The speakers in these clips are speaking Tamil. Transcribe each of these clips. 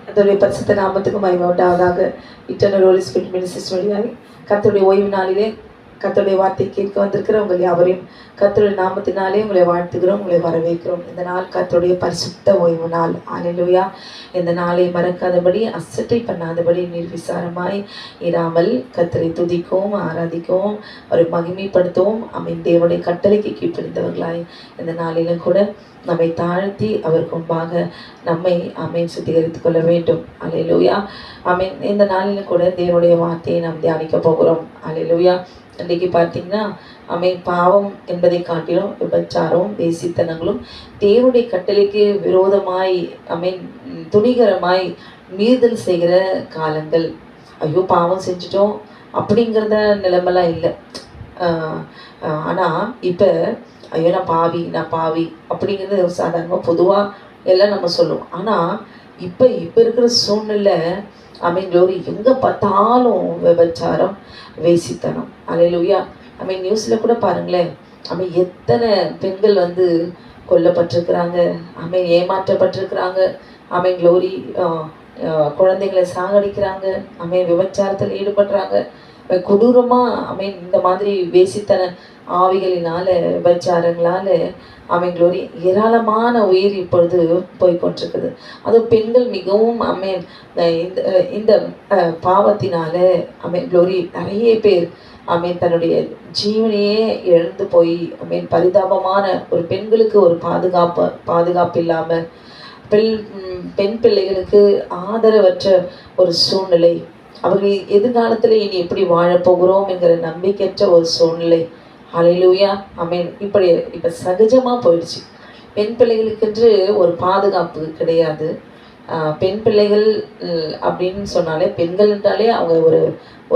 அதோடைய பரிசுத்த நாமத்துக்கு மகிமை உண்டாவதாக. இட்டர்னல் ஹோலி ஸ்பிரிட் மினிஸ்ட்ரிஸ் வழியாக கர்த்தருடைய ஓய்வு நாளிலே கர்த்தருடைய வார்த்தை கேட்க வந்திருக்கிற உங்கள் யாவரையும் கர்த்தருடைய நாமத்தினாலே உங்களை வாழ்த்துகிறோம், உங்களை வரவேற்கிறோம். இந்த நாள் கர்த்தருடைய பரிசுத்த ஓய்வு நாள். அல்லேலூயா. இந்த நாளை மறக்காதபடி, அசட்டை பண்ணாதபடி, நிர்விசாரமாய் இராமல் கர்த்தரை துதிக்கவும் ஆராதிக்கவும் அவரை மகிமைப்படுத்தவும் தேவனுடைய கட்டளைக்கு கீழ்ப்படிந்தவர்களாய் இந்த நாளிலும் கூட நம்மை தாழ்த்தி அவருக்கு முன்பாக நம்மை சுத்திகரித்துக் கொள்ள வேண்டும். அல்லேலூயா. இந்த நாளிலும் கூட தேவனுடைய வார்த்தையை நாம் தியானிக்க போகிறோம். அல்லேலூயா. இன்றைக்கு பார்த்தீங்கன்னா பாவம் என்பதை காட்டிலும் விபச்சாரமும் வேசித்தனங்களும் தேவனுடைய கட்டளைக்கு விரோதமாய் துணிகரமாய் மீறுதல் செய்கிற காலங்கள். ஐயோ பாவம் செஞ்சிட்டோம் அப்படிங்கிறத நிலைமெல்லாம் இல்லை. ஆனால் இப்போ ஐயோ நான் பாவி அப்படிங்கிறது சாதாரணமாக பொதுவாக எல்லாம் நம்ம சொல்லுவோம். ஆனால் இப்போ இருக்கிற சூழ்நிலை க்ளோரி எங்கே பார்த்தாலும் விபச்சாரம் வேசித்தனம். அல்லேலூயா. நியூஸில் கூட பாருங்களேன், எத்தனை பெண்கள் கொல்லப்பட்டிருக்கிறாங்க, ஏமாற்றப்பட்டிருக்கிறாங்க. க்ளோரி குழந்தைகளை சாகடிக்கிறாங்க, விபச்சாரத்தில் ஈடுபடுறாங்க. கொடூரமாக இந்த மாதிரி வேசித்தன ஆவிகளினால விபச்சாரங்களால் க்ளோரி ஏராளமான உயிர் இப்பொழுது போய்கொண்டிருக்குது. அதுவும் பெண்கள் மிகவும் இந்த பாவத்தினால க்ளோரி நிறைய பேர் தன்னுடைய ஜீவனையே இழந்து போய் பரிதாபமான ஒரு பெண்களுக்கு ஒரு பாதுகாப்பு இல்லாமல் பெண் பிள்ளைகளுக்கு ஆதரவற்ற ஒரு சூழ்நிலை, அவர்கள் எதிர்காலத்தில் இனி எப்படி வாழப்போகிறோம் என்கிற நம்பிக்கையற்ற ஒரு சூழ்நிலை. அல்லேலூயா. இப்போ சகஜமாக போயிடுச்சு. பெண் பிள்ளைகளுக்கென்று ஒரு பாதுகாப்பு கிடையாது. பெண் பிள்ளைகள் அப்படின்னு சொன்னாலே, பெண்கள் என்றாலே அவங்க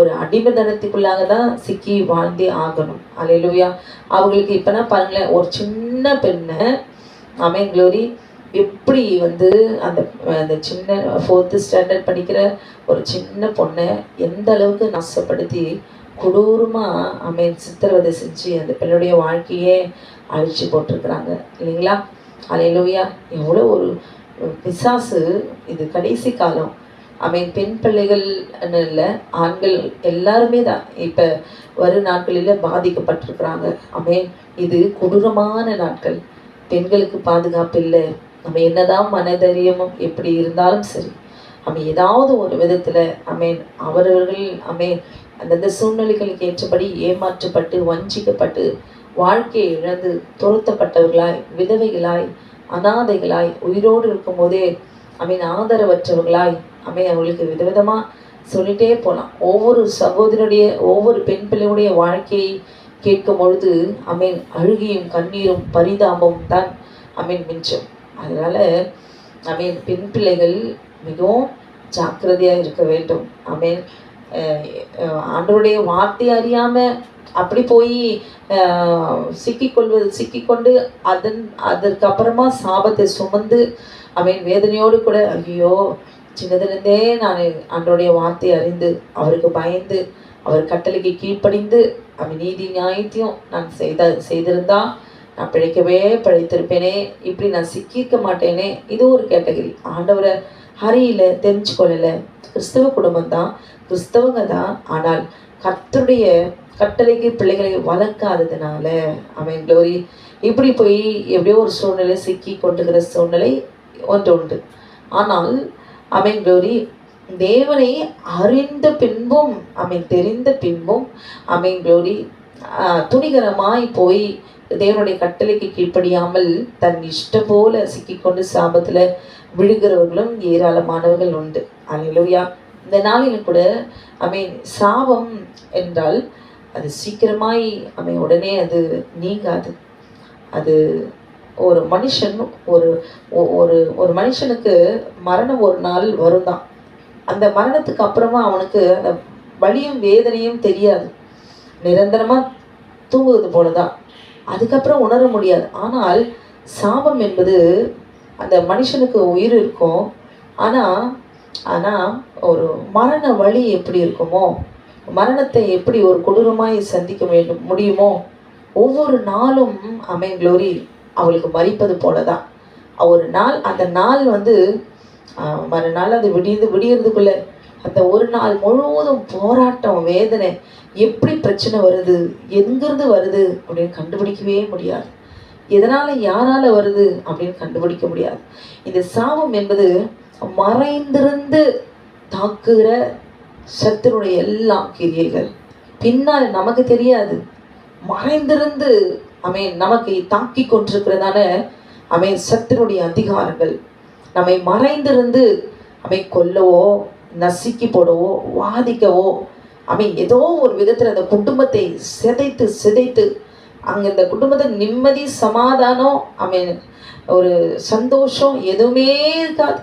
ஒரு அடிமைத்தனத்துக்குள்ளாக தான் சிக்கி வாழ்ந்தே ஆகணும். அல்லேலூயா. அவங்களுக்கு இப்போனா பாருங்களேன், ஒரு சின்ன பெண்ணை க்ளோரி எப்படி அந்த சின்ன 4th ஸ்டாண்டர்ட் படிக்கிற ஒரு சின்ன பொண்ணை எந்த அளவுக்கு நஷ்டப்படுத்தி கொடூரமாக சித்திரவதை செஞ்சு அந்த பெண்ணுடைய வாழ்க்கையே அழிச்சு போட்டிருக்கிறாங்க இல்லைங்களா? அல்லேலூயா. எவ்வளோ ஒரு பிசாசு. இது கடைசி காலம். பெண் பிள்ளைகள் இல்லை, ஆண்கள் எல்லாருமே தான் இப்போ வரும் நாட்களில் பாதிக்கப்பட்டிருக்கிறாங்க. இது கொடூரமான நாட்கள். பெண்களுக்கு பாதுகாப்பு இல்லை. என்னதான் மனதைரியமும் எப்படி இருந்தாலும் சரி, ஏதாவது ஒரு விதத்தில் அவரவர்கள் அந்தந்த சூழ்நிலைகளுக்கு ஏற்றபடி ஏமாற்றப்பட்டு வஞ்சிக்கப்பட்டு வாழ்க்கையை இழந்து துரத்தப்பட்டவர்களாய், விதவைகளாய், அனாதைகளாய், உயிரோடு இருக்கும்போதே ஆதரவற்றவர்களாய் அவங்களுக்கு விதவிதமாக சொல்லிட்டே போகலாம். ஒவ்வொரு சகோதரனுடைய ஒவ்வொரு பெண் பிள்ளையுடைய வாழ்க்கையை கேட்கும் பொழுது அழுகியும் கண்ணீரும் பரிதாபமும் தான் மிஞ்சம். அதனால் பெண் பிள்ளைகள் மிகவும் ஜாக்கிரதையாக இருக்க வேண்டும். ஆண்டவருடைய வார்த்தை அறியாமல் அப்படி போய் சிக்கிக்கொண்டு அதற்கப்புறமா சாபத்தை சுமந்து வேதனையோடு கூட ஐயோ சின்னதுலேருந்தே நான் ஆண்டவருடைய வார்த்தையை அறிந்து அவருக்கு பயந்து அவர் கட்டளைக்கு கீழ்ப்படிந்து நீதி நியாயத்தையும் நான் செய்திருந்தா நான் பிழைத்திருப்பேனே, இப்படி நான் சிக்கிக்க மாட்டேனே. இது ஒரு கேட்டகரி. ஆண்டவரை அறியல, தெரிஞ்சு கொள்ளலை. கிறிஸ்தவ குடும்பம் தான், கிறிஸ்தவங்க தான். ஆனால் கர்த்தருடைய கட்டளைக்கு பிள்ளைகளை வளர்க்காததுனால க்ளோரி இப்படி போய் எப்படியோ ஒரு சூழ்நிலை சிக்கி கொண்டுகிற சூழ்நிலை ஒன்று உண்டு. ஆனால் க்ளோரி தேவனை அறிந்த பின்பும் தெரிந்த பின்பும் க்ளோரி துணிகரமாய் போய் தேவனுடைய கட்டளைக்கு கீழ்ப்படியாமல் தன் இஷ்டம் போல சிக்கிக்கொண்டு சாபத்தில் விழுகிறவர்களும் ஏராளமானவர்கள் உண்டு. அல்லேலூயா. இந்த நாளிலும் கூட சாபம் என்றால் அது சீக்கிரமாய் உடனே அது நீங்காது. அது ஒரு மனுஷன் ஒரு மனுஷனுக்கு மரணம் ஒரு நாள் வரும் தான். அந்த மரணத்துக்கு அப்புறமா அவனுக்கு அந்த வலியும் வேதனையும் தெரியாது. நிரந்தரமாக தூங்குவது போலதான், அதுக்கப்புறம் உணர முடியாது. ஆனால் சாபம் என்பது அந்த மனுஷனுக்கு உயிர் இருக்கும். ஆனால் ஒரு மரண வலி எப்படி இருக்குமோ, மரணத்தை எப்படி ஒரு கொடூரமாய் சந்திக்க முடியுமோ, ஒவ்வொரு நாளும் க்ளோரி அவளுக்கு மரிப்பது போல தான். ஒரு நாள், அந்த நாள் மறுநாள் அது விடியறதுக்குள்ள அந்த ஒரு நாள் முழுவதும் போராட்டம், வேதனை, எப்படி பிரச்சனை வருது, எங்கிருந்து வருது அப்படின்னு கண்டுபிடிக்கவே முடியாது. எதனால யாரால வருது அப்படின்னு கண்டுபிடிக்க முடியாது. இந்த சாபம் என்பது மறைந்திருந்து தாக்குகிற சத்துருடைய எல்லா கிரியைகள். பின்னால் நமக்கு தெரியாது, மறைந்திருந்து நமக்கு தாக்கி கொண்டிருக்கிறதான சத்துருடைய அதிகாரங்கள் நம்மை மறைந்திருந்து கொல்லவோ, நசுக்கி போடவோ, வாதிக்கவோ, ஏதோ ஒரு விதத்தில் அந்த குடும்பத்தை சிதைத்து அங்கே இந்த குடும்பத்தை நிம்மதி, சமாதானம், ஒரு சந்தோஷம் எதுவுமே இருக்காது.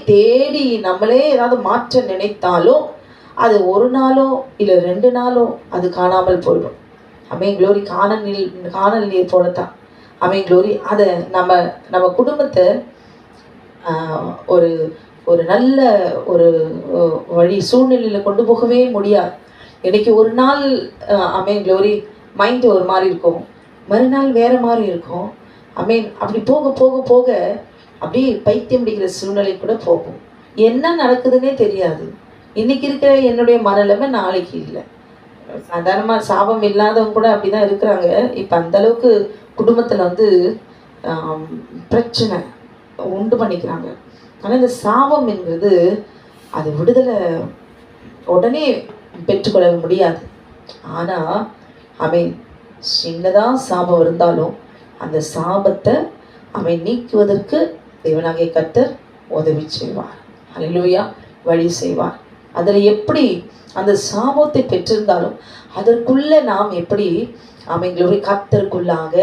தேடி நம்மளே ஏதாவது மாற்ற நினைத்தாலும் அது ஒரு நாளோ இல்லை 2 நாளோ அது காணாமல் போயிடும். க்ளோரி. காணல் நீர் போலத்தான். க்ளோரி. அதை நம்ம குடும்பத்தை ஒரு ஒரு நல்ல ஒரு வழி சூழ்நிலையில் கொண்டு போகவே முடியாது. இன்னைக்கு ஒரு நாள் க்ளோரி மைண்டு ஒரு மாதிரி இருக்கும், மறுநாள் வேறு மாதிரி இருக்கும். அப்படி போக போக போக அப்படியே பைத்தியம் பிடிக்கிற சூழ்நிலை கூட போகும். என்ன நடக்குதுன்னே தெரியாது. இன்னைக்கு இருக்கிற என்னுடைய மனநிலைமை நாளைக்கு இல்லை. சாதாரணமாக சாபம் இல்லாதவங்க கூட அப்படி தான் இருக்கிறாங்க. இப்போ அந்தளவுக்கு குடும்பத்தில் பிரச்சனை உண்டு பண்ணிக்கிறாங்க. ஆனால் இந்த சாபம் என்கிறது அது விடுதலை உடனே பெற்றுக்கொள்ள முடியாது. ஆனால் சின்னதாக சாபம் இருந்தாலும் அந்த சாபத்தை நீக்குவதற்கு தேவனாகிய கர்த்தர் உதவி செய்வார். அல்லேலூயா. வழி செய்வார். அதில் எப்படி அந்த சாபத்தை பெற்றிருந்தாலும் அதற்குள்ளே நாம் எப்படி கர்த்தருக்குள்ளாக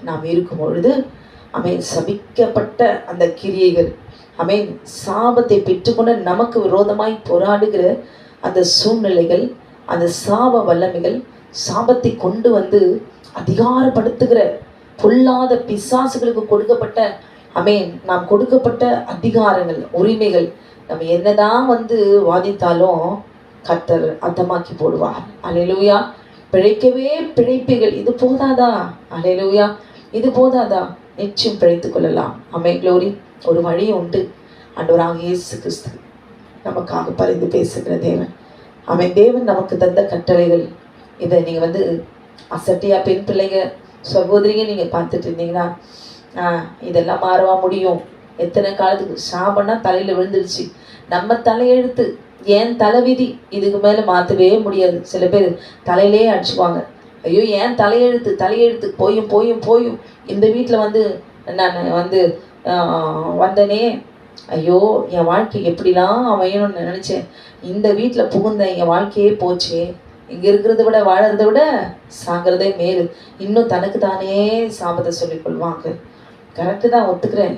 நாம் இருக்கும் பொழுது சபிக்கப்பட்ட அந்த கிரியைகள் சாபத்தை பெற்றுக்கொண்டு நமக்கு விரோதமாய் போராடுகிற அந்த சூழ்நிலைகள், அந்த சாப வல்லமைகள், சாபத்தை கொண்டு வந்து அதிகாரப்படுத்துகிற பொல்லாத பிசாசுகளுக்கு கொடுக்கப்பட்ட நாம் கொடுக்கப்பட்ட அதிகாரங்கள், உரிமைகள், நம்ம என்னதான் வாதித்தாலும் கர்த்தர் அர்த்தமாக்கி போடுவார். அல்லேலூயா. பிழைக்கவே பிழைப்பீர்கள். இது போதாதா? அல்லேலூயா. இது போதாதா? நிச்சயம் பிழைத்துக் கொள்ளலாம். க்ளோரி. ஒரு வழி உண்டு. ஆண்டவராகிய இயேசு கிறிஸ்து நமக்காக பரிந்து பேசுகிற தேவன். தேவன் நமக்கு தந்த கட்டளைகள். இதை நீங்கள் அசட்டியா பெண் பிள்ளைங்க, சகோதரிங்க நீங்கள் பார்த்துட்டு இருந்தீங்கன்னா இதெல்லாம் மாறவா முடியும்? எத்தனை காலத்துக்கு சாபம்னா தலையில் விழுந்துருச்சு. நம்ம தலையெழுத்து, ஏன் தலைவிதி, இதுக்கு மேலே மாற்றவே முடியாது. சில பேர் தலையிலே அடிச்சுக்குவாங்க. ஐயோ ஏன் தலையெழுத்து போயும் இந்த வீட்டில் நான் வந்தனே, ஐயோ என் வாழ்க்கை எப்படிலாம் அமையணும்னு நினச்சேன், இந்த வீட்டில் புகுந்தேன், என் வாழ்க்கையே போச்சே, இங்கே இருக்கிறத விட வாழறதை விட சாகிறதே மேல், இன்னும் தனக்கு தானே சாபத்தை சொல்லிக்கொள்வாங்க. கரெக்டு தான், ஒத்துக்கிறேன்.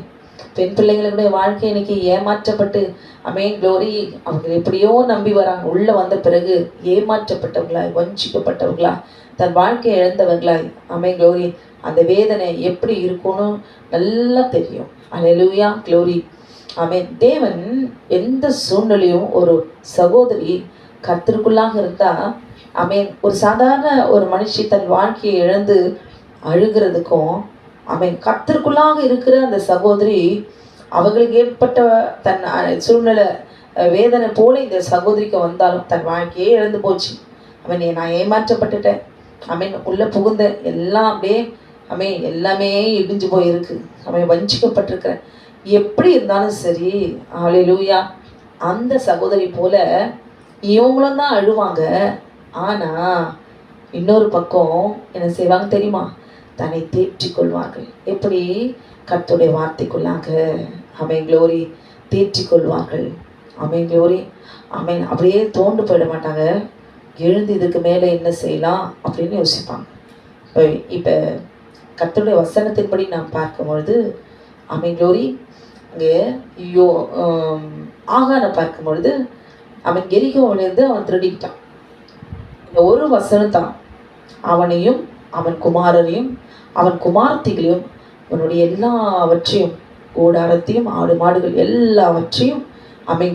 பெண் பிள்ளைங்களுடைய வாழ்க்கை இன்னைக்கு ஏமாற்றப்பட்டு க்ளோரி அவங்க எப்படியோ நம்பி வராங்க. உள்ளே வந்த பிறகு ஏமாற்றப்பட்டவங்களாய், வஞ்சிக்கப்பட்டவங்களா, தன் வாழ்க்கையை இழந்தவங்களாய் க்ளோரி அந்த வேதனை எப்படி இருக்கும்னு நல்லா தெரியும். அல்லேலூயா. க்ளோரி. தேவன் எந்த சூழ்நிலையும் ஒரு சகோதரி கர்த்தருக்குள்ளாக இருந்தால் ஒரு சாதாரண ஒரு மனுஷி தன் வாழ்க்கையை இழந்து அழுகிறதுக்கும் கர்த்தருக்குள்ளாக இருக்கிற அந்த சகோதரி அவர்களுக்கு ஏற்பட்ட தன் சூழ்நிலை வேதனை போல இந்த சகோதரிக்கு வந்தாலும் தன் வாழ்க்கையே இழந்து போச்சு. நான் ஏமாற்றப்பட்டுட்டேன், உள்ளே புகுந்த எல்லாம் அப்படியே எல்லாமே இடிஞ்சு போயிருக்கு, வஞ்சிக்கப்பட்டிருக்கிறேன், எப்படி இருந்தாலும் சரி. அல்லேலூயா. அந்த சகோதரி போல இவங்களும் தான் அழுவாங்க. ஆனால் இன்னொரு பக்கம் என்ன செய்வாங்க தெரியுமா? தன்னை தேற்றிக் கொள்வார்கள். எப்படி? கர்த்தருடைய வார்த்தைக்குள்ளாக க்ளோரி தேற்றிக் கொள்வார்கள். க்ளோரி. அப்படியே தோண்டு போயிட மாட்டாங்க. எழுந்து இதுக்கு மேலே என்ன செய்யலாம் அப்படின்னு யோசிப்பாங்க. இப்போ கர்த்தருடைய வசனத்தின்படி நாம் பார்க்கும்பொழுது க்ளோரி அங்கே ஆகானை பார்க்கும் பொழுது எரிகோவிலிருந்து அவன் திருடிக்கிட்டான். இந்த ஒரு வசனம் தான் அவனையும் அவன் குமாரரையும் அவன் குமார்த்திகளையும் அவனுடைய எல்லாவற்றையும், கூடாரத்தையும், ஆடு மாடுகள் எல்லாவற்றையும்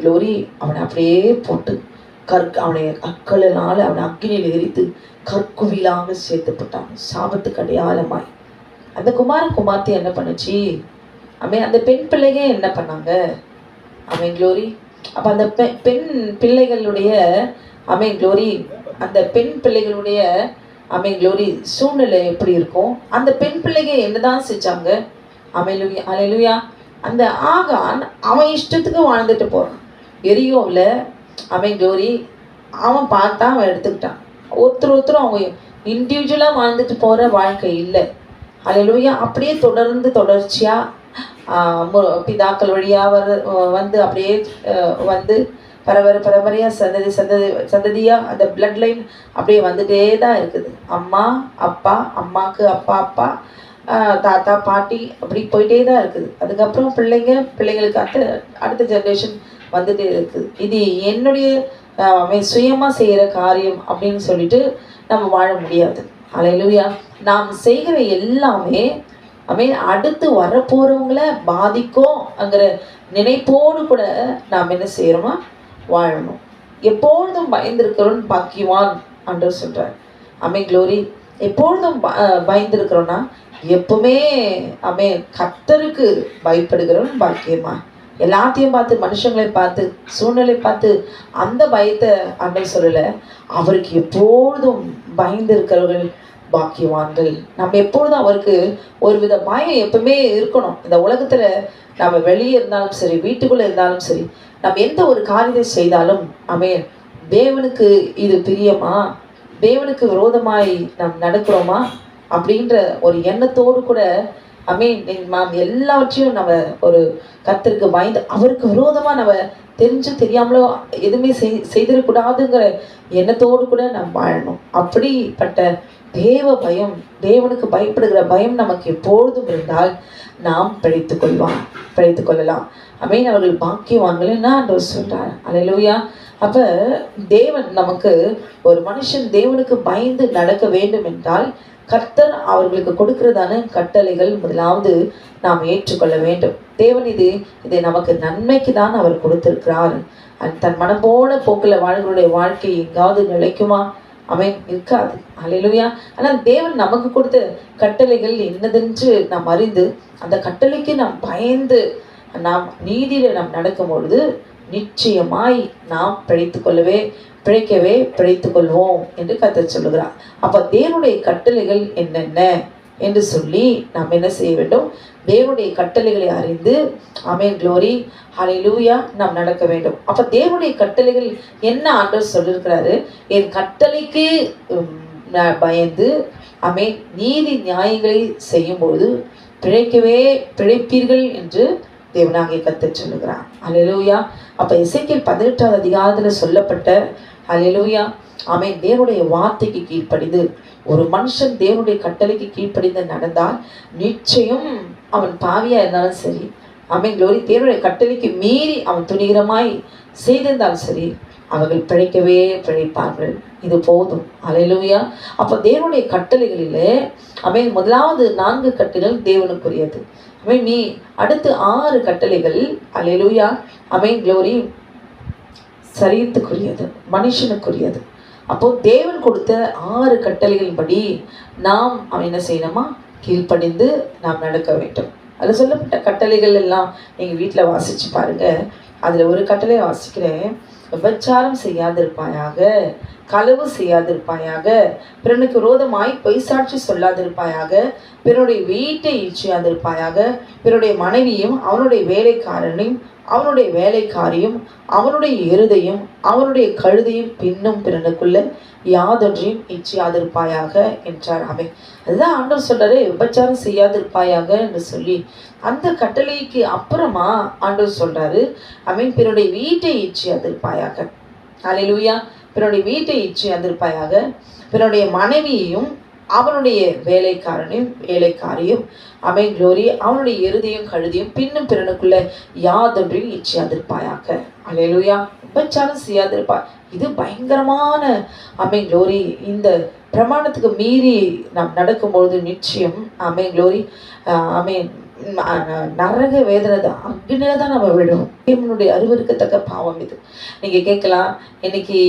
க்ளோரி அவனை அப்படியே போட்டு அவனை அக்களினால் அவனை அக்னியில் எரித்து கற்குவிலாக சேர்த்துப்பட்டான், சாபத்துக்கு அடையாளமாய். அந்த குமாரன் குமார்த்தி என்ன பண்ணுச்சு? அந்த பெண் பிள்ளைங்க என்ன பண்ணாங்க? ஆமென் க்ளோரி. அப்போ அந்த பெண் பிள்ளைகளுடைய ஆமென் க்ளோரி, அந்த பெண் பிள்ளைகளுடைய ஆமென் க்ளோரி சூழ்நிலை எப்படி இருக்கும்? அந்த பெண் பிள்ளைங்க என்னதான் செஞ்சாங்க? ஆமென் அல்லேலூயா. அந்த ஆகான் அவன் இஷ்டத்துக்கு வாழ்ந்துட்டு போகிறான் எரியோவில். ஆமென் க்ளோரி. அவன் பார்த்தா அவன் எடுத்துக்கிட்டான். ஒருத்தரும் அவங்க இண்டிவிஜுவலாக வாழ்ந்துட்டு போகிற வாழ்க்கை இல்லை. அல்லேலூயா. அப்படியே தொடர்ச்சியாக பிதாக்கள் வழியாக வந்து அப்படியே வந்து பரம்பரையாக சந்ததியாக அந்த பிளட் லைன் அப்படியே வந்துட்டே தான் இருக்குது. அம்மா அப்பா, அம்மாவுக்கு அப்பா அப்பா, தாத்தா பாட்டி, அப்படி போயிட்டே தான் இருக்குது. அதுக்கப்புறம் பிள்ளைங்களுக்கு அடுத்த ஜென்ரேஷன் வந்துட்டே இருக்குது. இது என்னுடைய சுயமாக செய்கிற காரியம் அப்படின்னு சொல்லிட்டு நம்ம வாழ முடியாது. அல்லேலூயா. நாம் செய்கிற எல்லாமே அடுத்து வரப்போகிறவங்கள பாதிக்கும்ங்கிற நினைப்போடு கூட நாம் என்ன செய்கிறோமா வாழணும். எப்பொழுதும் பயந்திருக்கிறோன்னு பாக்கியவான் என்று சொல்கிறார். ஆமென் க்ளோரி. எப்பொழுதும் பயந்திருக்கிறோன்னா எப்பவுமே கர்த்தருக்கு பயப்படுகிறவன் பாக்கியமா. எல்லாத்தையும் பார்த்து, மனுஷங்களை பார்த்து, சூழ்நிலை பார்த்து அந்த பயத்தை ஆண்டவர் சொல்லலை. அவருக்கு எப்பொழுதும் பயந்திருக்கிறவர்கள் பாக்கியவான்கள். நம்ம எப்பொழுதும் அவருக்கு ஒரு வித பயம் எப்பவுமே இருக்கணும். இந்த உலகத்தில் நம்ம வெளியே இருந்தாலும் சரி, வீட்டுக்குள்ளே இருந்தாலும் சரி, நம்ம எந்த ஒரு காரியத்தை செய்தாலும் தேவனுக்கு இது பிரியமா, தேவனுக்கு விரோதமாய் நாம் நடக்கிறோமா அப்படின்ற ஒரு எண்ணத்தோடு கூட எல்லாவற்றையும் நம்ம ஒரு கர்த்தருக்கு பயந்து அவருக்கு விரோதமாக நம்ம தெரிஞ்சு தெரியாமலோ எதுவுமே செய்திடக்கூடாதுங்கிற எண்ணத்தோடு கூட நாம் வாழணும். அப்படிப்பட்ட தேவ பயம், தேவனுக்கு பயப்படுகிற பயம் நமக்கு எப்பொழுதும் இருந்தால் நாம் பிழைத்து கொள்ளலாம். அவர்கள் பாக்கியவான்கள்னா ஆண்டவர் சொல்றார். அல்லேலூயா. அப்போ தேவன் நமக்கு, ஒரு மனுஷன் தேவனுக்கு பயந்து நடக்க வேண்டும் என்றால் கர்த்தர் அவர்களுக்கு கொடுக்கிறதான கட்டளைகள் முதலாவது நாம் ஏற்றுக்கொள்ள வேண்டும். தேவன் இதை நமக்கு நன்மைக்கு தான் அவர் கொடுத்திருக்கிறார். தன் மனம் போன போக்கில் வாழ்களுடைய வாழ்க்கை எங்காவது நிலைக்குமா? இருக்காது. அல்லேலூயா. ஆனால் தேவன் நமக்கு கொடுத்த கட்டளைகள் என்னதென்று நாம் அறிந்து அந்த கட்டளைக்கு நாம் பயந்து நாம் நீதியில் நாம் நடக்கும் பொழுது நிச்சயமாய் நாம் பிழைத்துக் கொள்வோம் என்று கர்த்தர் சொல்லுகிறார். அப்போ தேவனுடைய கட்டளைகள் என்னென்ன என்று சொல்லி நாம் என்ன செய்ய வேண்டும்? தேவனுடைய கட்டளைகளை அறிந்து ஆமென் க்ளோரி ஹல்லேலூயா நாம் நடக்க வேண்டும். அப்போ தேவனுடைய கட்டளைகள் என்ன ஆண்டவர் சொல்லியிருக்கிறாரு? என் கட்டளைக்கு பயந்து நீதி நியாயங்களை செய்யும்போது பிழைப்பீர்கள் என்று தேவனாகிய கர்த்தர் சொல்லுகிறார். ஹல்லேலூயா. அப்போ எசேக்கியேல் 18வது அதிகாரத்தில் சொல்லப்பட்ட ஹல்லேலூயா தேவனுடைய வார்த்தைக்கு கீழ்ப்படிந்து ஒரு மனுஷன் தேவனுடைய கட்டளைக்கு கீழ்ப்படிந்து நடந்தால் நிச்சயம் அவன் பாவியா இருந்தாலும் சரி, க்ளோரி, தேவனுடைய கட்டளைக்கு மீறி அவன் துணிகரமாய் செய்திருந்தாலும் சரி, அவர்கள் பிழைப்பார்கள். இது போதும். ஹல்லேலூயா. அப்போ தேவனுடைய கட்டளைகளிலே முதலாவது 4 கட்டளைகள் தேவனுக்குரியது. அடுத்து 6 கட்டளைகள் ஹல்லேலூயா க்ளோரி சரீரத்துக்குரியது, மனுஷனுக்குரியது. அப்போ தேவன் கொடுத்த 6 கட்டளைகளின் படி நாம் என்ன செய்யணுமா? கீழ்ப்படிந்து நாம் நடக்க வேண்டும். அதில் சொல்லப்பட்ட கட்டளைகள் எல்லாம் நீங்கள் வீட்டில் வாசித்து பாருங்கள். அதில் ஒரு கட்டளை வாசிக்கிறேன். விபச்சாரம் செய்யாதிருப்பாயாக, களவு செய்யாதிருப்பாயாக, பிறனுக்கு விரோதமாய் பொய் சாட்சி சொல்லாதிருப்பாயாக, பிறனுடைய வீட்டை இச்சியாதிருப்பாயாக, பிறனுடைய மனைவியும் அவனுடைய வேலைக்காரனையும் அவனுடைய வேலைக்காரியும் அவனுடைய எருதையும் அவனுடைய கழுதையும் பின்னும் பிறனுக்குள்ள யாதொன்றையும் இச்சியாதிருப்பாயாக என்றார். அதுதான் ஆண்டவர் சொல்றாரு, விபச்சாரம் செய்யாதிருப்பாயாக என்று சொல்லி. அந்த கட்டளைக்கு அப்புறமா ஆண்டவர் சொல்றாரு பிறனுடைய வீட்டை இச்சியாதிருப்பாயாக. ஹல்லேலூயா. பிறனுடைய வீட்டை இச்சியாதிருப்பாயாக, பிறனுடைய மனைவியையும் அவனுடைய வேலைக்காரியும் க்ளோரி அவனுடைய எருதையும் கழுதையும் பின்னும் பிறனுக்குள்ள யாதொன்றையும் இச்சியாதிருப்பாயாக. ஹல்லேலூயா. விபச்சாரம் செய்யாதிருப்பாய். இது பயங்கரமான க்ளோரி. இந்த பிரமாணத்துக்கு மீறி நாம் நடக்கும்பொழுது நிச்சயம் க்ளோரி நரக வேதனை தான், அக்னியில தான் நம்ம விடுவோம். தேவனுடைய அருவருக்கத்தக்க பாவம் இது. நீங்கள் கேட்கலாம், இன்னைக்கு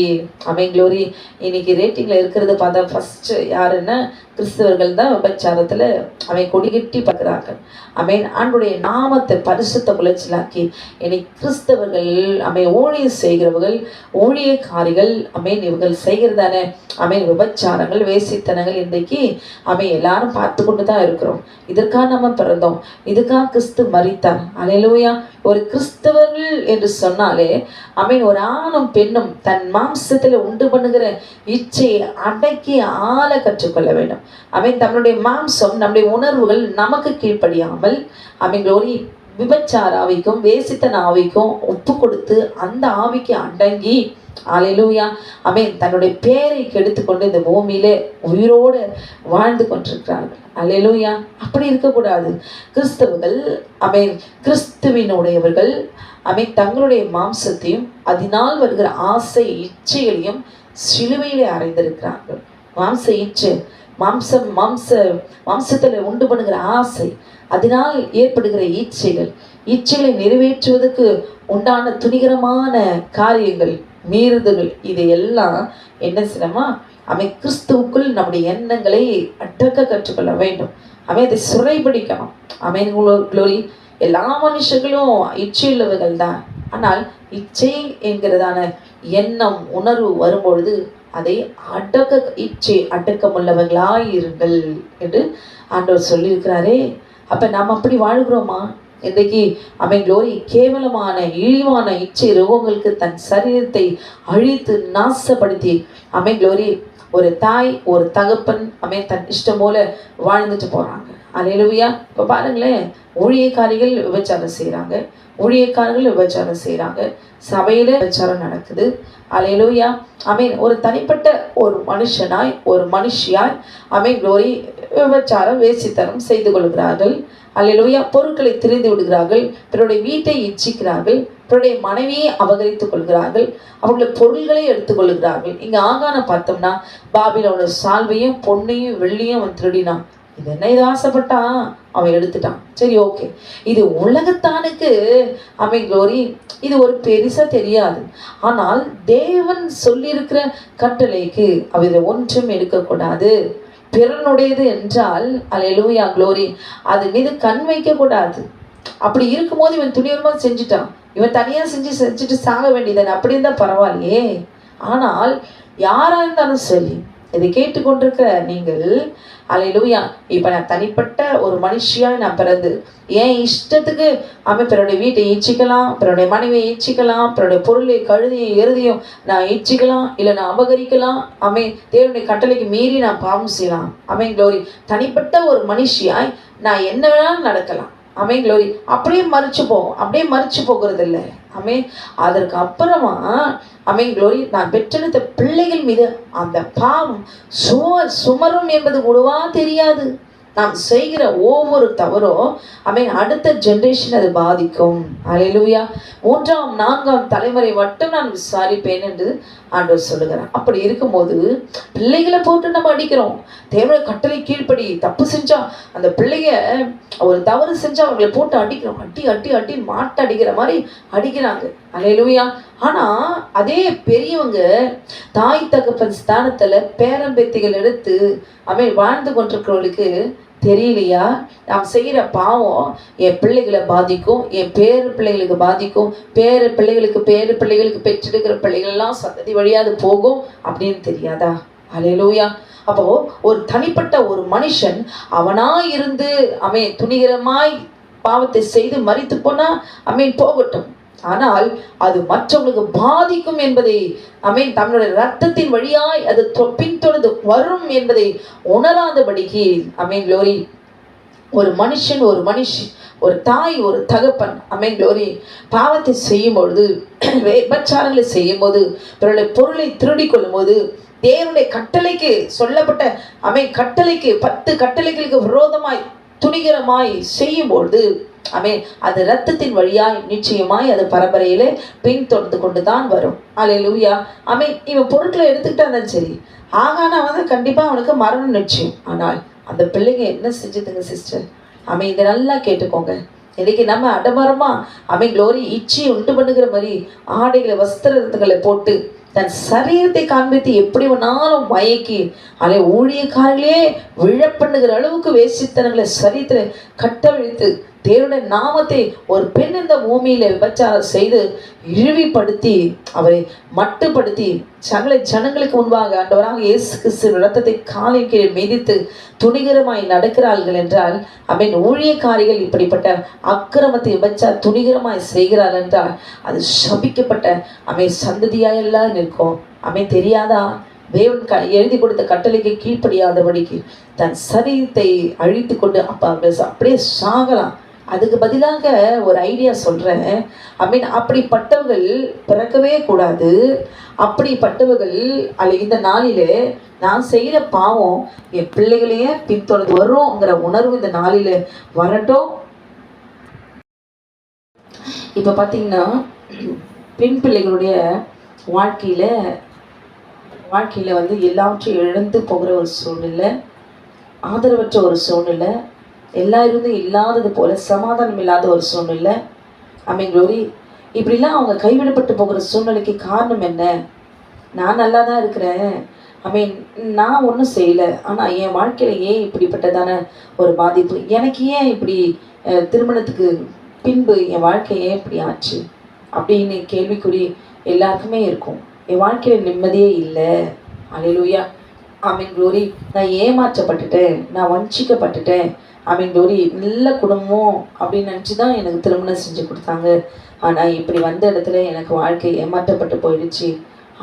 அமேன் க்ளோரி, இன்னைக்கு ரேட்டிங்கில் இருக்கிறது பார்த்தா ஃபஸ்ட்டு யாருன்னா கிறிஸ்தவர்கள் தான் விபச்சாரத்தில் கொடிகட்டி பார்க்குறார்கள். ஆண்டுடைய நாமத்தை பரிசுத்த குலைச்சலாக்கி இன்னைக்கு கிறிஸ்தவர்கள் ஊழியம் செய்கிறவர்கள், ஊழியக்காரிகள் இவர்கள் செய்கிறதான விபச்சாரங்கள், வேசித்தனங்கள் இன்றைக்கு எல்லாரும் பார்த்து கொண்டு தான் இருக்கிறோம். இதற்காக நம்ம பிறந்தோம், இதுக்காக கிறிஸ்து மரித்தார். அல்லேலூயா. ஒரு கிறிஸ்தவர்கள் என்று சொன்னாலே ஒரு ஆணும் பெண்ணும் தன் மாம்சத்தில் உண்டு பண்ணுகிற இச்சையை அடக்கி ஆள கற்றுக்கொள்ள வேண்டும். தன்னுடைய மாம்சம், நம்முடைய உணர்வுகள் நமக்கு கீழ்ப்படியாமல் க்ளோரி விபச்சார ஆவிக்கும் வேசித்தன ஆவிக்கும் ஒப்பு கொடுத்து அந்த ஆவிக்கு அடங்கி அல்லேலூயா தன்னுடைய பேரை கெடுத்துக்கொண்டு இந்த பூமியிலே உயிரோடு வாழ்ந்து கொண்டிருக்கிறார்கள். அல்லேலூயா. அப்படி இருக்கக்கூடாது. கிறிஸ்தவர்கள் கிறிஸ்துவினுடையவர்கள் தங்களுடைய மாம்சத்தையும் அதனால் வருகிற ஆசை இச்சைகளையும் சிலுவையிலே அறைந்திருக்கிறார்கள். மாம்ச இச்சை, மாம்சத்தில் உண்டு பண்ணுகிற ஆசை, அதனால் ஏற்படுகிற இச்சைகளை நிறைவேற்றுவதற்கு உண்டான துணிகரமான காரியங்கள், மீறுதல்கள், இதையெல்லாம் என்ன செய்யணுமா கிறிஸ்துவுக்குள் நம்முடைய எண்ணங்களை அடக்க கற்றுக்கொள்ள வேண்டும். அதை சிறைபிடிக்கணும். க்ளோரி. எல்லா மனுஷர்களும் இச்சையுள்ளவர்கள் தான். ஆனால் இச்சை என்கிறதான எண்ணம், உணர்வு வரும்பொழுது அதை இச்சை அடக்கமுள்ளவர்களாயிருங்கள் என்று ஆண்டவர் சொல்லியிருக்கிறாரே. அப்ப நாம் அப்படி வாழ்கிறோமா? இன்றைக்கு க்ளோரி கேவலமான இழிவான இச்சை ரோகங்களுக்கு தன் சரீரத்தை அழித்து நாசப்படுத்தி க்ளோரி ஒரு தாய், ஒரு தகப்பன் தன் இஷ்டம் போல வாழ்ந்துட்டு போறாங்க. அல்லேலூயா. இப்போ பாருங்களேன், ஊழியக்காரிகள் விபச்சாரம் செய்கிறாங்க, ஊழியக்காரர்கள் விபச்சாரம் செய்கிறாங்க, சபையில் விபச்சாரம் நடக்குது. அல்லேலூயா. ஒரு தனிப்பட்ட ஒரு மனுஷனாய், ஒரு மனுஷியாய் க்ளோரி விபச்சாரம் வேசித்தனம் செய்து கொள்கிறார்கள். அல்லேலூயா. பொருட்களை திரிந்து விடுகிறார்கள், பிறருடைய வீட்டை இச்சிக்கிறார்கள், பிறருடைய மனைவியை அபகரித்துக் கொள்கிறார்கள், அவர்களுடைய பொருள்களை எடுத்துக்கொள்கிறார்கள். இங்கே ஆகான பார்த்தோம்னா பாபிலோட சால்வையும் பொன்னையும் வெள்ளியும் அவன் திருடினான். இது என்ன, இது ஆசைப்பட்டான், அவன் எடுத்துட்டான். சரி, ஓகே. இது உலகத்தானுக்கு க்ளோரி இது ஒரு பெருசா தெரியாது. ஆனால் தேவன் சொல்லியிருக்கிற கட்டளைக்கு அவர் ஒன்றும் எடுக்கக்கூடாது. பிறனுடையது என்றால் அல்லேலூயா க்ளோரி அது மீது கண் வைக்க கூடாது. அப்படி இருக்கும்போது இவன் துணியரமா செஞ்சுட்டான், இவன் தனியா செஞ்சுட்டு சாக வேண்டியதானே, அப்படி இருந்தா பரவாயில்லையே. ஆனால் யாரா இருந்தாலும் சரி, இதை கேட்டுக்கொண்டிருக்க நீங்கள் அல்லேலூயா, இப்ப நான் தனிப்பட்ட ஒரு மனுஷியாய் நான் பிறந்து என் இஷ்டத்துக்கு பிறருடைய வீட்டை ஈச்சிக்கலாம், பிறருடைய மனைவியை ஈச்சிக்கலாம், பிறருடைய பொருளை கழுதியை எருதியும் நான் ஈச்சிக்கலாம், இல்லை நான் அபகரிக்கலாம். தேவனுடைய கட்டளைக்கு மீறி நான் பாவம் செய்யலாம். க்ளோரி. தனிப்பட்ட ஒரு மனுஷியாய் நான் என்ன வேணாலும் நடக்கலாம். க்ளோரி. அப்படியே மறிச்சு போகிறது இல்லை. அதற்கு அப்புறமா க்ளோரி நான் பெற்றெடுத்த பிள்ளைகள் மீது அந்த பாவம் சுமரும் என்பது கூடவா தெரியாது. நாம் செய்கிற ஒவ்வொரு தவறும் அடுத்த ஜெனரேஷன் அது பாதிக்கும். அல்லேலூயா. 3ஆம் 4ஆம் தலைமுறை மட்டும் நான் விசாரிப்பேன் என்று ஆண்டவர் சொல்லுகிறார். அப்படி இருக்கும்போது பிள்ளைகளை போட்டு நம்ம அடிக்கிறோம். தேவனுடைய கட்டளை கீழ்ப்படி தப்பு செஞ்சா அந்த பிள்ளைய ஒரு தவறு செஞ்சா அவங்களை போட்டு அடிக்கிறோம். அடி மாட்ட அடிக்கிற மாதிரி அடிக்கிறாங்க. அல்லேலூயா. ஆனா அதே பெரியவங்க தாய் தகப்பன் ஸ்தானத்துல பேரம்பேத்திகள் எடுத்து வாழ்ந்து கொண்டிருக்கிறவர்களுக்கு தெரியலையா, நாம் செய்கிற பாவம் என் பிள்ளைகளை பாதிக்கும், என் பேரு பிள்ளைகளுக்கு பாதிக்கும், பேரு பிள்ளைகளுக்கு பெற்றெடுக்கிற பிள்ளைகள்லாம் சந்ததி வழியாது போகும் அப்படின்னு தெரியாதா? அல்லேலூயா. அப்போ ஒரு தனிப்பட்ட ஒரு மனுஷன் அவனாயிருந்து துணிகரமாய் பாவத்தை செய்து மரித்து போனா போகட்டும். ஆனால் அது மற்றவங்களுக்கு பாதிக்கும் என்பதை தன்னுடைய ரத்தத்தின் வழியாய் அது பின்தொடர்ந்து வரும் என்பதை உணராதபடிக்கு க்ளோரி ஒரு மனுஷன், ஒரு மனுஷி, ஒரு தாய், ஒரு தகப்பன் க்ளோரி பாவத்தை செய்யும் பொழுது, விபச்சாரங்களை செய்யும் போது, பிறருடைய பொருளை திருடி கொள்ளும் போது, தேவனுடைய கட்டளைக்கு சொல்லப்பட்ட கட்டளைக்கு 10 கட்டளைகளுக்கு விரோதமாய் துணிகரமாய் செய்யும் பொழுது அது ரத்தத்தின் வழியாய் நிச்சயமாய் அது பரம்பரையிலே பின்தொடர்ந்து கொண்டுதான் வரும். அல்லேலூயா. இவன் பொருட்களை எடுத்துக்கிட்டா இருந்தாலும் சரி, ஆகான கண்டிப்பா அவனுக்கு மரணம் நிச்சயம். ஆனால் அந்த பிள்ளைங்க என்ன செஞ்சதுங்க சிஸ்டர்? இதை நல்லா கேட்டுக்கோங்க. இன்னைக்கு நம்ம அடமரமா க்ளோரி இச்சி உண்டு பண்ணுகிற மாதிரி ஆடைகளை வஸ்திரங்களை போட்டு தன் சரீரத்தை காண்பித்து எப்படி வேணாலும் மயக்கி அதை ஊழியக்காரர்களே விழப்பண்ணுகிற அளவுக்கு வேசித்தனங்களை சரீரத்தில் கட்டவிழ்த்து தேவனுடைய நாமத்தை ஒரு பெண் இந்த பூமியில விபச்சாரம் செய்து இழிவுபடுத்தி அவரை மட்டுப்படுத்தி சகல ஜனங்களுக்கு முன்பாக ஆண்டவராக இயேசு கிறிஸ்து இரத்தத்தை காலின் கீழ் மிதித்து துணிகரமாய் நடக்கிறார்கள் என்றால் ஊழியக்காரிகள் இப்படிப்பட்ட அக்கிரமத்தை விபச்சார துணிகரமாய் செய்கிறார் என்றால் அது சபிக்கப்பட்ட சந்ததியாயெல்லாம் நிற்கும். தெரியாதா? தேவன் எழுதி கொடுத்த கட்டளைக்கு கீழ்ப்படியாதபடிக்கு தன் சரீரத்தை அழித்து கொண்டு அப்படியே சாகலாம். அதுக்கு பதிலாக ஒரு ஐடியா சொல்கிறேன். அப்படிப்பட்டவர்கள் பிறக்கவே கூடாது. அப்படிப்பட்டவர்கள் இந்த நாளிலே நான் செய்கிற பாவம் என் பிள்ளைகளையே பின்தொடர்ந்து வரும்ங்கிற உணர்வு இந்த நாளில் வரட்டும். இப்போ பார்த்தீங்கன்னா பெண் பிள்ளைகளுடைய வாழ்க்கையில் எல்லாவற்றையும் இழந்து போகிற ஒரு சூழ்நிலை, ஆதரவற்ற ஒரு சூழ்நிலை, எல்லாரும் இல்லாதது போல சமாதானம் இல்லாத ஒரு சூழ்நிலை. க்ளோரி இப்படிலாம் அவங்க கைவிடப்பட்டு போகிற சூழ்நிலைக்கு காரணம் என்ன? நான் நல்லா தான் இருக்கிறேன், நான் ஒன்றும் செய்யலை, ஆனால் என் வாழ்க்கையில் ஏன் இப்படிப்பட்டதான ஒரு பாதிப்பு, எனக்கு ஏன் இப்படி திருமணத்துக்கு பின்பு என் வாழ்க்கை ஏன் இப்படி ஆச்சு அப்படின்னு கேள்விக்குறி எல்லாருக்குமே இருக்கும். என் வாழ்க்கையில் நிம்மதியே இல்லை. அல்லேலூயா. க்ளோரி நான் ஏமாற்றப்பட்டுட்டேன், நான் வஞ்சிக்கப்பட்டுட்டேன். க்ளோரி நல்ல குடும்பம் அப்படின்னு நினச்சி தான் எனக்கு திருமணம் செஞ்சு கொடுத்தாங்க. ஆனால் இப்படி வந்த இடத்துல எனக்கு வாழ்க்கை ஏமாற்றப்பட்டு போயிடுச்சு.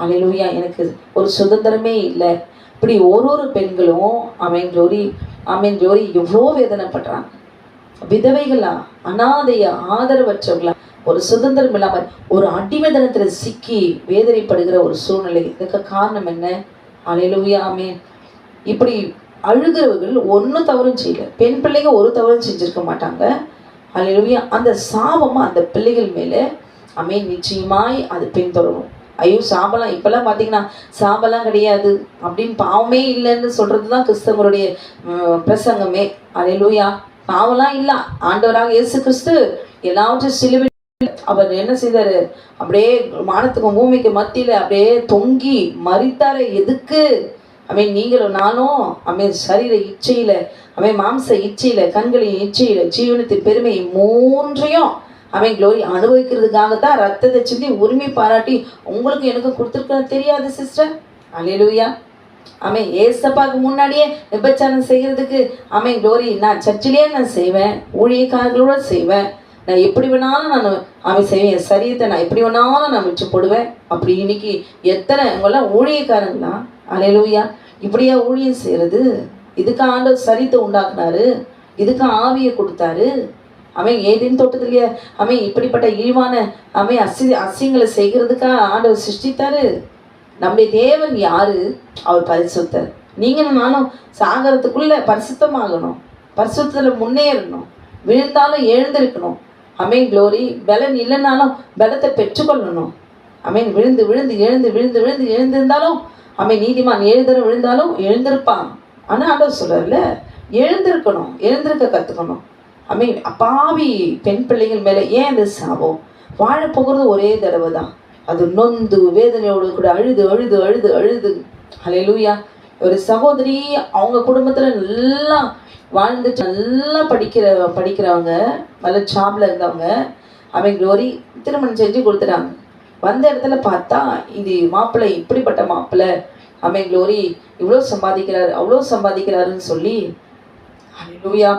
அல்லேலூயா. எனக்கு ஒரு சுதந்திரமே இல்லை. இப்படி ஒரு பெண்களும் க்ளோரி எவ்வளோ வேதனைப்படுறாங்க. விதவைகளா, அனாதையா, ஆதரவற்றவர்களா, ஒரு சுதந்திரம் இல்லாமல் ஒரு அடிமைத்தனத்தில் சிக்கி வேதனைப்படுகிற ஒரு சூழ்நிலை. இதுக்கு காரணம் என்ன? அல்லேலூயா. இப்படி அழுகிறவர்கள் ஒன்றும் தவறும் செய்யல. பெண் பிள்ளைங்க ஒரு தவறும் செஞ்சிருக்க மாட்டாங்க. அல்லேலூயா. அந்த சாபமா அந்த பிள்ளைகள் மேலே நிச்சயமாய் அது பின்தொடரும். ஐயோ சாபலாம் இப்பெல்லாம் பார்த்தீங்கன்னா சாபலாம் கிடையாது அப்படின்னு பாவமே இல்லைன்னு சொல்றது தான் கிறிஸ்தவருடைய பிரசங்கமே. அல்லேலூயா. பாவம்லாம் இல்லை. ஆண்டவராக இயேசு கிறிஸ்து எல்லாவற்றையும் சிலுவை அவர் என்ன செய்தாரு? அப்படியே வானத்துக்கும் பூமிக்கு மத்தியில அப்படியே தொங்கி மரித்தாரு. எதுக்கு? நீங்களும் நானும் சரீர இச்சையில மாம்ச இச்சையில கண்களின் இச்சையில ஜீவனத்தின் பெருமை மூன்றையும் க்ளோரி அனுபவிக்கிறதுக்காகத்தான் ரத்தத்தை சிந்தி உரிமை பாராட்டி உங்களுக்கு எனக்கு கொடுத்துருக்க தெரியாது சிஸ்டர். அல்லேலூயா. ஏசப்பாவுக்கு முன்னாடியே விபச்சாரம் செய்கிறதுக்கு க்ளோரி நான் சர்ச்சிலேயே நான் செய்வேன், ஊழியக்காரர்களோட செய்வேன், நான் எப்படி வேணாலும் நான் செய்வேன், என் சரீரத்தை நான் எப்படி வேணாலும் நான் வச்சு போடுவேன். அப்படி இன்னைக்கு எத்தனை இவங்கெல்லாம் ஊழியக்காரங்களா? அல்லேலூயா. இப்படியா ஊழியம் செய்கிறது? இதுக்கு ஆண்டவர் சரீரத்தை உண்டாக்குனாரு, இதுக்கு ஆவியை கொடுத்தாரு. ஏதேன் தோட்டத்திலேயே இப்படிப்பட்ட இழிவான அசியங்களை செய்கிறதுக்காக ஆண்டவர் சிருஷ்டித்தாரு. நம்முடைய தேவன் யாரு? அவர் பரிசுத்தர். நீங்களும் நானும் சாகரத்துக்குள்ள பரிசுத்தமாகணும், பரிசுத்தத்தில் முன்னேறணும், விழுந்தாலும் எழுந்திருக்கணும். க்ளோரி. பலன் இல்லைன்னாலும் பலத்தை பெற்றுக்கொள்ளணும். விழுந்து விழுந்து எழுந்து விழுந்து விழுந்து எழுந்திருந்தாலும் நீதிமான் எழுந்தரும் விழுந்தாலும் எழுந்திருப்பான். ஆனால் ஆண்டவர் சொல்றாருல, எழுந்திருக்கணும், எழுந்திருக்க கற்றுக்கணும். அப்பாவி பெண் பிள்ளைகள் மேலே ஏன் அந்த சாபம்? வாழப்போகிறது ஒரே தடவை தான். அது நொந்து வேதனையோடு கூட அழுது அழுது அழுது அழுது. அல்லேலூயா. ஒரு சகோதரி அவங்க குடும்பத்தில் நல்லா வாழ்ந்துட்டு நல்லா படிக்கிறவங்க, நல்ல ஜாப்ல இருந்தவங்க, க்ளோரி திருமணம் செஞ்சு கொடுத்துட்டாங்க. வந்த இடத்துல பார்த்தா இது மாப்பிள்ளை இப்படிப்பட்ட மாப்பிள்ளை, க்ளோரி இவ்வளோ சம்பாதிக்கிறாரு அவ்வளோ சம்பாதிக்கிறாருன்னு சொல்லி அல்லேலூயா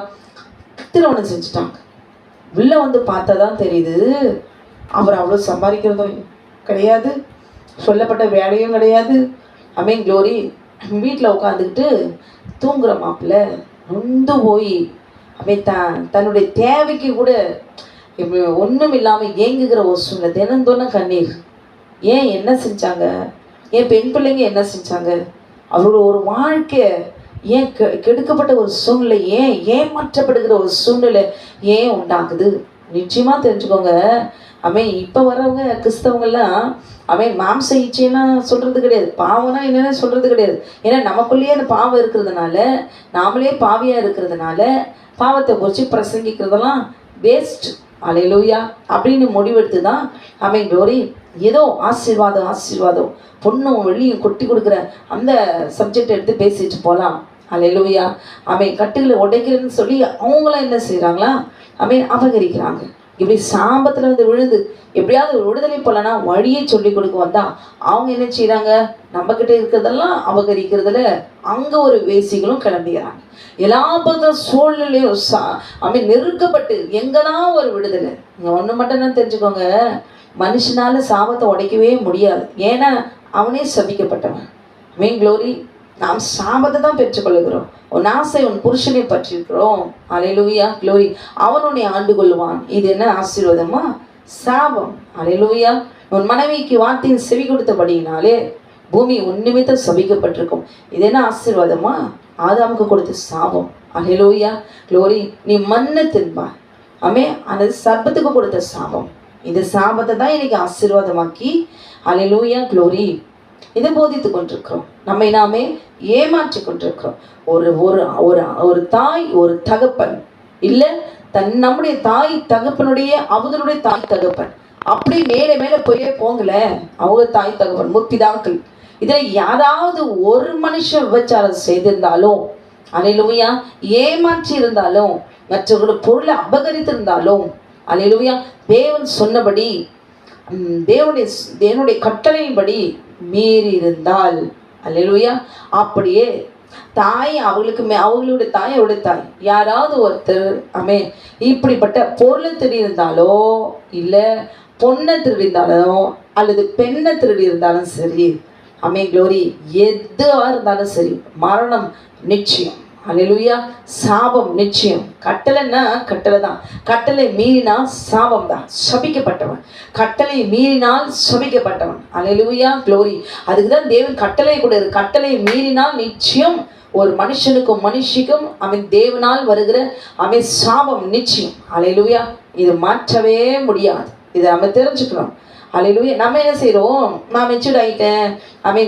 திருமணம் செஞ்சுட்டாங்க. உள்ள பார்த்தா தான் தெரியுது அவர் அவ்வளோ சம்பாதிக்கிறதும் கிடையாது, சொல்லப்பட்ட வேலையும் கிடையாது. க்ளோரி வீட்டில் உட்காந்துக்கிட்டு தூங்குற மாப்பிள்ளை நொந்து போய் தன்னுடைய தேவைக்கு கூட ஒன்றும் இல்லாமல் ஏங்குகிற ஒரு சூழ்நிலை, தினந்தோறும் கண்ணீர். ஏன்? என்ன செஞ்சாங்க? ஏன் பெண் பிள்ளைங்க என்ன செஞ்சாங்க? அவரோட ஒரு வாழ்க்கை ஏன் கெடுக்கப்பட்ட ஒரு சூழ்நிலை, ஏன் ஏமாற்றப்படுகிற ஒரு சூழ்நிலை ஏன் உண்டாகுது? நிச்சயமாக தெரிஞ்சுக்கோங்க. இப்போ வர்றவங்க கிறிஸ்தவங்கெல்லாம் மாம்ச இச்சையெல்லாம் சொல்கிறது கிடையாது, பாவம்னா என்னென்னு சொல்கிறது கிடையாது. ஏன்னா நமக்குள்ளேயே அந்த பாவம் இருக்கிறதுனால, நாமளே பாவியாக இருக்கிறதுனால பாவத்தை குறித்து பிரசங்கிக்கிறதெல்லாம் வேஸ்ட். அல்லேலூயா அப்படின்னு முடிவெடுத்து தான் ஆமென் க்ளோரி ஏதோ ஆசீர்வாதம் பொண்ணும் வெள்ளியும் கொட்டி கொடுக்குற அந்த சப்ஜெக்ட் எடுத்து பேசிட்டு போகலாம். அல்லேலூயா ஆமென். கட்டுகளை உடைக்கிறேன்னு சொல்லி அவங்களாம் என்ன செய்கிறாங்களா ஆமென் அபகரிக்கிறாங்க. இப்படி சாபத்தில் வந்து விழுந்து எப்படியாவது ஒரு விடுதலை போலனா வழியை சொல்லி கொடுக்க வந்தா அவங்க என்ன செய்கிறாங்க, நம்மக்கிட்ட இருக்கிறதெல்லாம் அபகரிக்கிறதுல அங்கே ஒரு வேசிகளும் கிளம்பிக்கிறாங்க. எல்லா பக்கம் சூழ்நிலையும் நெருக்கப்பட்டு எங்கதான் ஒரு விடுதலை. நீங்கள் ஒன்று மட்டும் தான் தெரிஞ்சுக்கோங்க, மனுஷனால சாபத்தை உடைக்கவே முடியாது. ஏன்னா அவனே சபிக்கப்பட்டவன். ஆமென் க்ளோரி. நாம் சாபத்தை தான் பெற்றுக்கொள்கிறோம். உன் ஆசை உன் புருஷனை பற்றிருக்கிறோம். அல்லேலூயா க்ளோரி. அவன் உன்னை ஆண்டு கொள்வான். இது என்ன ஆசீர்வாதமா? சாபம். அல்லேலூயா. உன் மனைவிக்கு வார்த்தையின் செவி கொடுத்தபடியினாலே பூமி உன் நிமித்தம் சபிக்கப்பட்டிருக்கும். இது என்ன ஆசீர்வாதமா? ஆதாமுக்கு கொடுத்த சாபம். அல்லேலூயா க்ளோரி. நீ மண்ணை தின்பா. அந்த சர்ப்பத்துக்கு கொடுத்த சாபம். இந்த சாபத்தை தான் இன்னைக்கு ஆசீர்வாதமாக்கி அல்லேலூயா க்ளோரி இதை போதித்து கொண்டிருக்கிறோம். நம்மை நாமே ஏமாற்றி கொண்டிருக்கிறோம். ஒரு ஒரு ஒரு ஒரு தாய் ஒரு தகப்பன் இல்லை நம்முடைய தாய் தகப்பனுடைய அவங்களுடைய தாய் தகப்பன் அப்படி மேலே மேலே போயே போங்கல. அவங்க தாய் தகப்பன் முற்பிதாக்கள் இதில் யாராவது ஒரு மனுஷன் விபச்சாரம் செய்திருந்தாலும் அல்லேலூயா ஏமாற்றி இருந்தாலும் மற்றவர்களோட பொருளை அபகரித்திருந்தாலும் அல்லேலூயா தேவன் சொன்னபடி தேவனுடைய கட்டளையின்படி மீறி இருந்தால் அல்லேலூயா அப்படியே தாய் அவங்களுடைய தாயோடைய தாய் யாராவது ஒருத்தர் இப்படிப்பட்ட பொருளை திருடியிருந்தாலோ இல்லை பொண்ணை திருடியிருந்தாலோ அல்லது பெண்ணை திருடி இருந்தாலும் சரி க்ளோரி எதுவாக இருந்தாலும் சரி மரணம் நிச்சயம். அல்லேலூயா. சாபம் நிச்சயம். கட்டளைன்னா கட்டளை தான். கட்டளை மீறினால் சாபம் தான். சபிக்கப்பட்டவன். கட்டளை மீறினால் சபிக்கப்பட்டவன். அல்லேலூயா க்ளோரி. அதுக்கு தான் தேவன் கட்டளை கூட கட்டளை மீறினால் நிச்சயம் ஒரு மனுஷனுக்கும் மனுஷிக்கும் தேவனால் வருகிற சாபம் நிச்சயம். அல்லேலூயா. இது மாற்றவே முடியாது. இதை நம்ம தெரிஞ்சுக்கணும். அல்லேலூயா. நம்ம என்ன செய்கிறோம், நான் மெச்சூர்ட் ஆகிட்டேன்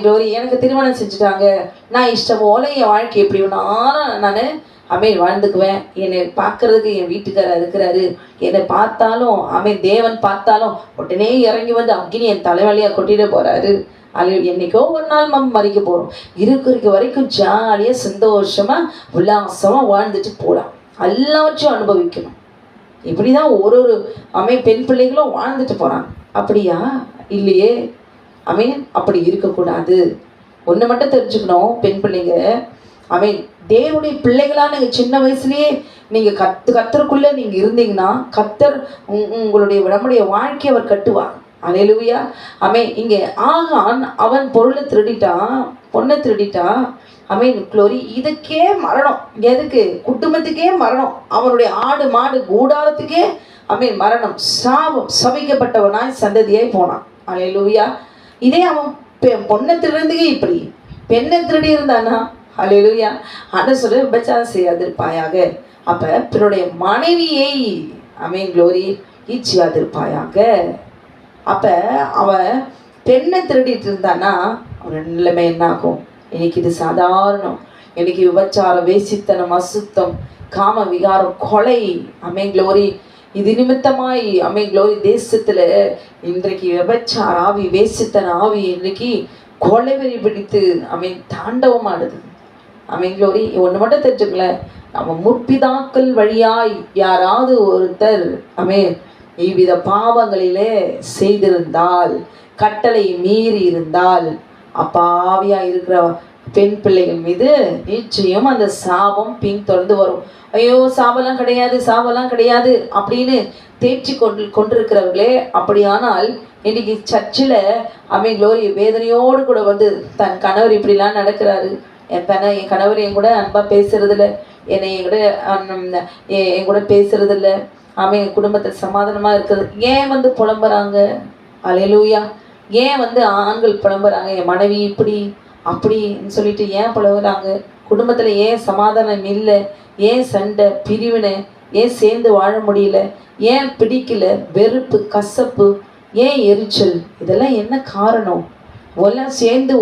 க்ளோரி, எனக்கு திருமணம் செஞ்சுட்டாங்க, நான் இஷ்டம் போல என் வாழ்க்கை எப்படி வேணாலும் நான் வாழ்ந்துக்குவேன், என்னை பார்க்கறதுக்கு என் வீட்டுக்காரர் இருக்கிறாரு, என்னை பார்த்தாலும் தேவன் பார்த்தாலும் உடனே இறங்கி வந்து அக்னி என் தலைவலியாக கொட்டிட போகிறாரு. என்னைக்கோ ஒரு நாள் நம்ம மறிக்க போகிறோம். இருக்கிற வரைக்கும் ஜாலியாக சந்தோஷமாக உல்லாசமாக வாழ்ந்துட்டு போகலாம். எல்லாவற்றையும் அனுபவிக்கணும். இப்படி தான் ஒரு பெண் பிள்ளைகளும் வாழ்ந்துட்டு போகிறாங்க. அப்படியா? இல்லையே. அப்படி இருக்கக்கூடாது. ஒன்று மட்டும் தெரிஞ்சுக்கணும், பெண் பிள்ளைங்க தேவனுடைய பிள்ளைகளாக நீங்கள் சின்ன வயசுலேயே நீங்கள் கர்த்தருக்குள்ளே நீங்கள் இருந்தீங்கன்னா கர்த்தர் உங்களுடைய நம்முடைய வாழ்க்கையை அவர் கட்டுவார். அல்லேலூயா. இங்கே ஆகான் அவன் பொருளை திருடிட்டான், பொண்ணை திருடிட்டான். க்ளோரி. இதுக்கே மரணம். எதுக்கு? குடும்பத்துக்கே மரணம். அவனுடைய ஆடு மாடு கூடாரத்துக்கே மரணம். சாபம். சபிக்கப்பட்டவனாய் சந்ததியாய் போனான். அல்லேலூயா. இதே அவன் பொண்ணை திருடுறதுக்கே இப்படி பெண்ணை திருடி இருந்தானா அல்லேலூயா ஆண்டவர் சொல்ல விபச்சாரம் செய்யாதிருப்பாயாக. அப்போ பிறருடைய மனைவியை க்ளோரி ஈச்சியாதிருப்பாயாக. அப்போ அவன் பெண்ணை திருடிட்டு இருந்தானா அவன் நிலைமை என்ன ஆகும்? இன்னைக்கு இது சாதாரணம். இன்னைக்கு விபச்சாரம், வேசித்தனம், அசுத்தம், காம விகாரம், கொலை க்ளோரி இது நிமித்தமாய் க்ளோரி தேசத்தில் இன்றைக்கு விபச்சார ஆவி, வேசித்தன ஆவி இன்றைக்கு கொலைவெறி பிடித்து தாண்டவம் ஆடுது. க்ளோரி. ஒன்று மட்டும் தெரிஞ்சுக்கல, நம்ம முற்பிதாக்கள் வழியாய் யாராவது ஒருத்தர் இவ்வித பாவங்களிலே செய்திருந்தால், கட்டளை மீறி இருந்தால், அப்பாவியா இருக்கிற பெண் பிள்ளைகள் மீது நிச்சயம் அந்த சாபம் பின்தொடர்ந்து வரும். ஐயோ சாபெல்லாம் கிடையாது அப்படின்னு தேர்ச்சி கொண்டிருக்கிறவர்களே, அப்படியானால் இன்னைக்கு சர்ச்சில் க்ளோரி வேதனையோடு கூட வந்து தன் கணவர் இப்படிலாம் நடக்கிறாரு, என் கணவர் என் கூட அன்பாக பேசுறதில்ல, என்னை என் கூட பேசுறதில்ல, குடும்பத்தில் சமாதானமாக இருக்கிறது, ஏன் வந்து புலம்புறாங்க? அல்லேலூயா. ஏன் வந்து ஆண்கள் புலம்புறாங்க? என் மனைவி இப்படி அப்படின்னு சொல்லிட்டு ஏன் புலம்புறாங்க? குடும்பத்தில் ஏன் சமாதானம் இல்லை? ஏன் சண்டை, பிரிவினை? ஏன் சேர்ந்து வாழ முடியல? ஏன் பிடிக்கல? வெறுப்பு, கசப்பு, ஏன் எரிச்சல்? இதெல்லாம் என்ன காரணம்? எல்லாம் சேர்ந்து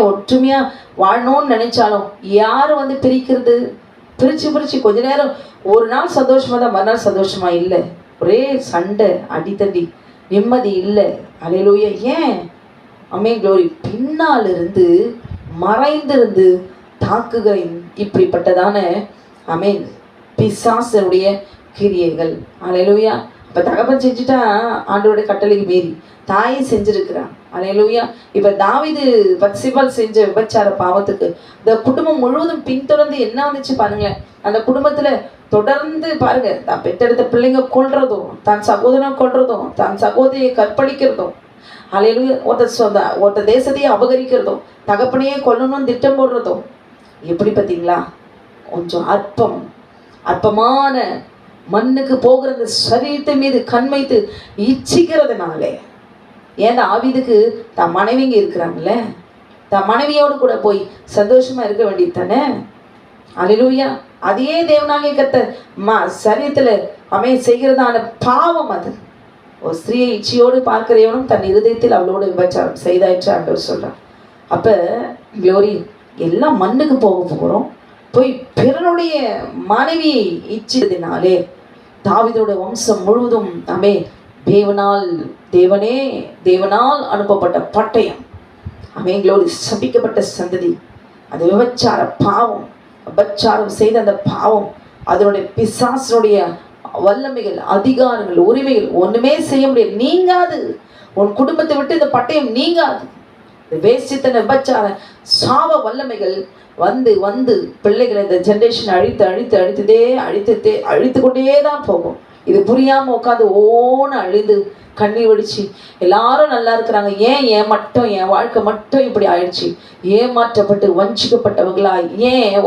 ஒற்றுமையாக வாழணும்னு நினைச்சாலும் யார் வந்து பிரிக்கிறது? பிரித்து கொஞ்ச நேரம் ஒரு நாள் சந்தோஷமா தான், மறுநாள் சந்தோஷமா இல்லை. ஒரே சண்டை, அடித்தடி, நிம்மதி இல்லை. அல்லேலூயா. ஏன்? ஆமென் க்ளோரி. பின்னால் இருந்து மறைந்திருந்து தாக்குகிற இப்படிப்பட்டதான ஆமென் பிசாசனுடைய கிரியைகள். அல்லேலூயா. இப்போ தகப்பன் செஞ்சுட்டா ஆண்டவருடைய கட்டளைக்கு மீறி தாயை செஞ்சிருக்கிறான். அல்லேலூயா. இப்போ தாவீது பத்சிபால் செஞ்ச விபச்சார பாவத்துக்கு இந்த குடும்பம் முழுவதும் பின்தொடர்ந்து என்ன வந்துச்சு பாருங்களேன். அந்த குடும்பத்துல தொடர்ந்து பாருங்க, தான் பெற்றெடுத்த பிள்ளைங்க கொல்றதும், தான் சகோதரனை கொல்றதும், தான் சகோதரியை கற்பழிக்கிறதும், அல்லேலூயா, ஒருத்த தேசத்தையே அபகரிக்கிறதும், தகப்பனையே கொல்லணும்னு திட்டம் போடுறதும். எப்படி பார்த்தீங்களா? கொஞ்சம் அற்பமான மண்ணுக்கு போகிற அந்த சரீரத்தை மீது கண் வைத்து இச்சிக்கிறதுனாலே. ஏன்னா ஆவிதுக்கு தான் மனைவிங்க இருக்கிறாங்கல்ல, தான் மனைவியோடு கூட போய் சந்தோஷமா இருக்க வேண்டியது தானே. அல்லேலூயா. அதே தேவனாகிய கர்த்தர் சரீரத்துல செய்கிறதான பாவம் அது. ஒரு ஸ்திரீயை இச்சையோடு பார்க்கிறவனும் தன் இருதயத்தில் அவளோட விபச்சாரம் செய்தாயிற்று ஆண்டவர் சொல்றார். அப்ப க்ளோரி, எல்லாம் மண்ணுக்கு போகிறோம். போய் பிறனுடைய மனைவியை இச்சித்ததினாலே தாவீதோட வம்சம் முழுவதும் தேவனால் அனுப்பப்பட்ட பட்டயம். க்ளோரி, சபிக்கப்பட்ட சந்ததி. அந்த விபச்சார பாவம், விபச்சாரம் செய்த அந்த பாவம், அதனுடைய பிசாசனுடைய வல்லமைகள், அதிகாரங்கள், உரிமைகள் ஒண்ணுமே செய்ய முடியாது. நீங்காது. உன் குடும்பத்தை விட்டு இந்த பட்டயம் நீங்காது. வேசித்தன விபச்சார சாவ வல்லமைகள் வந்து பிள்ளைகளை இந்த ஜென்ரேஷன் அழித்து கொண்டே தான் போகும். இது புரியாம உட்காந்து ஓன்னு அழுது கண்ணீர் வடிச்சு எல்லாரும் நல்லா இருக்கிறாங்க, என் வாழ்க்கை மட்டும் இப்படி ஆயிடுச்சு, ஏமாற்றப்பட்டு வஞ்சிக்கப்பட்டவர்களாய்,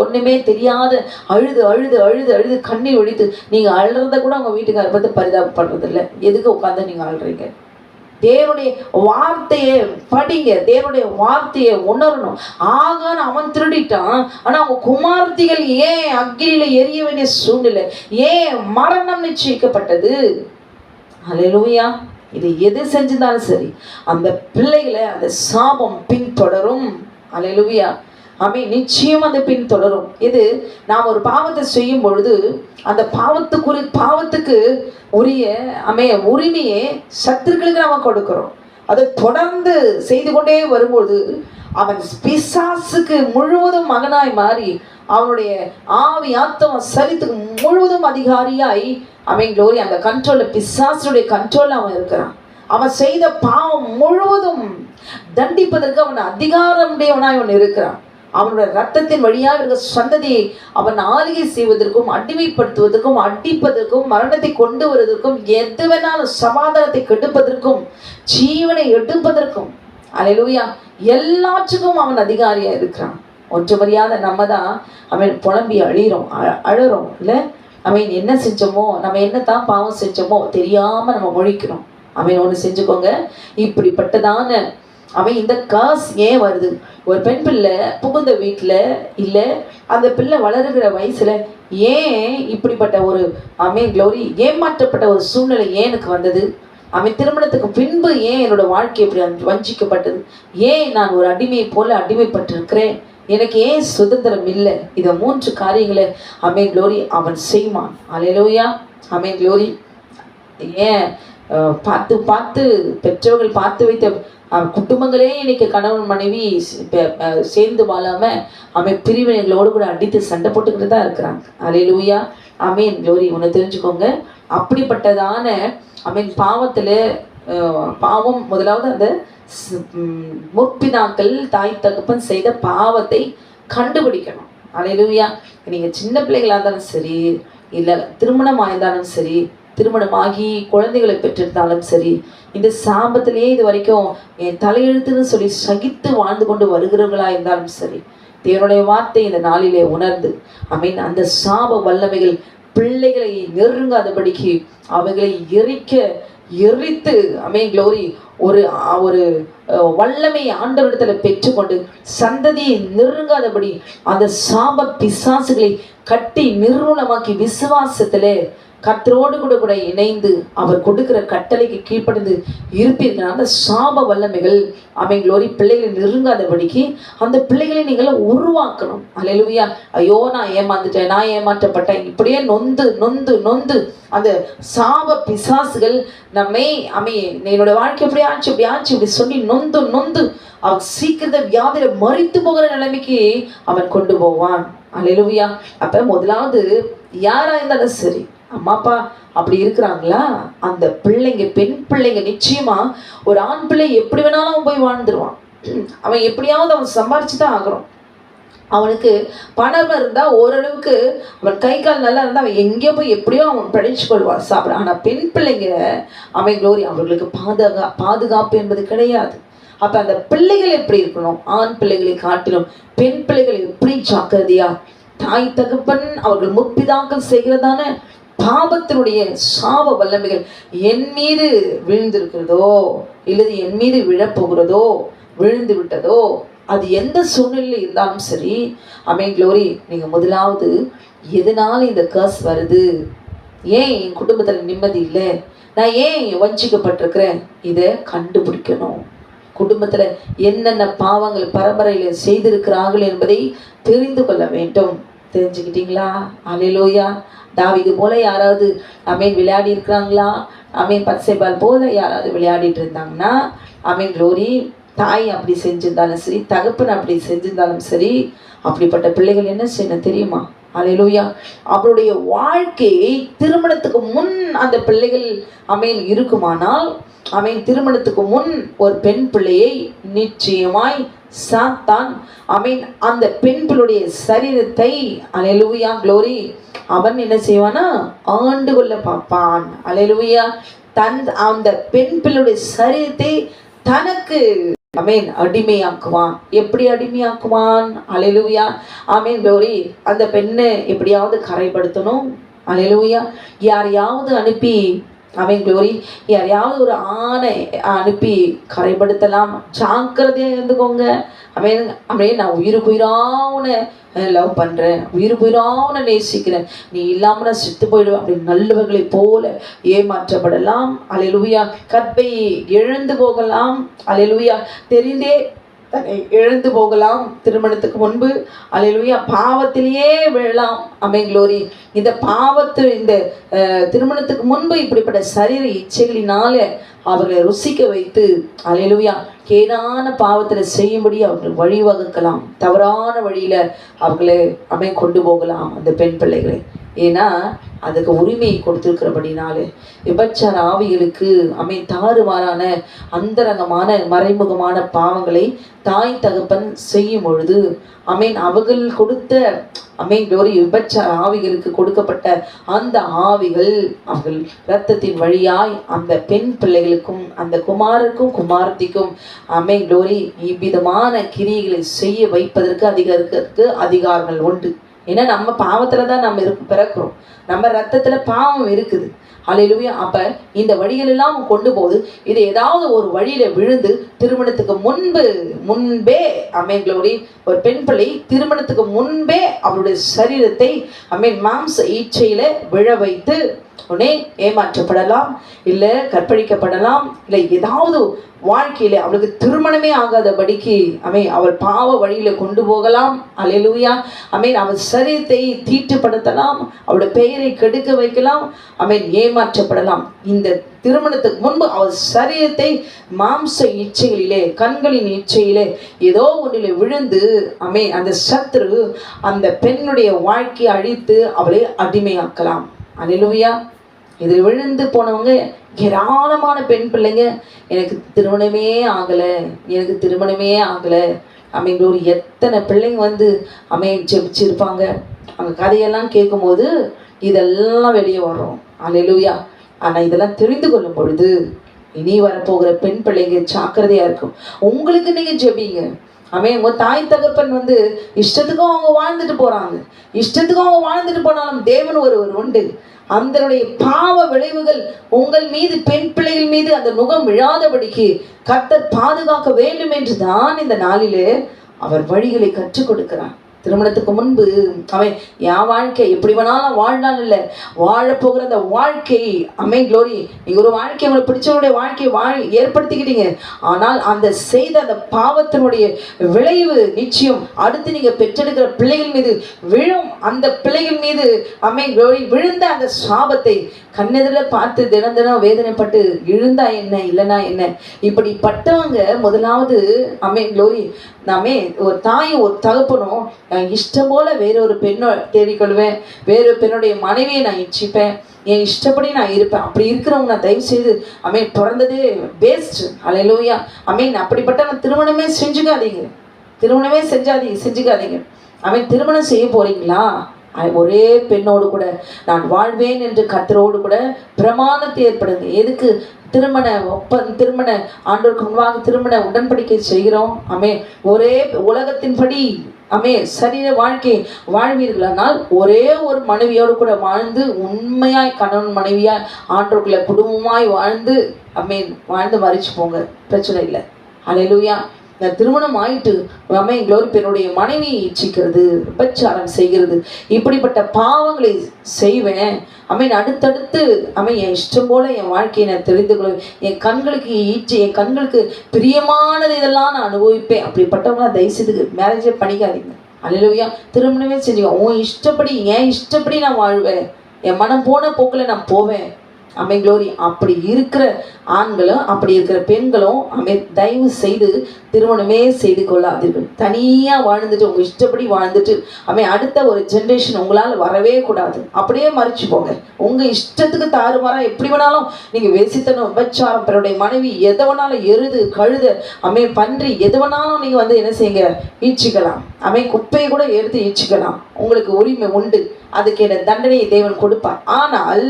ஒண்ணுமே தெரியாத அழுது கண்ணீர் வடித்து நீங்க அழுறத கூட உங்க வீட்டுக்கார பார்த்து பரிதாபப்படுறது இல்லை. எதுக்கு உட்காந்து நீங்க அழுறீங்க? தேவனுடைய வார்த்தையை படிங்க, தேவனுடைய வார்த்தையை உணரணும். ஆகான் அவன் திருடிட்டான், ஆனா அவங்க குமார்த்திகள் ஏன் அக்கினியில எரிய வேண்டிய சூழ்நிலை, ஏன் மரணம் நிச்சயிக்கப்பட்டது? அல்லேலூயா. இது எது செஞ்சிருந்தாலும் சரி, அந்த பிள்ளைகளை அந்த சாபம் பின்தொடரும். அல்லேலூயா. நிச்சயம் அந்த பின்தொடரும். இது நாம் ஒரு பாவத்தை செய்யும் பொழுது அந்த பாவத்துக்கு உரிய உரிமையை சத்துருக்களுக்கு நாம கொடுக்கிறோம். அதை தொடர்ந்து செய்து கொண்டே வரும்போது அவன் பிசாசுக்கு முழுவதும் மகனாய் மாறி அவனுடைய ஆவி ஆத்மா சரீரத்துக்கு முழுவதும் அதிகாரியாய் க்ளோரி அந்த கண்ட்ரோல்ல, பிசாசுடைய கண்ட்ரோல்ல அவன் இருக்கிறான். அவன் செய்த பாவம் முழுவதும் தண்டிப்பதற்கு அவன் அதிகாரமுடையவனாய் அவன் இருக்கிறான். அவனுடைய ரத்தத்தின் வழியாக இருக்க சந்ததியை அவன் ஆளுகை செய்வதற்கும், அடிமைப்படுத்துவதற்கும், அடிப்பதற்கும், மரணத்தை கொண்டு வருவதற்கும், எது வேணாலும் சமாதானத்தை கெடுப்பதற்கும், ஜீவனை எடுப்பதற்கும், அல்லேலூயா, எல்லாற்றுக்கும் அவன் அதிகாரியா இருக்கிறான். ஒன்று மரியாதை நம்ம தான் புலம்பி அழுறோம் இல்லை? என்ன செஞ்சோமோ, நம்ம என்னத்தான் பாவம் செஞ்சோமோ தெரியாம நம்ம முழிக்கிறோம். ஒன்று செஞ்சுக்கோங்க, இப்படிப்பட்டதான இந்த காசு ஏன் வருது? ஒரு பெண் பிள்ளை புகுந்த வீட்டில் இல்லை, அந்த பிள்ளை வளருகிற வயசுல ஏன் இப்படிப்பட்ட ஒரு க்ளோரி ஏமாற்றப்பட்ட ஒரு சூழ்நிலை ஏன் எனக்கு வந்தது? திருமணத்துக்கு பின்பு ஏன் என்னோட வாழ்க்கை இப்படி வஞ்சிக்கப்பட்டது? ஏன் நான் ஒரு அடிமையை போல அடிமைப்பட்டிருக்கிறேன்? எனக்கு ஏன் சுதந்திரம் இல்லை? இதை 3 காரியங்களை க்ளோரி அவன் செய்வான். அல்லேலூயா. க்ளோரி. ஏன் பார்த்து பெற்றவர்கள் பார்த்து வைத்த குடும்பங்களே இன்னைக்கு கணவன் மனைவி சேர்ந்து வாழாம பிரிவினைகளோடு கூட அடித்து சண்டை போட்டுக்கிட்டு தான் இருக்கிறாங்க. அல்லேலூயா. க்ளோரி. ஒன்று தெரிஞ்சுக்கோங்க, அப்படிப்பட்டதான பாவத்துல பாவம் முதலாவது அந்த முற்பிதாக்கள் தாய் தகப்பன் செய்த பாவத்தை கண்டுபிடிக்கணும். அல்லேலூயா. நீங்க சின்ன பிள்ளைகளா இருந்தாலும் சரி, இல்லை திருமணம் ஆயிருந்தாலும் சரி, திருமணமாகி குழந்தைகளை பெற்றிருந்தாலும் சரி, இந்த சாபத்திலேயே இது வரைக்கும் என் தலையெழுத்துன்னு சொல்லி சகித்து வாழ்ந்து கொண்டு வருகிறவர்களா இருந்தாலும் சரி, தேவனுடைய வார்த்தை இந்த நாளிலே உணர்ந்து அந்த சாப வல்லமைகள் பிள்ளைகளை நெருங்காதபடிக்கு அவைகளை எரித்து க்ளோரி ஒரு வல்லமை ஆண்டவரிடத்துல பெற்றுக்கொண்டு சந்ததியை நெருங்காதபடி அந்த சாப பிசாசுகளை கட்டி நிர்மூலமாக்கி விசுவாசத்திலே கர்த்தரோடு கூட இணைந்து அவர் கொடுக்கிற கட்டளைக்கு கீழ்ப்படிந்து இருப்பீர்கள், அந்த சாப வல்லமைகள் க்ளோரி பிள்ளைகளை நெருங்காதபடிக்கு அந்த பிள்ளைகளை நீங்கள் உருவாக்கணும். அல்லேலூயா. ஐயோ நான் ஏமாந்துட்டேன், நான் ஏமாற்றப்பட்டேன், இப்படியே நொந்து நொந்து நொந்து அந்த சாப பிசாசுகள் நம்மை என்னோட வாழ்க்கை இப்படி ஆச்சு இப்படி ஆச்சு இப்படி சொல்லி நொந்து நொந்து அவன் சீக்கிரத்தை வியாதியில மறித்து போகிற நிலைமைக்கு அவன் கொண்டு போவான். அல்லேலூயா. அப்ப முதலாவது யாரா இருந்தாலும் சரி, அம்மா அப்பா அப்படி இருக்கிறாங்களா, அந்த பிள்ளைங்க பெண் பிள்ளைங்க நிச்சயமா ஒரு ஆண் பிள்ளை எப்படி வேணாலும் அவன் போய் வாழ்ந்துருவான். அவன் எப்படியாவது அவன் சம்பாரிச்சுதான் ஆகிறோம். அவனுக்கு பணம் இருந்தா ஓரளவுக்கு அவன் கை கால் நல்லா இருந்தா அவன் எங்கேயோ போய் எப்படியோ அவன் படிச்சு கொள்வான் சாப்பிட. ஆனா பெண் பிள்ளைங்க க்ளோரி அவர்களுக்கு பாதுகாப்பு என்பது கிடையாது. அப்ப அந்த பிள்ளைகள் எப்படி இருக்கணும், ஆண் பிள்ளைகளை காட்டிலும் பெண் பிள்ளைகள் எப்படி ஜாக்கிரதையா, தாய் தகப்பன் அவர்கள் முற்பிதாக்கள் செய்கிறதான பாவத்தினுடைய சாப வல்லமைகள் என் மீது விழுந்திருக்கிறதோ இல்லது என் மீது விழப்போகிறதோ விழுந்து விட்டதோ, அது எந்த சூழ்நிலையில் இருந்தாலும் சரி, க்ளோரி நீங்க முதலாவது எதனால இந்த கர்ஸ் வருது, ஏன் என் குடும்பத்துல நிம்மதி இல்லை, நான் ஏன் வஞ்சிக்கப்பட்டிருக்கிறேன், இதை கண்டுபிடிக்கணும். குடும்பத்துல என்னென்ன பாவங்கள் பரம்பரையில செய்திருக்கிறார்கள் என்பதை தெரிந்து கொள்ள வேண்டும். தெரிஞ்சுக்கிட்டீங்களா? அல்லேலூயா. தாவீது போல யாராவது விளையாடி இருக்கிறாங்களா? பத்சேபாள் போல யாராவது விளையாடிட்டு இருந்தாங்கன்னா க்ளோரி தாய் அப்படி செஞ்சிருந்தாலும் சரி, தகப்பன் அப்படி செஞ்சிருந்தாலும் சரி, அப்படிப்பட்ட பிள்ளைகள் என்ன செய்யணும் தெரியுமா? அல்லேலூயா. அவருடைய வாழ்க்கையை திருமணத்துக்கு முன் அந்த பிள்ளைகள் இருக்குமானால் திருமணத்துக்கு முன் ஒரு பெண் பிள்ளையை நிச்சயமாய் சாத்தான் அந்த பெண் பிள்ளையுடைய சரீரத்தை அல்லேலூயா க்ளோரி அவன் என்ன செய்வானா ஆண்டு கொள்ள பார்ப்பான். அல்லேலூயா. அந்த பெண் பிள்ளையுடைய சரீரத்தை தனக்கு அடிமையாக்குவான். எப்படி அடிமையாக்குவான்? அல்லேலூயா. க்ளோரி அந்த பெண்ணை எப்படியாவது கரைப்படுத்தணும். அல்லேலூயா. யாரையாவது அனுப்பி க்ளோரி யாரையாவது ஒரு ஆணை அனுப்பி கரைப்படுத்தலாம். ஜாக்கிரதையா இருந்துக்கோங்க. நான் உயிராவுன லவ் பண்றேன், உயிராவுன நேசிக்கிறேன், நீ இல்லாம நான் செத்து போயிடுவேன் அப்படின்னு நல்லவர்களை போல ஏமாற்றப்படலாம். அல்லேலூயா. கற்பை எழுந்து போகலாம். அல்லேலூயா. தெரிந்தே தன்னை இழந்து போகலாம் திருமணத்துக்கு முன்பு. அல்லேலூயா. பாவத்திலேயே விழலாம். க்ளோரி இந்த இந்த திருமணத்துக்கு முன்பு இப்படிப்பட்ட சரீர இச்சைகளினால அவர்களை ருசிக்க வைத்து அல்லேலூயா கேடான பாவத்தில் செய்யும்படி அவர்கள் வழிவகுக்கலாம். தவறான வழியில அவர்களை கொண்டு போகலாம் அந்த பெண் பிள்ளைகளை. ஏன்னா அதுக்கு உரிமையை கொடுத்திருக்கிறபடினால விபச்சார ஆவிகளுக்கு தாறுமாறான அந்தரங்கமான மறைமுகமான பாவங்களை தாய் தகப்பன் செய்யும் பொழுது அவர்கள் கொடுத்த க்ளோரி விபச்சார ஆவிகளுக்கு கொடுக்கப்பட்ட அந்த ஆவிகள் அவர்கள் இரத்தத்தின் வழியாய் அந்த பெண் பிள்ளைகளுக்கும் அந்த குமாரருக்கும் குமாரத்திக்கும் க்ளோரி இவ்விதமான கிரியைகளை செய்ய வைப்பதற்கு அதிகாரங்கள் உண்டு. ஏன்னா நம்ம பாவத்துல தான் நம்ம பிறக்கிறோம், நம்ம ரத்தத்துல பாவம் இருக்குது. அல்லேலூயா. அப்ப இந்த வழிகள் எல்லாம் கொண்டு போது இது ஏதாவது ஒரு வழியில விழுந்து திருமணத்துக்கு முன்பே க்ளோரி ஒரு பெண் பிள்ளை திருமணத்துக்கு முன்பே அவருடைய சரீரத்தை மாம்ச ஈச்சையில விழ வைத்து உடனே ஏமாற்றப்படலாம், இல்லை கற்பழிக்கப்படலாம், இல்லை ஏதாவது வாழ்க்கையில அவளுக்கு திருமணமே ஆகாதபடிக்கு அவள் பாவ வழியில கொண்டு போகலாம். அல்லேலூயா. அவள் சரீரத்தை தீட்டுப்படுத்தலாம், அவளுடைய பெயரை கெடுக்க வைக்கலாம், ஏமாற்றப்படலாம். இந்த திருமணத்துக்கு முன்பு அவள் சரீரத்தை மாம்ச இச்சைகளிலே கண்களின் இச்சையிலே ஏதோ ஒன்றிலே விழுந்து அந்த சத்துரு அந்த பெண்ணுடைய வாழ்க்கையை அழித்து அவளை அடிமையாக்கலாம். அல்லேலூயா. இதில் விழுந்து போனவங்க ஏராளமான பெண் பிள்ளைங்க எனக்கு திருமணமே ஆகலை, எனக்கு திருமணமே ஆகலை ஒரு எத்தனை பிள்ளைங்க வந்து ஜெபிச்சிருப்பாங்க. அவங்க கதையெல்லாம் கேட்கும்போது இதெல்லாம் வெளியே வரும். அல்லேலூயா. ஆனால் இதெல்லாம் தெரிந்து கொள்ளும் பொழுது இனி வரப்போகிற பெண் பிள்ளைங்க ஜாக்கிரதையா இருக்கும். உங்களுக்கு நீங்க ஜெபிங்க. உங்க தாய் தகப்பன் வந்து இஷ்டத்துக்கும் அவங்க வாழ்ந்துட்டு போறாங்க, இஷ்டத்துக்கும் அவங்க வாழ்ந்துட்டு போனாலும் தேவன் ஒருவர் உண்டு. அதனுடைய பாவ விளைவுகள் உங்கள் மீது பெண் பிள்ளைகள் மீது அந்த நுகம் விழாதபடிக்கு கர்த்தர் பாதுகாக்க வேண்டும் என்று தான் இந்த நாளிலே அவர் வழிகளை கற்றுக் கொடுக்கிறார். திருமணத்துக்கு முன்பு அவன் என் வாழ்க்கை எப்படி வேணாலும் வாழ்நாள் இல்லை, வாழப்போகிற அந்த வாழ்க்கை க்ளோரி, நீங்க ஒரு வாழ்க்கை உங்களுக்கு பிடிச்சவனுடைய வாழ்க்கையை ஏற்படுத்திக்கிட்டீங்க. ஆனால் அந்த செய்த அந்த பாவத்தினுடைய விளைவு நிச்சயம் அடுத்து நீங்க பெற்றெடுக்கிற பிள்ளைகள் மீது விழும். அந்த பிள்ளைகள் மீது க்ளோரி விழுந்த அந்த சாபத்தை கண்ணெதிரில் பார்த்து தினம் தினம் வேதனைப்பட்டு இழுந்தா என்ன இல்லைன்னா என்ன, இப்படிப்பட்டவங்க முதலாவது க்ளோரி ஒரு தாயும் ஒரு தகப்பனும் இஷ்டம் போல வேறொரு பெண்ணை தேடிக்கொள்வேன், வேறொரு பெண்ணுடைய மனைவியை நான் இச்சிப்பேன், என் இஷ்டப்படி நான் இருப்பேன். அப்படி இருக்கிறவங்க நான் தயவு செய்து பிறந்ததே வேஸ்ட். அல்லேலூயா. அப்படிப்பட்ட நான் திருமணமே செஞ்சுக்காதீங்க. திருமணம் செய்ய போறீங்களா, ஒரே பெண்ணோடு கூட நான் வாழ்வேன் என்று கர்த்தரோடு கூட பிரமாணத்தை ஏற்படுங்க. எதுக்கு திருமண ஆண்டவருக்கு முன்பாக திருமண உடன்படிக்கை செய்கிறோம்? ஒரே உலகத்தின்படி சரீர வாழ்க்கை வாழ்வீர்களானால் ஒரே ஒரு மனைவியோடு கூட வாழ்ந்து உண்மையாய் கணவன் மனைவியாய் ஆண்டவர்களை குடும்பமாய் வாழ்ந்து மறிச்சு போங்க, பிரச்சனை இல்லை. அல்லேலூயா. திருமணம் ஆயிட்டு க்ளோரி பெண்ணுடைய மனைவியை இச்சிக்கிறது, விபச்சாரம் செய்கிறது, இப்படிப்பட்ட பாவங்களை செய்வேன். அடுத்தடுத்து என் இஷ்டம் போல என் வாழ்க்கையை நான் தெரிந்து கொள்வேன், என் கண்களுக்கு பிரியமானது இதெல்லாம் நான் அனுபவிப்பேன். அப்படிப்பட்டவங்களாம் தயவுசெய்து மேரேஜே பண்ணிக்காதீங்க. அல்லேலூயா. திருமணமே செஞ்சுக்கோ. உன் இஷ்டப்படி என் இஷ்டப்படி நான் வாழ்வேன், என் மனம் போன போக்கில் நான் போவேன். க்ளோரி. அப்படி இருக்கிற ஆண்களும் அப்படி இருக்கிற பெண்களும் தயவு செய்து திருமணமே செய்து கொள்ளாதீர்கள். தனியாக வாழ்ந்துட்டு உங்கள் இஷ்டப்படி வாழ்ந்துட்டு அடுத்த ஒரு ஜென்ரேஷன் உங்களால் வரவே கூடாது. அப்படியே மறிச்சு போங்க. உங்கள் இஷ்டத்துக்கு தாறுமாறாக எப்படி வேணாலும் நீங்கள் வேசித்தனம், விபச்சாரம், பிறருடைய மனைவி, எதை வேணாலும் எருது, கழுத, பன்றி, எது வேணாலும் நீங்கள் என்ன செய்யுங்க, ஈச்சிக்கலாம். குப்பையை கூட எடுத்து ஈச்சிக்கலாம். உங்களுக்கு உரிமை உண்டு. அதுக்கு என்ன தண்டனையை தேவன் கொடுப்பார். ஆனால்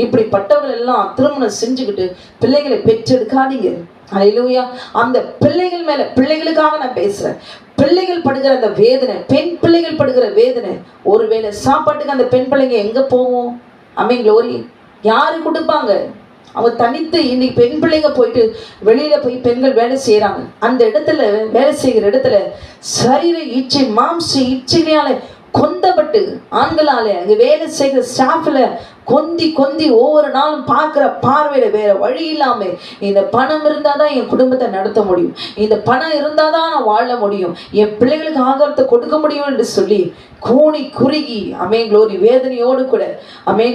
இப்படிப்பட்டவர்கள் எல்லாம் திருமணம் செஞ்சுக்கிட்டு பிள்ளைகளை பெற்றெடுக்காதீங்க. அல்லேலூயா. அந்த பிள்ளைகள் மேல, பிள்ளைகளுக்காக நான் பேசுறேன், பிள்ளைகள் படுகிற அந்த வேதனை, பெண் பிள்ளைகள் படுகிற வேதனை. ஒருவேளை சாப்பாட்டுக்கு அந்த பெண் பிள்ளைங்க எங்க போவோம்? க்ளோரி. யாரு கொடுப்பாங்க? அவங்க தனித்து இன்னைக்கு பெண் பிள்ளைங்க போயிட்டு வெளியில போய் பெண்கள் வேலை செய்யறாங்க. அந்த இடத்துல வேலை செய்கிற இடத்துல சரீர இச்சை, மாம்ச இச்சையால கொந்தப்பட்டு ஆண்களால அங்கே வேலை செய்கிற ஸ்டாஃப்ல கொந்தி ஒவ்வொரு நாளும் பார்க்குற பார்வையில வேற வழி இல்லாம, இந்த பணம் இருந்தாதான் என் குடும்பத்தை நடத்த முடியும், இந்த பணம் இருந்தாதான் நான் வாழ முடியும், என் பிள்ளைகளுக்கு ஆகாரத்தை கொடுக்க முடியும் என்று சொல்லி கூனி குறுகி க்ளோரி வேதனையோடு கூட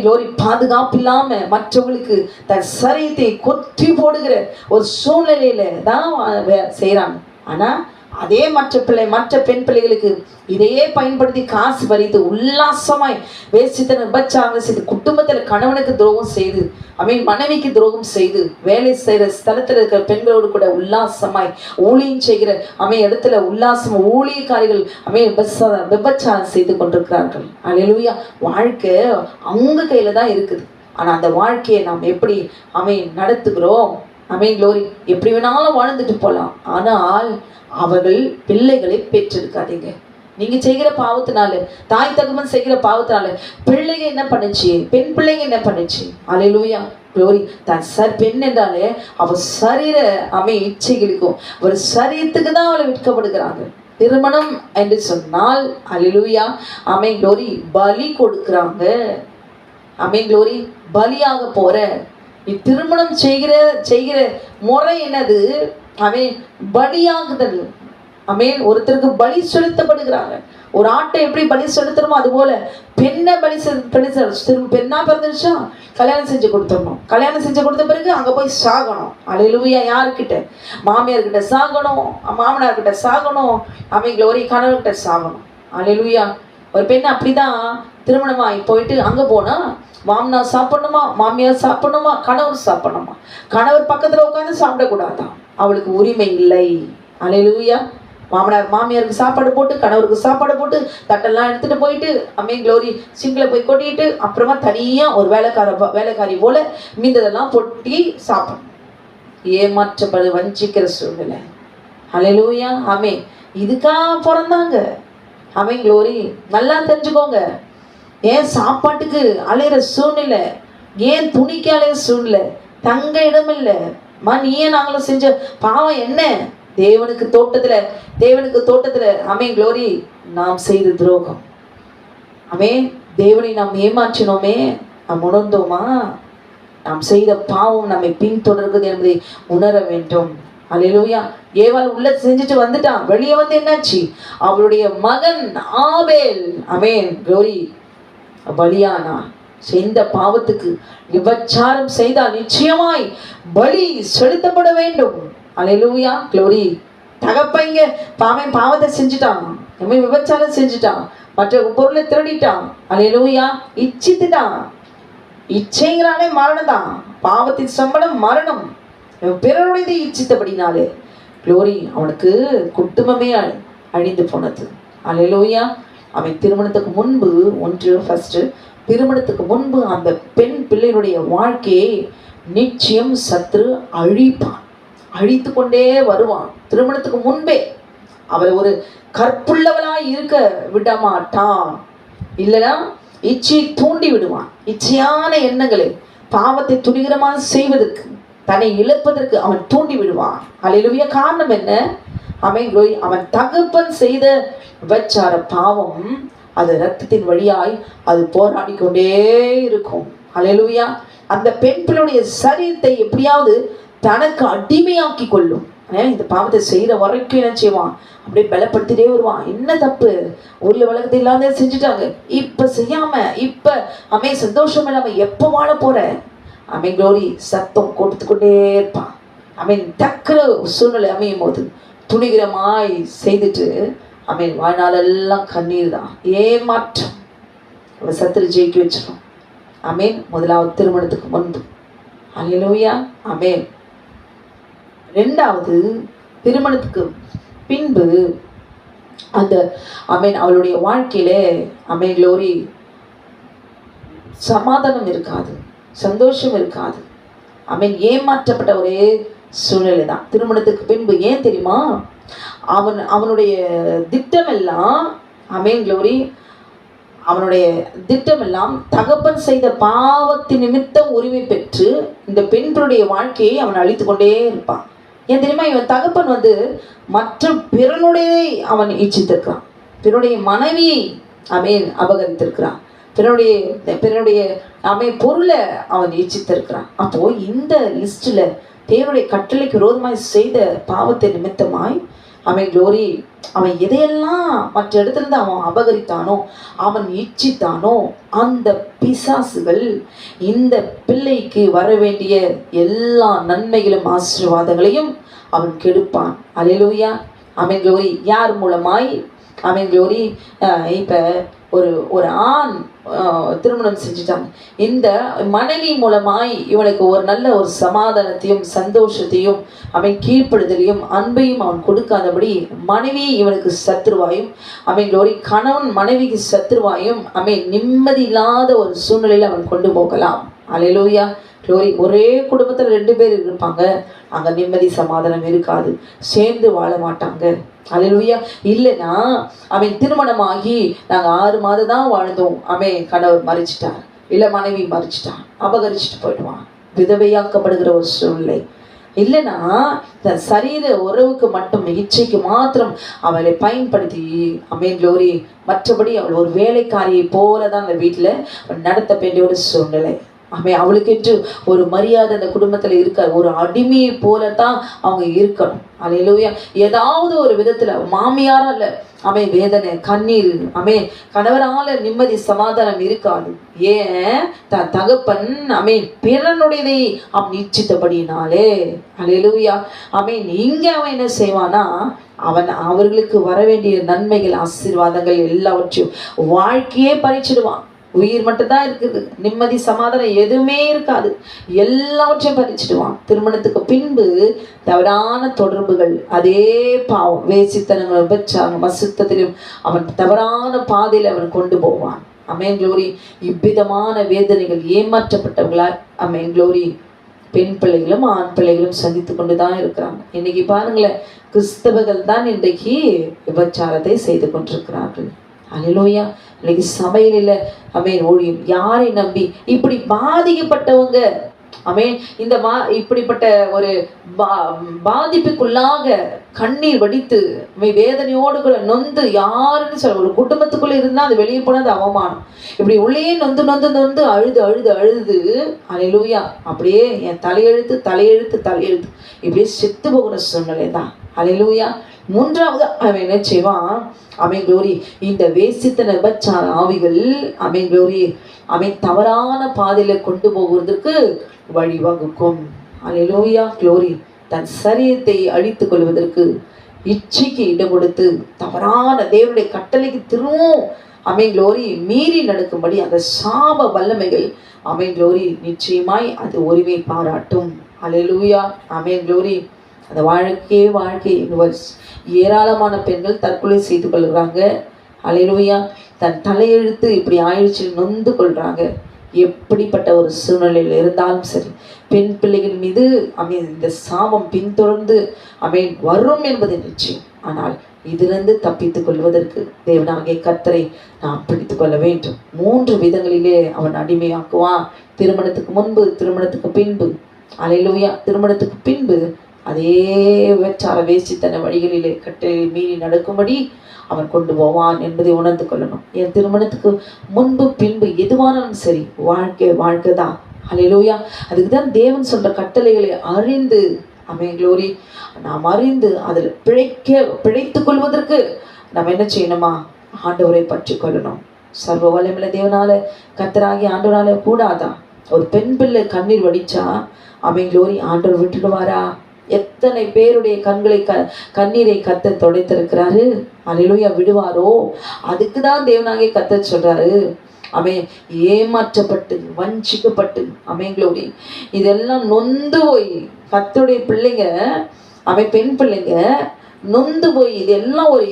க்ளோரி பாதுகாப்பு இல்லாம மற்றவங்களுக்கு தன் சரீரத்தை கொத்தி போடுகிற ஒரு சூழ்நிலையில தான் செய்யறாங்க. ஆனா அதே மற்ற பெண் பிள்ளைகளுக்கு இதையே பயன்படுத்தி காசு பறித்து உல்லாசமாய் வேசித்தன, விபச்சாரம் செய்து, குடும்பத்தில் கணவனுக்கு துரோகம் செய்து மனைவிக்கு துரோகம் செய்து, வேலை செய்கிற ஸ்தலத்தில் இருக்கிற பெண்களோடு கூட உல்லாசமாய் ஊழியம் செய்கிற இடத்துல உல்லாசம் ஊழியக்காரிகள் விபச்சாரம் செய்து கொண்டிருக்கிறார்கள். அல்லேலூயா. வாழ்க்கை அவங்க கையில தான் இருக்குது. ஆனா அந்த வாழ்க்கையை நாம் எப்படி நடத்துகிறோம்? க்ளோரி. எப்படி வேணாலும் வாழ்ந்துட்டு போகலாம். ஆனால் அவர்கள் பிள்ளைகளை பெற்றெடுக்காதீங்க. நீங்க செய்கிற பாவத்தினால, தாய் தகவன் செய்கிற பாவத்தினால பிள்ளைங்க என்ன பண்ணுச்சு? பெண் பிள்ளைங்க என்ன பண்ணுச்சு? அல்லேலூயா. க்ளோரி. தான் பெண் என்றாலே அவ சரீர இச்சைகளுக்கும் ஒரு சரீரத்துக்கு தான் அவளை விற்கப்படுகிறாங்க. திருமணம் என்று சொன்னால் அல்லேலூயா க்ளோரி பலி கொடுக்குறாங்க. க்ளோரி பலியாக போற நீ திருமணம் செய்கிற முறை என்னது? பலியாகுதல். ஒருத்தருக்கு பலி செலுத்தப்படுகிறாங்க. ஒரு ஆட்டை எப்படி பலி செலுத்தணுமோ அது போல பெண்ணை பெண்ணா பிறந்துச்சா கல்யாணம் செஞ்சு கொடுத்துடணும். கல்யாணம் செஞ்சு கொடுத்த பிறகு அங்க போய் சாகணும். அல்லேலூயா. யாருக்கிட்ட? மாமியார்கிட்ட சாகணும், மாமனார்கிட்ட சாகணும், க்ளோரி கணவர்கிட்ட சாகணும். அல்லேலூயா. ஒரு பெண் அப்படிதான் திருமணமாகி போயிட்டு அங்க போனா மாமனார் சாப்பிடணுமா, மாமியார் சாப்பிடணுமா, கணவர் சாப்பிடணுமா, கணவர் பக்கத்துல உட்காந்து சாப்பிடக்கூடாதான், அவளுக்கு உரிமை இல்லை. அல்லேலூயா. மாமியாருக்கு சாப்பாடு போட்டு, கணவருக்கு சாப்பாடு போட்டு, தட்டெல்லாம் எடுத்துட்டு போயிட்டு க்ளோரி சிங்கில் போய் கொட்டிட்டு அப்புறமா தனியா ஒரு வேலைக்காரி போல மீந்ததெல்லாம் பொட்டி சாப்பிடணும். ஏமாற்றப்படு வஞ்சிக்கிற சூழ்நிலை. அல்லேலூயா. இதுக்கா பிறந்தாங்க. க்ளோரி. நல்லா தெரிஞ்சுக்கோங்க. ஏன் சாப்பாட்டுக்கு அலையிற சூழ்நிலை, ஏன் துணிக்கு அலையிற சூழ்நிலை, தங்க இடம் இல்லை. நீ ஏன் நாங்களும் செஞ்ச பாவம் என்ன? தேவனுக்கு தோட்டத்துல ஆமென் க்ளோரி நாம் செய்த துரோகம். ஆமென். தேவனை நாம் ஏமாற்றினோமே, நாம் உணர்ந்தோமா? நாம் செய்த பாவம் நம்மை பின்தொடர்கிறது என்பதை உணர வேண்டும். அல்லேலூயா. ஏவாள் உள்ள செஞ்சுட்டு வந்துட்டான். வெளியே வந்து என்னாச்சு? அவளுடைய மகன் ஆபேல் ஆமென் க்ளோரி பலியானா. செய்த பாவத்துக்கு விபச்சாரம் செய்தால் நிச்சயமாய் பலி செலுத்தப்பட வேண்டும். அல்லேலூயா க்ளோரி. தகப்பைங்க பாவத்தை செஞ்சுட்டான், விபச்சாரம் செஞ்சுட்டான், மற்ற பொருளை திருடிட்டான். அல்லேலூயா. இச்சித்துட்டான். இச்சைங்கிறானே மரணம் தான். பாவத்தின் சம்பளம் மரணம். பிறருடையதை இச்சித்தபடினாலே க்ளோரி அவனுக்கு குடும்பமே அழிந்து போனது. அல்லேலூயா. அவன் திருமணத்துக்கு முன்பு திருமணத்துக்கு முன்பு அந்த பெண் பிள்ளைகளுடைய வாழ்க்கையை நிச்சயம் சத்ரு அழித்து கொண்டே வருவான். திருமணத்துக்கு முன்பே அவளை ஒரு கற்புள்ளவளாய் இருக்க விட மாட்டான். இல்லைன்னா இச்சையை தூண்டி விடுவான். இச்சையான எண்ணங்களை, பாவத்தை துணிகரமாக செய்வதற்கு, தன்னை இழப்பதற்கு அவன் தூண்டி விடுவான். அல்லேலூயா. காரணம் என்ன? அவன் தகப்பன் செய்த விபச்சார பாவம் அது இரத்தத்தின் வழியாய் அது போராடி கொண்டே இருக்கும். அல்லேலூயா. அந்த பெண் பிள்ளையுடைய சரீரத்தை எப்படியாவது தனக்கு அடிமையாக்கி கொள்ளும். இந்த பாவத்தை செய்யற வரைக்கும் என்ன செய்வான்? அப்படியே பலப்படுத்திட்டே வருவான். என்ன தப்பு? ஊர்ல வழக்கத்தை இல்லாத செஞ்சுட்டாங்க, இப்ப செய்யாம இப்ப சந்தோஷம் இல்லாம எப்ப வாழ போற? க்ளோரி சத்தம் கொடுத்துக்கொண்டே இருப்பான். டக்குற சூழ்நிலை அமையும் போது துணிகரமாய் செய்துட்டு வாழ்நாளெல்லாம் கண்ணீர் தான், ஏமாற்றம். சத்துரு ஜெயிக்க வச்சிடும். முதலாவது திருமணத்துக்கு முன்பு. அல்லேலூயா. ரெண்டாவது திருமணத்துக்கு பின்பு அந்த அவளுடைய வாழ்க்கையில க்ளோரி சமாதானம் இருக்காது, சந்தோஷம் இருக்காது. ஏமாற்றப்பட்ட ஒரே சூழ்நிலை தான் திருமணத்துக்கு பின்பு. ஏன் தெரியுமா? அவனுடைய திட்டமெல்லாம் க்ளோரி அவனுடைய திட்டமெல்லாம் தகப்பன் செய்த பாவத்தின் நிமித்தம் உரிமை பெற்று இந்த பெண்களுடைய வாழ்க்கையை அவன் அழித்து கொண்டே இருப்பான். ஏன் தெரியுமா? இவன் தகப்பன் மற்ற பிறனுடைய அவன் இச்சித்திருக்கிறான், பிறனுடைய மனைவியை அபகரித்திருக்கிறான், பிறனுடைய பொருளை அவன் இச்சித்திருக்கிறான். அப்போ இந்த லிஸ்ட்ல தேவனுடைய கட்டளைக்கு விரோதமாய் செய்த பாவத்தை நிமித்தமாய் க்ளோரி அவன் எதையெல்லாம் மற்ற இடத்துல இருந்து அவன் அபகரித்தானோ, அவன் இச்சித்தானோ, அந்த பிசாசுகள் இந்த பிள்ளைக்கு வர வேண்டிய எல்லா நன்மைகளும் ஆசீர்வாதங்களையும் அவன் கெடுப்பான். அல்லேலூயா. க்ளோரி யார் மூலமாய்? க்ளோரி இப்ப ஒரு ஆண் திருமணம் செஞ்சுட்டாங்க. இந்த மனைவி மூலமாய் இவனுக்கு ஒரு நல்ல ஒரு சமாதானத்தையும் சந்தோஷத்தையும் கீழ்ப்படுதலையும் அன்பையும் அவன் கொடுக்காதபடி மனைவி இவனுக்கு சத்ருவாயும் க்ளோரி கணவன் மனைவிக்கு சத்ருவாயும் நிம்மதி இல்லாத ஒரு சூழ்நிலையில் அவன் கொண்டு போகலாம். அல்லேலூயா. க்ளோரி. ஒரே குடும்பத்தில் 2 பேர் இருப்பாங்க, அங்கே நிம்மதி சமாதானம் இருக்காது, சேர்ந்து வாழ மாட்டாங்க. அல்லேலூயா. இல்லைன்னா திருமணமாகி நாங்கள் 6 மாதம் தான் வாழ்ந்தோம், கணவர் மறிச்சிட்டார், இல்லை மனைவி மறிச்சிட்டான், அபகரிச்சுட்டு போயிடுவான், விதவையாக்கப்படுகிற ஒரு சூழ்நிலை. இல்லைன்னா தன் சரீர உறவுக்கு மட்டும் இச்சைக்கு மாத்திரம் அவளை பயன்படுத்தி க்ளோரி மற்றபடி அவள் ஒரு வேலைக்காரியை போல தான் அந்த வீட்டில் நடத்த வேண்டிய ஒரு சூழ்நிலை. அவளுக்கென்று ஒரு மரியாதை அந்த குடும்பத்தில் இருக்காது, ஒரு அடிமையை போல தான் அவங்க இருக்கணும். அல்லேலூயா. ஏதாவது ஒரு விதத்துல மாமியாரால வேதனை, கண்ணீர், கணவரால நிம்மதி சமாதானம் இருக்காது. ஏன்? தன் தகப்பன் பிறனுடையதை அவன் இச்சித்தபடினாலே. அல்லேலூயா. இங்க அவன் என்ன செய்வானா, அவர்களுக்கு வர வேண்டிய நன்மைகள் ஆசீர்வாதங்கள் எல்லாவற்றையும் வாழ்க்கையே பறிச்சிடுவான். உயிர் மட்டும்தான் இருக்குது, நிம்மதி சமாதானம் எதுவுமே இருக்காது, எல்லாவற்றையும் பறிச்சிடுவான். திருமணத்துக்கு பின்பு தவறான தொடர்புகள், அதே பாவம், வேசித்தனங்களும் விபச்சாரம் அசுத்தத்திலும் அவன் தவறான பாதையில் அவன் கொண்டு போவான். க்ளோரி. இவ்விதமான வேதனைகள் ஏமாற்றப்பட்டவர்களாய் க்ளோரி பெண் பிள்ளைகளும் ஆண் பிள்ளைகளும் சந்தித்து கொண்டு தான் இருக்கிறாங்க. இன்னைக்கு பாருங்களேன், கிறிஸ்தவர்கள் தான் இன்றைக்கு விபச்சாரத்தை செய்து கொண்டிருக்கிறார்கள். அல்லேலூயா. இன்னைக்கு சபையில் ஊழியம் யாரை நம்பி இப்படி பாதிக்கப்பட்டவங்க ஆமென். இந்த இப்படிப்பட்ட ஒரு பாதிப்புக்குள்ளாக கண்ணீர் வடித்து வேதனையோடு கூட நொந்து, யாருன்னு சொல்ல, ஒரு குடும்பத்துக்குள்ள இருந்தா அது வெளியே போனது அவமானம். இப்படி உள்ளே நொந்து நொந்து நொந்து அழுது அழுது அழுது, அல்லேலூயா, அப்படியே என் தலையெழுத்து தலையெழுத்து தலையெழுத்து இப்படியே செத்து போகிற சூழ்நிலை தான். அல்லேலூயா. மூன்றாவது அவன் என்ன செய்வான்? ஆமென் க்ளோரி, இந்த வேசித்தன விபச்சார ஆவிகள், ஆமென் க்ளோரி, அவன் தவறான பாதையில கொண்டு போவதற்கு வழிவகுக்கும். அல்லேலூயா க்ளோரி. தன் சரீரத்தை அழித்துக் கொள்வதற்கு, இச்சைக்கு இடம் கொடுத்து, தவறான தேவனுடைய கட்டளைக்கு திரும்பவும், ஆமென் க்ளோரி, மீறி நடக்கும்படி அந்த சாப வல்லமைகள், ஆமென் க்ளோரி, நிச்சயமாய் அது உரிமை பாராட்டும். அல்லேலூயா. ஆமென் க்ளோரி. அந்த வாழ்க்கை ஏராளமான பெண்கள் தற்கொலை செய்து கொள்கிறாங்க. அல்லேலூயா. தன் தலையெழுத்து இப்படி ஆயிடுச்சு நொந்து கொள்றாங்க. எப்படிப்பட்ட ஒரு சூழ்நிலையில் இருந்தாலும் சரி, பெண் பிள்ளைகள் மீது இந்த சாபம் பின்தொடர்ந்து வரும் என்பது நிச்சயம். ஆனால் இதிலிருந்து தப்பித்துக் கொள்வதற்கு தேவனாகிய கர்த்தரை நாம் பிடித்து கொள்ள வேண்டும். 3 விதங்களிலே அவன் அடிமையாக்குவான். திருமணத்துக்கு முன்பு, திருமணத்துக்கு பின்பு. அல்லேலூயா. திருமணத்துக்கு பின்பு அதே விபச்சார வேசித்தன வழிகளிலே கட்டளை மீறி நடக்கும்படி அவன் கொண்டு போவான் என்பதை உணர்ந்து கொள்ளணும். என் திருமணத்துக்கு முன்பு பின்பு எதுவானாலும் சரி, வாழ்க்கை தான். அல்லேலூயா. அதுக்கு தான் தேவன் சொல்ற கட்டளைகளை அறிந்து, ஆமென் க்ளோரி, நாம் அறிந்து அதில் பிழைத்துக் கொள்வதற்கு நம்ம என்ன செய்யணுமா? ஆண்டவரை பற்றி கொள்ளணும். சர்வ வல்லமையுள்ள தேவனால, கர்த்தராகிய ஆண்டவரால கூடாதா? ஒரு பெண் பிள்ளை கண்ணீர் வடிச்சா, ஆமென் க்ளோரி, ஆண்டவர் விட்டுடுவாரா? எத்தனை பேருடைய கண்ணீரை கர்த்தர் துடைத்திருக்கிறாரு. அல்லேலூயா. விடுவாரோ? அதுக்கு தான் தேவனாகிய கர்த்தர் சொல்றாரு, அவன் ஏமாற்றப்பட்டு வஞ்சிக்கப்பட்டு, ஆமென் க்ளோரி, இதெல்லாம் நொந்து போய் கர்த்தருடைய பிள்ளைங்க, அவன் பெண் பிள்ளைங்க நொந்து போய், இதெல்லாம் ஒரு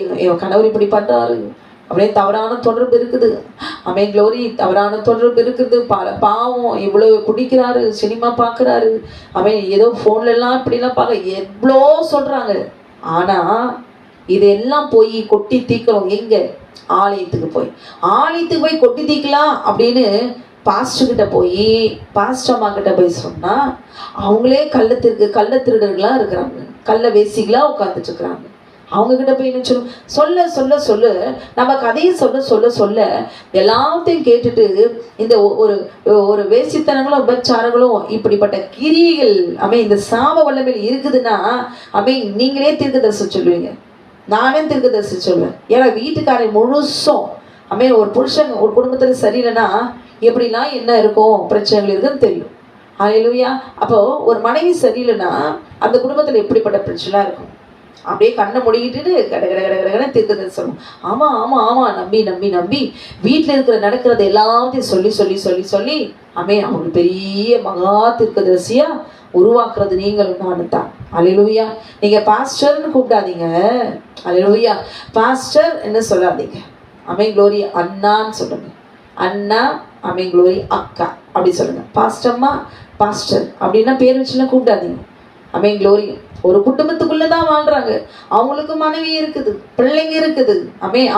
கணவர் இப்படி பண்றாரு, அப்படியே தவறான தொடர்பு இருக்குது, ஆமென் க்ளோரி, தவறான தொடர்பு இருக்குது, பாவம் இவ்வளவு குடிக்கிறாரு, சினிமா பார்க்குறாரு, அவன் ஏதோ ஃபோன்லலாம் இப்படிலாம் பார்க்க எவ்வளோ சொல்கிறாங்க. ஆனால் இதெல்லாம் போய் கொட்டி தீக்கணும் எங்கே? ஆலயத்துக்கு போய் கொட்டி தீக்கலாம் அப்படின்னு பாஸ்டர்கிட்ட போய், பாஸ்டர் அம்மா கிட்ட போய் சொன்னால் அவங்களே கள்ள திருடர்களாக இருக்கிறாங்க, கள்ள வேசிகளாக உட்காந்துட்டு இருக்கிறாங்க. அவங்கக்கிட்ட போய் என்ன சொல்ல சொல்ல சொல்ல நம்ம கதையை சொல்ல எல்லாத்தையும் கேட்டுட்டு இந்த ஒரு வேசித்தனங்களும் விபச்சாரங்களும் இப்படிப்பட்ட கிரியைகள் இந்த சாப வல்லமையில் இருக்குதுன்னா நீங்களே தீர்க்கதரிசி சொல்லுவீங்க, நானே தீர்க்கதரிசி சொல்லுவேன். ஏன்னா வீட்டுக்காரை முழுசும் ஒரு புருஷன் ஒரு குடும்பத்தில் சரியில்லைன்னா எப்படிலாம் என்ன இருக்கும், பிரச்சனைகள் இருக்குன்னு தெரியும். அல்லேலூயா. அப்போ ஒரு மனைவி சரியில்லைன்னா அந்த குடும்பத்தில் எப்படிப்பட்ட பிரச்சனை இருக்கும்? அப்படியே கண்ணை முடிக்கிட்டு கடை தீர்க்கதரிசி சொல்லணும். ஆமாம் ஆமாம் ஆமாம் நம்பி நம்பி நம்பி வீட்டில் நடக்கிறது எல்லாத்தையும் சொல்லி அவங்களுக்கு பெரிய மகா தீர்க்கதரிசியா உருவாக்குறது நீங்களும் நானும் தான். அல்லேலூயா. நீங்கள் பாஸ்டர்னு கூப்பிடாதீங்க. அல்லேலூயா. பாஸ்டர் என்ன சொல்லாதீங்க. ஆமென் க்ளோரி, அண்ணான்னு சொல்லுங்க. அண்ணா, ஆமென் க்ளோரி, அக்கா அப்படி சொல்லுங்க. பாஸ்டம்மா, பாஸ்டர் அப்படின்னா பேர் வச்சுலாம் கூப்பிடாதீங்க. ஆமென் க்ளோரி. ஒரு குடும்பத்துக்குள்ள தான் வாழ்றாங்க. அவங்களுக்கு மனைவி இருக்குது, பிள்ளைங்க இருக்குது.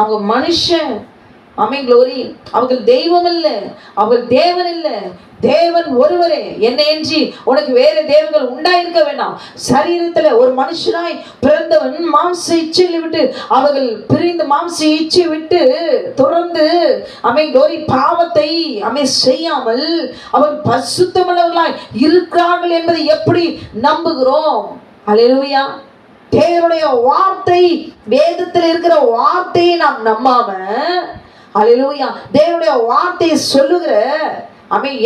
அவங்க மனுஷன். ஆமென் க்ளோரி. அவர்கள் தெய்வம் இல்லை, அவர்கள் தேவன் இல்லை, தேவன் ஒருவரே. என்னையன்றி உனக்கு வேற தேவர்கள் உண்டாயிருக்க வேண்டாம். சரீரத்துல ஒரு மனுஷனாய் பிறந்தவன் மாம்ச இச்சையை விட்டு அவர்கள் பிரிந்து மாம்ச இச்சை விட்டு தொடர்ந்து ஆமென் க்ளோரி பாவத்தை செய்யாமல் அவர் பரிசுத்தமுள்ளவர்களாய் இருக்கிறார்கள் என்பதை எப்படி நம்புகிறோம்? அல்லேலூயா. தேவனுடைய வார்த்தை, வேதத்தில் இருக்கிற வார்த்தையை நாம் நம்பாம, அல்லேலூயா, தேவனுடைய வார்த்தையை சொல்லுகிற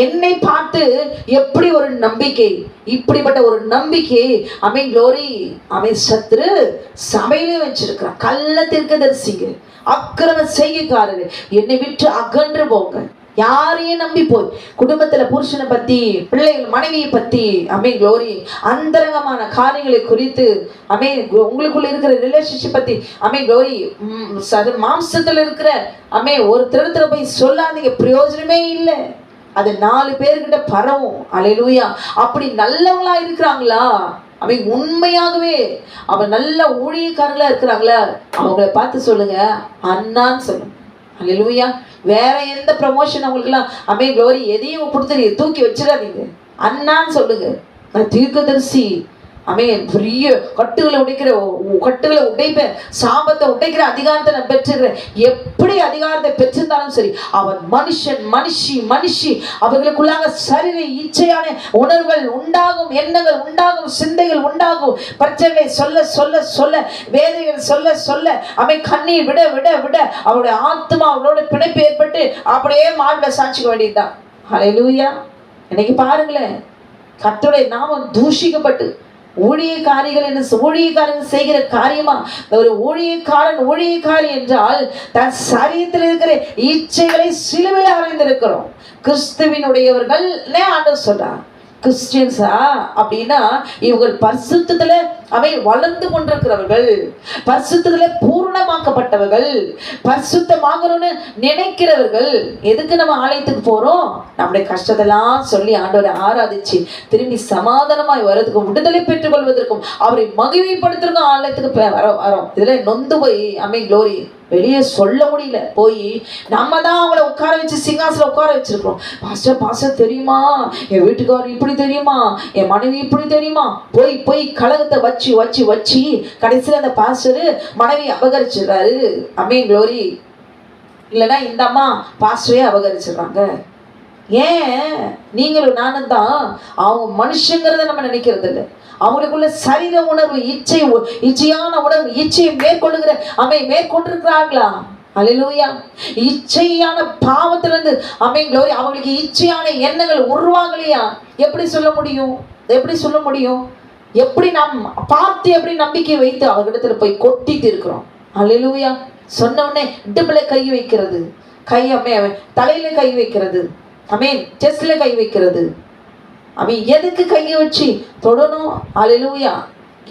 என்னை பார்த்து எப்படி ஒரு நம்பிக்கை, இப்படிப்பட்ட ஒரு நம்பிக்கை ஆமென் க்ளோரி சத்துரு சபையிலே வச்சிருக்கிறான். கள்ள தீர்க்கதரிசிங்க, அக்கிரம செய்கைக்காரரு, என்னை விட்டு அகன்று போங்க. யாரையும் நம்பி போய் குடும்பத்துல புருஷனை பத்தி, பிள்ளைகள் மனைவியை பத்தி ஆமென் க்ளோரி அந்தரங்கமான காரியங்களை குறித்து உங்களுக்குள்ள இருக்கிற ரிலேஷன்ஷிப் பத்தி ஆமென் க்ளோரி மாம்சத்துல இருக்கிற ஒரு திருடத்துல போய் சொல்லாதீங்க. பிரயோஜனமே இல்லை. அது 4 பேர்கிட்ட பரவும். அல்லேலூயா. அப்படி நல்லவங்களா இருக்கிறாங்களா, உண்மையாகவே நல்ல ஊழியக்காரங்களா இருக்கிறாங்களா, அவங்கள பார்த்து சொல்லுங்க அண்ணான்னு சொல்லுங்க. அல்லேலூயா. வேற எந்த ப்ரமோஷன் அவங்களுக்குலாம் ஆமென் க்ளோரி எதையும் கொடுத்து தூக்கி வச்சிடாதீங்க. அண்ணான்னு சொல்லுங்க. நான் தீர்க்கதரிசி, அமேன், பெரிய கட்டுகளை உடைப்பேன், சாபத்தை உடைக்கிற அதிகாரத்தை நான் பெற்றுக்கிறேன். எப்படி அதிகாரத்தை பெற்றிருந்தாலும் சரி, அவன் மனுஷி அவர்களுக்குள்ளாக சரீர இச்சையான உணர்வுகள் உண்டாகும், எண்ணங்கள் உண்டாகும், சிந்தைகள் உண்டாகும், பிரச்சனைகளை சொல்ல சொல்ல சொல்ல, வேதனைகள் சொல்ல சொல்ல, அவன் கண்ணீர் விட விட விட அவருடைய ஆத்மா அவரோட பிணைப்பு ஏற்பட்டு அப்படியே மார்பை சாட்சிக்க வேண்டியதுதான். ஹல்லேலூயா. இன்னைக்கு பாருங்களேன், கர்த்தருடைய நாமம் தூஷிக்கப்பட்டு ஊழியக்காரர்கள் செய்கிற காரியமா? ஒரு ஊழியக்காரி என்றால் தன் சரீரத்தில் இருக்கிற இச்சைகளை சிலுவையில் அறைந்திருக்கிறோம். கிறிஸ்துவினுடையவர்கள் ஆண்டவர் சொல்றார். கிறிஸ்டியன்ஸா அப்படின்னா இவங்க பரிசுத்தத்துல அவை வளர்ந்து கொண்டிருக்கிறவர்கள், பரிசுத்தத்துல பூர்ணமாக்கப்பட்டவர்கள், பரிசுத்தமாகணும்னு நினைக்கிறவர்கள். எதுக்கு நம்ம ஆலயத்துக்கு போறோம்? நம்முடைய கஷ்டத்தெல்லாம் சொல்லி ஆண்டவரை ஆராதிச்சு திரும்பி சமாதானமாய் வர்றதுக்கும், விடுதலை பெற்றுக் கொள்வதற்கும், அவரை மகிழ்ச்சிப்படுத்துறதுக்கும் ஆலயத்துக்கு வரோம். இதுல நொந்து போய் க்ளோரி வெளியே சொல்ல முடியல. போய் நம்ம தான் அவங்கள உட்கார வச்சு சிங்காசனம் உட்கார வச்சிருக்கிறோம். பாஸ்டர் தெரியுமா, என் வீட்டுக்காரர் இப்படி தெரியுமா, என் மனைவி இப்படி தெரியுமா, போய் கலகத்தை வச்சு வச்சு வச்சு கடைசியில் அந்த பாஸ்டர் மனைவி அபகரிச்சிடுறாரு. க்ளோரி. இல்லைன்னா இந்த அம்மா பாஸ்டரே அபகரிச்சிடுறாங்க. ஏன்? நீங்களும் நானும் தான் அவங்க மனுஷங்கிறத நம்ம நினைக்கிறது இல்லை. அவங்களுக்குள்ள சரீர உணர்வு, இச்சையான உணர்வு, இச்சையை மேற்கொண்டிருக்கிறார்களா? அல்லேலூயா. இச்சையான பாவத்திலிருந்து க்ளோரி அவங்களுக்கு இச்சையான எண்ணங்கள் உருவாகலையா? எப்படி சொல்ல முடியும்? எப்படி நாம் பார்த்து எப்படி நம்பிக்கை வைத்து அவர்களிடத்துல போய் கொட்டிட்டு இருக்கிறோம்? அல்லேலூயா. சொன்ன உடனே இடுப்புல கை வைக்கிறது, தலையில கை வைக்கிறது, செஸ்ட்ல கை வைக்கிறது. எதுக்கு கையை வச்சு தொடணும்? அல்லேலூயா.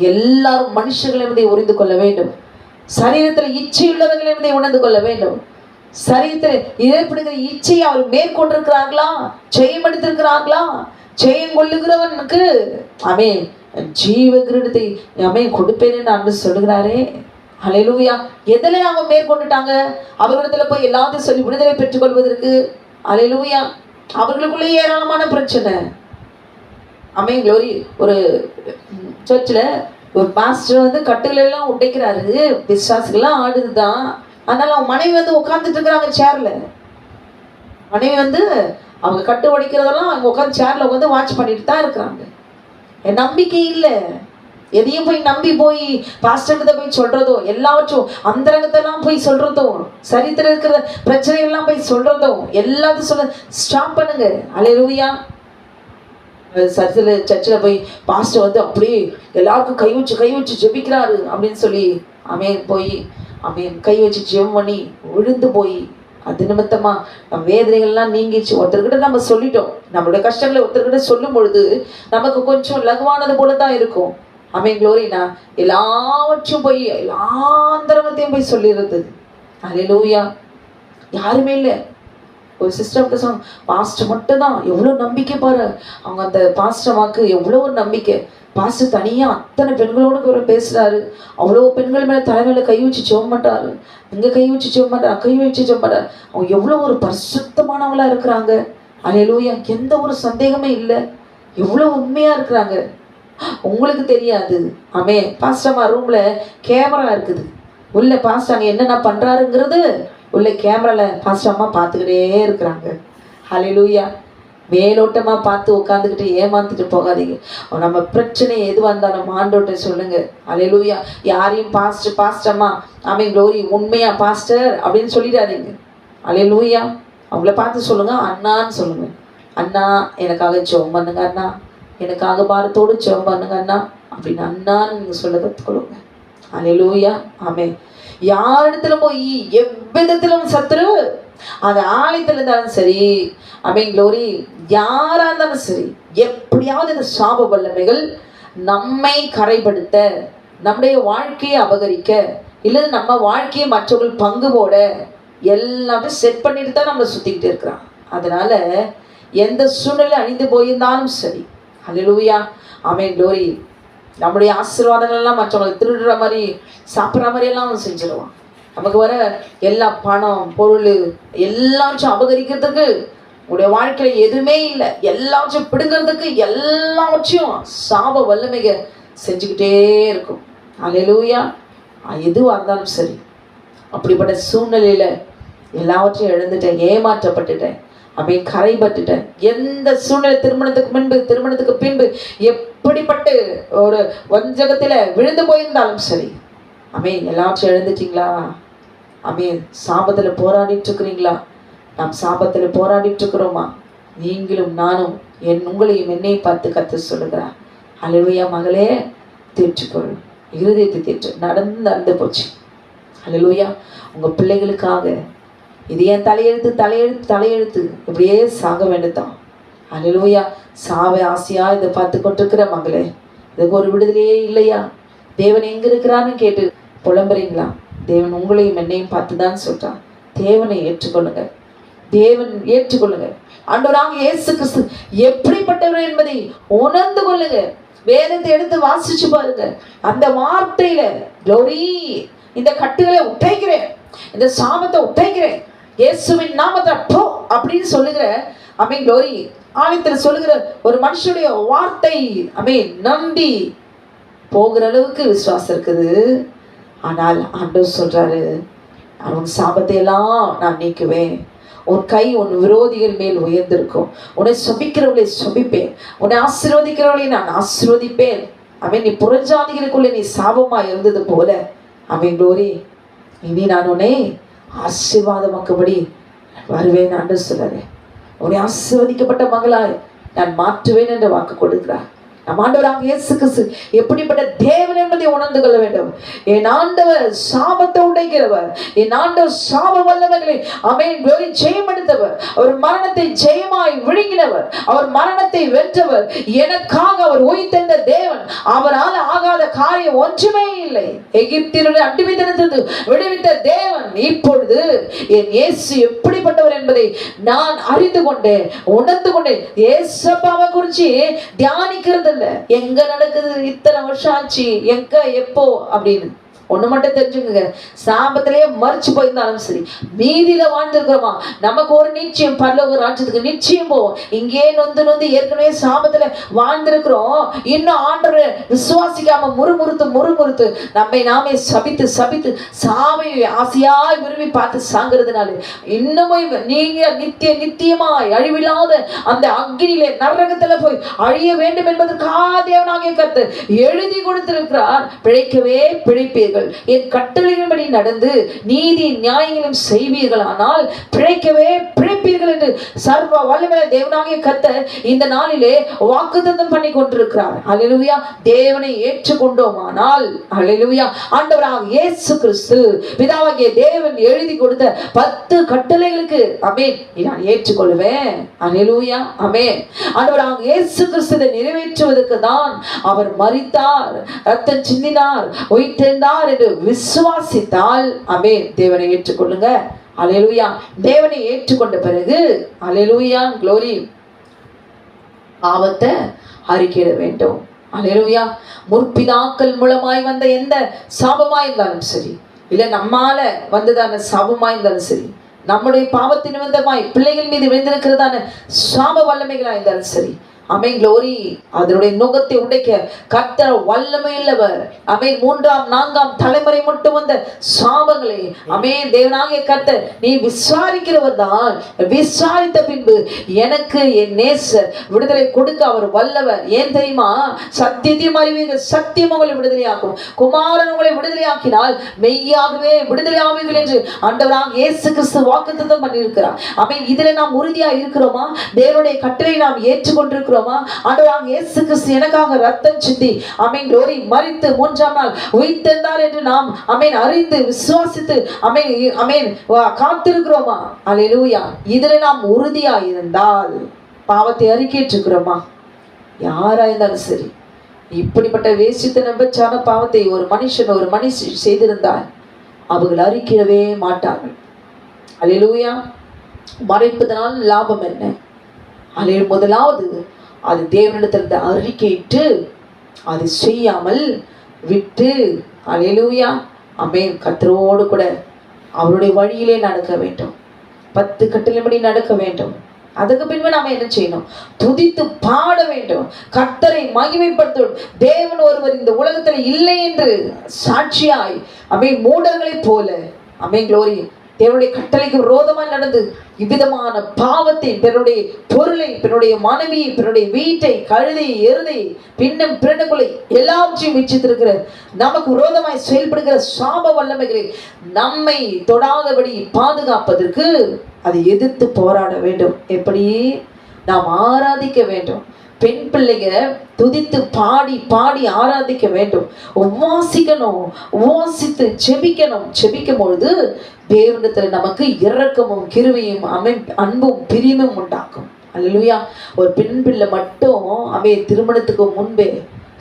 எல்லாரும் மனுஷர்கள் என்பதை உணர்ந்து கொள்ள வேண்டும். சரீரத்தில் இச்சை உள்ளவர்கள் என்பதை உணர்ந்து கொள்ள வேண்டும். சரீரத்தில் ஏற்படுகிற இச்சையை அவர் மேற்கொண்டிருக்கிறார்களா? ஜெயம் எடுத்திருக்கிறார்களா? ஜெயம் கொள்ளுகிறவனுக்கு ஜீவ கிரீடத்தை கொடுப்பேன்னு நான் சொல்லுகிறாரே. அல்லேலூயா. எதில் அவங்க மேற்கொண்டுட்டாங்க? அவர்களிடத்துல போய் எல்லாத்தையும் சொல்லி விடுதலை பெற்றுக் கொள்வதற்கு. அல்லேலூயா. அவர்களுக்குள்ளே ஏராளமான பிரச்சனை. க்ளோரி. ஒரு சர்ச்சில் ஒரு பாஸ்டர் கட்டுகளெல்லாம் உடைக்கிறாரு, விசுவாசிகள்லாம் ஆடுதுதான். அதனால அவங்க மனைவி உட்காந்துட்டு இருக்கிறாங்க சேர்ல. மனைவி அவங்க கட்டு உடைக்கிறதெல்லாம் அவங்க உட்காந்து சேர்ல உட்காந்து வாட்ச் பண்ணிட்டு தான் இருக்கிறாங்க. என் நம்பிக்கை இல்லை. எதையும் போய் நம்பி போய் பாஸ்டர்கிட்ட போய் சொல்றதோ, எல்லாவற்றும் அந்தரங்கத்தெல்லாம் போய் சொல்றதோ, சரித்திர இருக்கிற பிரச்சனைகள்லாம் போய் சொல்றதோ, எல்லாத்தையும் சொல்ல ஸ்டாப் பண்ணுங்க. அல்லேலூயா. சர்ச்சில் போய் பாஸ்டர் அப்படியே எல்லாருக்கும் கை வச்சு ஜெபிக்கிறாரு அப்படின்னு சொல்லி போய் கை வச்சு ஜெபம் பண்ணி விழுந்து போய் அது நிமித்தமா நம்ம வேதனைகள்லாம் நீங்கிச்சு. ஒருத்தர்கிட்ட நம்ம சொல்லிட்டோம், நம்மளுடைய கஷ்டங்களை ஒருத்தர்கிட்ட சொல்லும் பொழுது நமக்கு கொஞ்சம் லகுவானது போல தான் இருக்கும். க்ளோரி. நான் எல்லாவற்றும் போய் எல்லாந்தரங்கத்தையும் போய் சொல்லிடுறது. அல்லேலூயா. யாருமே இல்லை. ஒரு சிஸ்டர்கிட்ட சொன்ன பாஸ்டர் மட்டும் தான். எவ்வளோ நம்பிக்கை பாரு அவங்க, அந்த பாஸ்டர் வாக்கு எவ்வளோ ஒரு நம்பிக்கை. பாஸ்டர் தனியாக அத்தனை பெண்களோடு பேசுகிறாரு. அவ்வளோ பெண்கள் மேலே தலைமையில கை வச்சு ஜெபம் பண்ணுறாரு, இங்கே கை வச்சு ஜெபம் பண்ணுறாரு, கை வச்சு ஜெபம் பண்ணுறாரு. அவங்க எவ்வளோ ஒரு பரிசுத்தமானவங்களா இருக்கிறாங்க. அல்லேலூயா. எந்த ஒரு சந்தேகமே இல்லை. எவ்வளோ உண்மையாக இருக்கிறாங்க. உங்களுக்கு தெரியாது. பாஸ்டர்மா ரூம்ல கேமரா இருக்குது. உள்ள பாஸ்டர் அங்கே என்னென்ன பண்ணுறாருங்கிறது உள்ள கேமராவில் பாஸ்டர் அம்மா பார்த்துக்கிட்டே இருக்கிறாங்க. ஹல்லேலூயா. மேலோட்டமாக பார்த்து உட்காந்துக்கிட்டு ஏமாந்துட்டு போகாதீங்க. நம்ம பிரச்சனை எதுவாக இருந்தாலும் ஆண்டவர்கிட்ட சொல்லுங்க. அல்லேலூயா. யாரையும் பாஸ்டர்மா க்ளோரி உண்மையா பாஸ்டர் அப்படின்னு சொல்லிடாதீங்க. அல்லேலூயா. அவங்கள பார்த்து சொல்லுங்க, அண்ணான்னு சொல்லுங்க. அண்ணா எனக்காக ஜெபம் பண்ணுங்க, அண்ணா எனக்காக பாரத்தோடு ஜெபம் பண்ணுங்க அண்ணா அப்படின்னு அண்ணான்னு நீங்கள் சொல்ல கற்றுக்கொள்ளுங்க. அல்லேலூயா. யாரிடத்துல போய் எவ்விதத்திலும் சத்துரு, அது ஆலயத்தில் இருந்தாலும் சரி, க்ளோரி யாரா இருந்தாலும் சரி, எப்படியாவது இந்த சாப வல்லமைகள் நம்மை கரைப்படுத்த, நம்முடைய வாழ்க்கையை அபகரிக்க, இல்லை நம்ம வாழ்க்கையை மற்றவர்கள் பங்கு போட எல்லாத்தையும் செட் பண்ணிட்டு தான் நம்மளை சுத்திக்கிட்டு இருக்கிறான். அதனால எந்த சூழ்நிலை அழிந்து போயிருந்தாலும் சரி, அல்லேலூயா. க்ளோரி. நம்முடைய ஆசீர்வாதங்கள் எல்லாம் மற்றவங்களை திருடுற மாதிரி சாப்பிட்ற மாதிரி எல்லாம் அவன் செஞ்சிருவான். நமக்கு வர எல்லா பணம் பொருள் எல்லாச்சும் அபகரிக்கிறதுக்கு உங்களுடைய வாழ்க்கையில எதுவுமே இல்லை, எல்லாவற்றையும் பிடுங்கிறதுக்கு எல்லாவற்றையும் சாப வல்லமைக செஞ்சுக்கிட்டே இருக்கும். அல்லேலூயா. எதுவாக இருந்தாலும் சரி, அப்படிப்பட்ட சூழ்நிலையில எல்லாவற்றையும் இழந்துட்டேன், ஏமாற்றப்பட்டுட்டேன், அப்படியே கரைபட்டுட்டேன். எந்த சூழ்நிலை, திருமணத்துக்கு முன்பு திருமணத்துக்கு பின்பு எப்படிப்பட்ட ஒரு வஞ்சகத்தில் விழுந்து போயிருந்தாலும் சரி, அமேன், எல்லாவற்றையும் எழுந்துட்டீங்களா? அமேன். சாபத்தில் போராடிட்டு இருக்கிறீங்களா? நாம் சாபத்தில் போராடிட்டு இருக்கிறோமா? நீங்களும் நானும் உங்களையும் என்னையும் பார்த்து கற்று சொல்லுகிறார். அல்லேலூயா. மகளே, தேற்றுக்கொள், இருதயத்தை தேற்று. நடந்து போச்சு. அல்லேலூயா. உங்கள் பிள்ளைகளுக்காக இது ஏன் தலையெழுத்து தலையெழுத்து தலையெழுத்து இப்படியே சாக வேண்டுதான். அல்லேலூயா. சாவை ஆசையா இதை பார்த்து கொண்டிருக்கிற மகளே, இதுக்கு ஒரு விடுதலையே இல்லையா? தேவன் எங்க இருக்கிறான்னு கேட்டு புலம்புறீங்களா? தேவன் உங்களையும் என்னையும் பார்த்து தான் சொல்றான். தேவனை ஏற்றுக்கொள்ளுங்க, தேவன் ஏற்றுக்கொள்ளுங்க. ஆண்டவராகிய இயேசு கிறிஸ்து எப்படிப்பட்டவர் என்பதை உணர்ந்து கொள்ளுங்க. வேதத்தை எடுத்து வாசிச்சு பாருங்க. அந்த வார்த்தையில க்ளோரி, இந்த கட்டுகளை உடைக்கிறேன், இந்த சாபத்தை உடைக்கிறேன், இயேசுவின் நாமத்தை போ அப்படின்னு சொல்லுகிற அமீன் க்ளோரி ஆலயத்தில் சொல்லுகிற ஒரு மனுஷனுடைய வார்த்தை அமீன் நம்பி போகிற அளவுக்கு விசுவாசம் இருக்குது. ஆனால் ஆண்டவர் சொல்றாரு, அவன் சாபத்தை எல்லாம் நான் நீக்குவேன். உன் கை உன் விரோதிகள் மேல் உயர்ந்திருக்கும். உன்னை சபிக்கிறவளை சபிப்பேன், உன்னை ஆசீர்வதிக்கிறவளை நான் ஆசீர்வதிப்பேன். அவன் நீ புறஜாதிகளுக்குள்ளே நீ சாபமா இருந்தது போல அவன் க்ளோரி, இனி நான் உன்னை ஆசீர்வாதமாக்கும்படி வருவேன் என்று சொல்றாரு. உன்னை ஆசீர்வதிக்கப்பட்ட மகளாய் நான் மாற்றுவேன் என்று வாக்கு கொடுக்கிறார். நம் ஆண்டவராகிய இயேசு கிறிஸ்து எப்படிப்பட்ட தேவன் என்பதை உணர்ந்து கொள்ள வேண்டும். என் ஆண்டவர் சாபத்தை உடைக்கிறவர், என் ஆண்டவர் சாப வல்லவர்களை அமேன் க்ளோரி ஜெயம் எடுத்தவர், அவர் மரணத்தை ஜெயமாய் விழுங்கினவர், அவர் மரணத்தை வென்றவர், எனக்காக அவர் உயிர்த்தெழுந்த தேவன். அவரால் ஆகாத காரியம் ஒன்றுமே இல்லை. எகிப்தினுடைய அடிமைத்தனத்திலிருந்து விடுவித்த தேவன் இப்பொழுது என் இயேசு எப்படிப்பட்டவர் என்பதை நான் அறிந்து கொண்டேன், உணர்ந்து கொண்டேன். இயேசப்பாவை குறித்து தியானிக்கிறது எங்க நடக்குது, இத்தனை வருஷம் ஆச்சு, எங்க எப்போ அப்படின்னு ஒண்ணு மட்டும் தெரிஞ்சுங்க. சாபத்திலேயே மறிச்சு போயிருந்தாலும் சரி, மீதியில வாழ்ந்திருக்கிறோமா, நமக்கு ஒரு நிச்சயம், பரலோக ராஜ்யத்துக்கு நிச்சயம் போவோம். இங்கே நொந்து ஏற்கனவே சாபத்துல வாழ்ந்திருக்கிறோம், இன்னும் ஆண்டவரை விசுவாசிக்காம முறுமுறுத்து நம்மை நாமே சபித்து சாவை ஆசையாய் விரும்பி பார்த்து சாங்கிறதுனால இன்னமும் நீங்க நித்தியமாய் அழிவில்லாத அந்த அக்னியிலே நரகத்துல போய் அழிய வேண்டும் என்பதற்காக தேவனாகிய கர்த்தர் எழுதி கொடுத்திருக்கிறார். பிழைக்கவே பிழைப்பீர்கள், என் கட்டளையின்படி நடந்து நீதி நியாயங்களும் செய்வீர்களானால் பிழைக்கவே பிழைப்பீர்கள் என்று சர்வ வல்லமையுள்ள தேவனாகிய கர்த்தர் இந்த நாளிலே வாக்குத்தத்தம் பண்ணி கொண்டிருக்கிறார். அல்லேலூயா. தேவனை ஏற்றுக்கொண்டோமானால், அல்லேலூயா, ஆண்டவராகிய இயேசு கிறிஸ்து பிதாவாகிய தேவன் எழுதி கொடுத்த 10 கட்டளைகளுக்கு ஆமென் நான் ஏற்றுக்கொள்வேன். அல்லேலூயா. ஆமென். ஆண்டவராகிய இயேசு கிறிஸ்துவை நிறைவேற்றுவதற்கு தான் அவர் மரித்தார், ரத்தம் சிந்தினார், உயிர்த்தெழுந்தார் என்று விசுவாசித்தால் ஆமென் தேவனை ஏற்றுக்கொள்ளுங்க. அல்லேலூயா. தேவனை ஏற்றுக்கொண்ட பிறகு அல்லேலூயா க்ளோரி பாவத்தை அறிக்கையிட வேண்டும். அல்லேலூயா. முற்பிதாக்கள் மூலமாய் வந்த எந்த சாபமாய் இருந்தாலும் சரி, இல்ல நம்மால வந்ததான சாபமாய் இருந்தாலும் சரி, நம்முடைய பாவத்தின் நிமித்தமாய் பிள்ளைகள் மீது விழுந்திருக்கிறதான சாப வல்லமைகளா இருந்தாலும் சரி, அமேன் க்ளோரி அதனுடைய நுகத்தை உடைக்க கர்த்தர் வல்லமையுள்ளவர். அமேன் 3ஆம் 4ஆம் தலைமுறை மட்டும் வந்த சாபங்களை அமேன் தேவனாகிய கர்த்தர் நீ விசாரிக்கிறவர் தான். விசாரித்த பின்பு எனக்கு என் நேசர் விடுதலை கொடுக்க அவர் வல்லவர். ஏன் தெரியுமா? சத்தியத்தையும் அறிவீர்கள், சத்தியம் உங்களை விடுதலையாக்கும், குமாரன் உங்களை விடுதலையாக்கினால் மெய்யாகவே விடுதலை ஆவீர்கள் என்று ஆண்டவராகிய இயேசு கிறிஸ்து வாக்குத்தத்தம் பண்ணியிருக்கிறார். அமேன். இதுல நாம் உறுதியா இருக்கிறோமா? தேவனுடைய கட்டளை நாம் ஏற்றுக்கொண்டிருக்கிறோம். ஆண்டவராகிய இயேசு கிறிஸ்து எனக்காக ரத்தம் சிந்தி ஆமென் க்ளோரி மரித்து 3ஆம் நாள் உயிர்த்தெழுந்தார் என்று நாம் ஆமென் அறிந்து விசுவாசித்து ஆமென் காத்திருக்கிறோமா? அல்லேலூயா. இதுல நாம் உறுதியா இருந்தால் பாவத்தை அறிக்கையிட்டிருக்கிறோமா? யாரா இருந்தாலும் சரி, இப்படிப்பட்ட வேசித்த நம்பச்சான பாவத்தை ஒரு மனுஷி செய்திருந்தால் அவர்கள் அறிக்கையிடவே மாட்டார்கள். அல்லேலூயா. மறைப்பதனால் லாபம் என்ன? அல்லே முதலாவது அது தேவனிடத்திலிருந்து அறிக்கையிட்டு அதை செய்யாமல் விட்டு அல்லேலூயா ஆமென் கர்த்தரோடு கூட அவருடைய வழியிலே நடக்க வேண்டும். 10 கட்டளைப்படி நடக்க வேண்டும். அதுக்கு பின்பு நாம என்ன செய்யணும்? துதித்து பாட வேண்டும், கர்த்தரை மகிமைப்படுத்த. தேவன் ஒருவர் இந்த உலகத்தில் இல்லை என்று சாட்சியாய் மூடர்களை போல க்ளோரி தேவனுடைய கட்டளைக்கு விரோதமாக நடந்து இவ்விதமான பாவத்தை, பிறருடைய பொருளை, பிறருடைய மனைவியை, பிறருடைய வீட்டை, கழுதை, எருதை, பின்னம் பிறனுக்குள்ளே எல்லாவற்றையும் வச்சிருக்கிற நமக்கு விரோதமாய் செயல்படுகிற சாப வல்லமைகளை நம்மை தொடாதபடி பாதுகாப்பதற்கு அதை எதிர்த்து போராட வேண்டும். எப்படி? நாம் ஆராதிக்க வேண்டும். பெண் பிள்ளைங்க துதித்து பாடி பாடி ஆராதிக்க வேண்டும், உவாசிக்கணும், உவாசித்து செபிக்கணும். செபிக்கும் பொழுது தேவனிடத்துல நமக்கு இரக்கமும் கிருபையும் அன்பும் பிரியமும் உண்டாக்கும். அல்லேலூயா. ஒரு பெண் பிள்ளை மட்டும் திருமணத்துக்கு முன்பே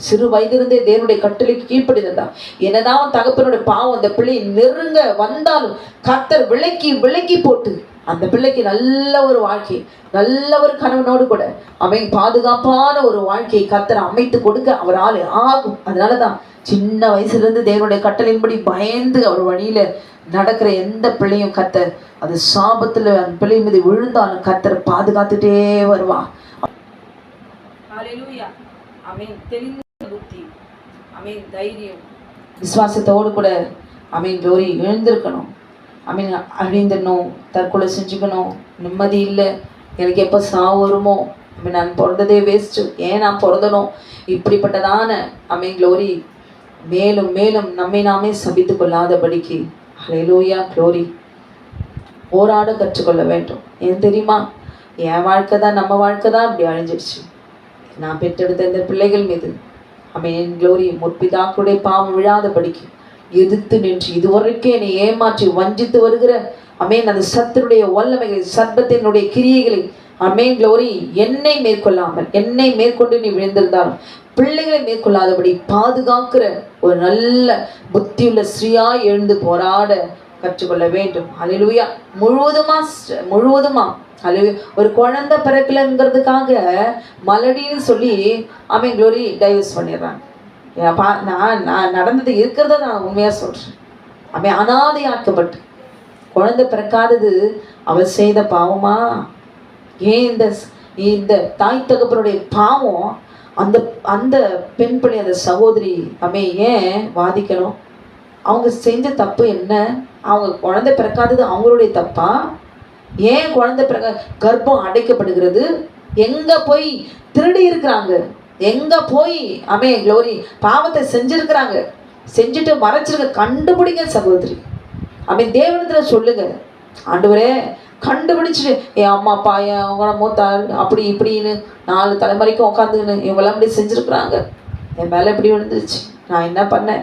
சிறு வயதிலிருந்தே தேவனுடைய கட்டளைக்கு கீழ்ப்படிதான். என்னதான் தகப்பனுடைய பாவம் அந்த பிள்ளை நெருங்க வந்தாலும் கர்த்தர் விலக்கி விலக்கி போட்டு அந்த பிள்ளைக்கு நல்ல ஒரு வாழ்க்கை, நல்ல ஒரு கணவனோடு கூட பாதுகாப்பான ஒரு வாழ்க்கையை கர்த்தர் அமைத்து கொடுக்க அவரால் ஆகும். அதனாலதான் சின்ன வயசுல இருந்து தேவனுடைய கட்டளையின்படி பயந்து அவர் வழியில நடக்கிற எந்த பிள்ளையும் கர்த்தர் அது சாபத்துல அந்த பிள்ளை மீது விழுந்தாலும் கர்த்தர் பாதுகாத்துட்டே வருவா. தைரியம் விசுவாசத்தோடு கூட க்ளோரி எழுந்திருக்கணும். அழிந்துடணும், தற்கொலை செஞ்சுக்கணும், நிம்மதி இல்லை, எனக்கு எப்போ சாவு வருமோ, நான் பிறந்ததே வேஸ்ட்டு, ஏன் நான் பிறந்தனும், இப்படிப்பட்டதான க்ளோரி மேலும் மேலும் நம்மை நாமே சபித்து கொள்ளாதபடிக்கு ஹல்லேலூயா க்ளோரி போராட கற்றுக்கொள்ள வேண்டும். ஏன் தெரியுமா? என் வாழ்க்கை தான், நம்ம வாழ்க்கை தான் இப்படி அழிஞ்சிடுச்சு. நான் பெற்றெடுத்த இந்த பிள்ளைகள் மீது க்ளோரி முற்பிதாக்களுடைய பாவம் விழாதபடிக்கு எதிர்த்து நின்று இதுவரைக்கும் என்னை ஏமாற்றி வஞ்சித்து வருகிற அந்த சத்துருடைய வல்லமைகள், சர்பத்தினுடைய கிரியைகளை க்ளோரி என்னை மேற்கொள்ளாமல், என்னை மேற்கொண்டு நீ விழுந்திருந்தாலும் பிள்ளைகளை மேற்கொள்ளாதபடி பாதுகாக்கிற ஒரு நல்ல புத்தியுள்ள ஸ்ரீயாய் எழுந்து போராட கற்றுக்கொள்ள வேண்டும். அல்லேலூயா. முழுவதுமா ஒரு குழந்தை பிறக்கலங்கிறதுக்காக மலடின்னு சொல்லி க்ளோரி டைவர்ஸ் பண்ணிடுறாங்க. நான் நடந்தது இருக்கிறத நான் உண்மையாக சொல்கிறேன். அனாதையாக்கப்பட்டு குழந்தை பிறக்காதது அவள் செய்த பாவமா? ஏன் இந்த தாய் தகப்பனுடைய பாவம் அந்த அந்த பெண் பிள்ளை, அந்த சகோதரி ஏன் வாதிக்கணும்? அவங்க செஞ்ச தப்பு என்ன? அவங்க குழந்தை பிறக்காதது அவங்களுடைய தப்பா? ஏன் குழந்தை கர்ப்பம் அடைக்கப்படுகிறது? எங்க போய் திருடி இருக்கிறாங்க, எங்க போய் க்ளோரி பாவத்தை செஞ்சிருக்கிறாங்க, செஞ்சுட்டு மறைச்சிருக்க, கண்டுபிடிங்க சகோதரி. தேவனத்துல சொல்லுங்க, ஆண்டவரே கண்டுபிடிச்சிட்டு என் அம்மா அப்பா அவங்க மூத்தா அப்படி இப்படின்னு 4 தலைமுறைக்கு உட்காந்துன்னு இவங்கெல்லாம் இப்படி செஞ்சுருக்குறாங்க, என் மேலே இப்படி விழுந்துருச்சு, நான் என்ன பண்ணேன்?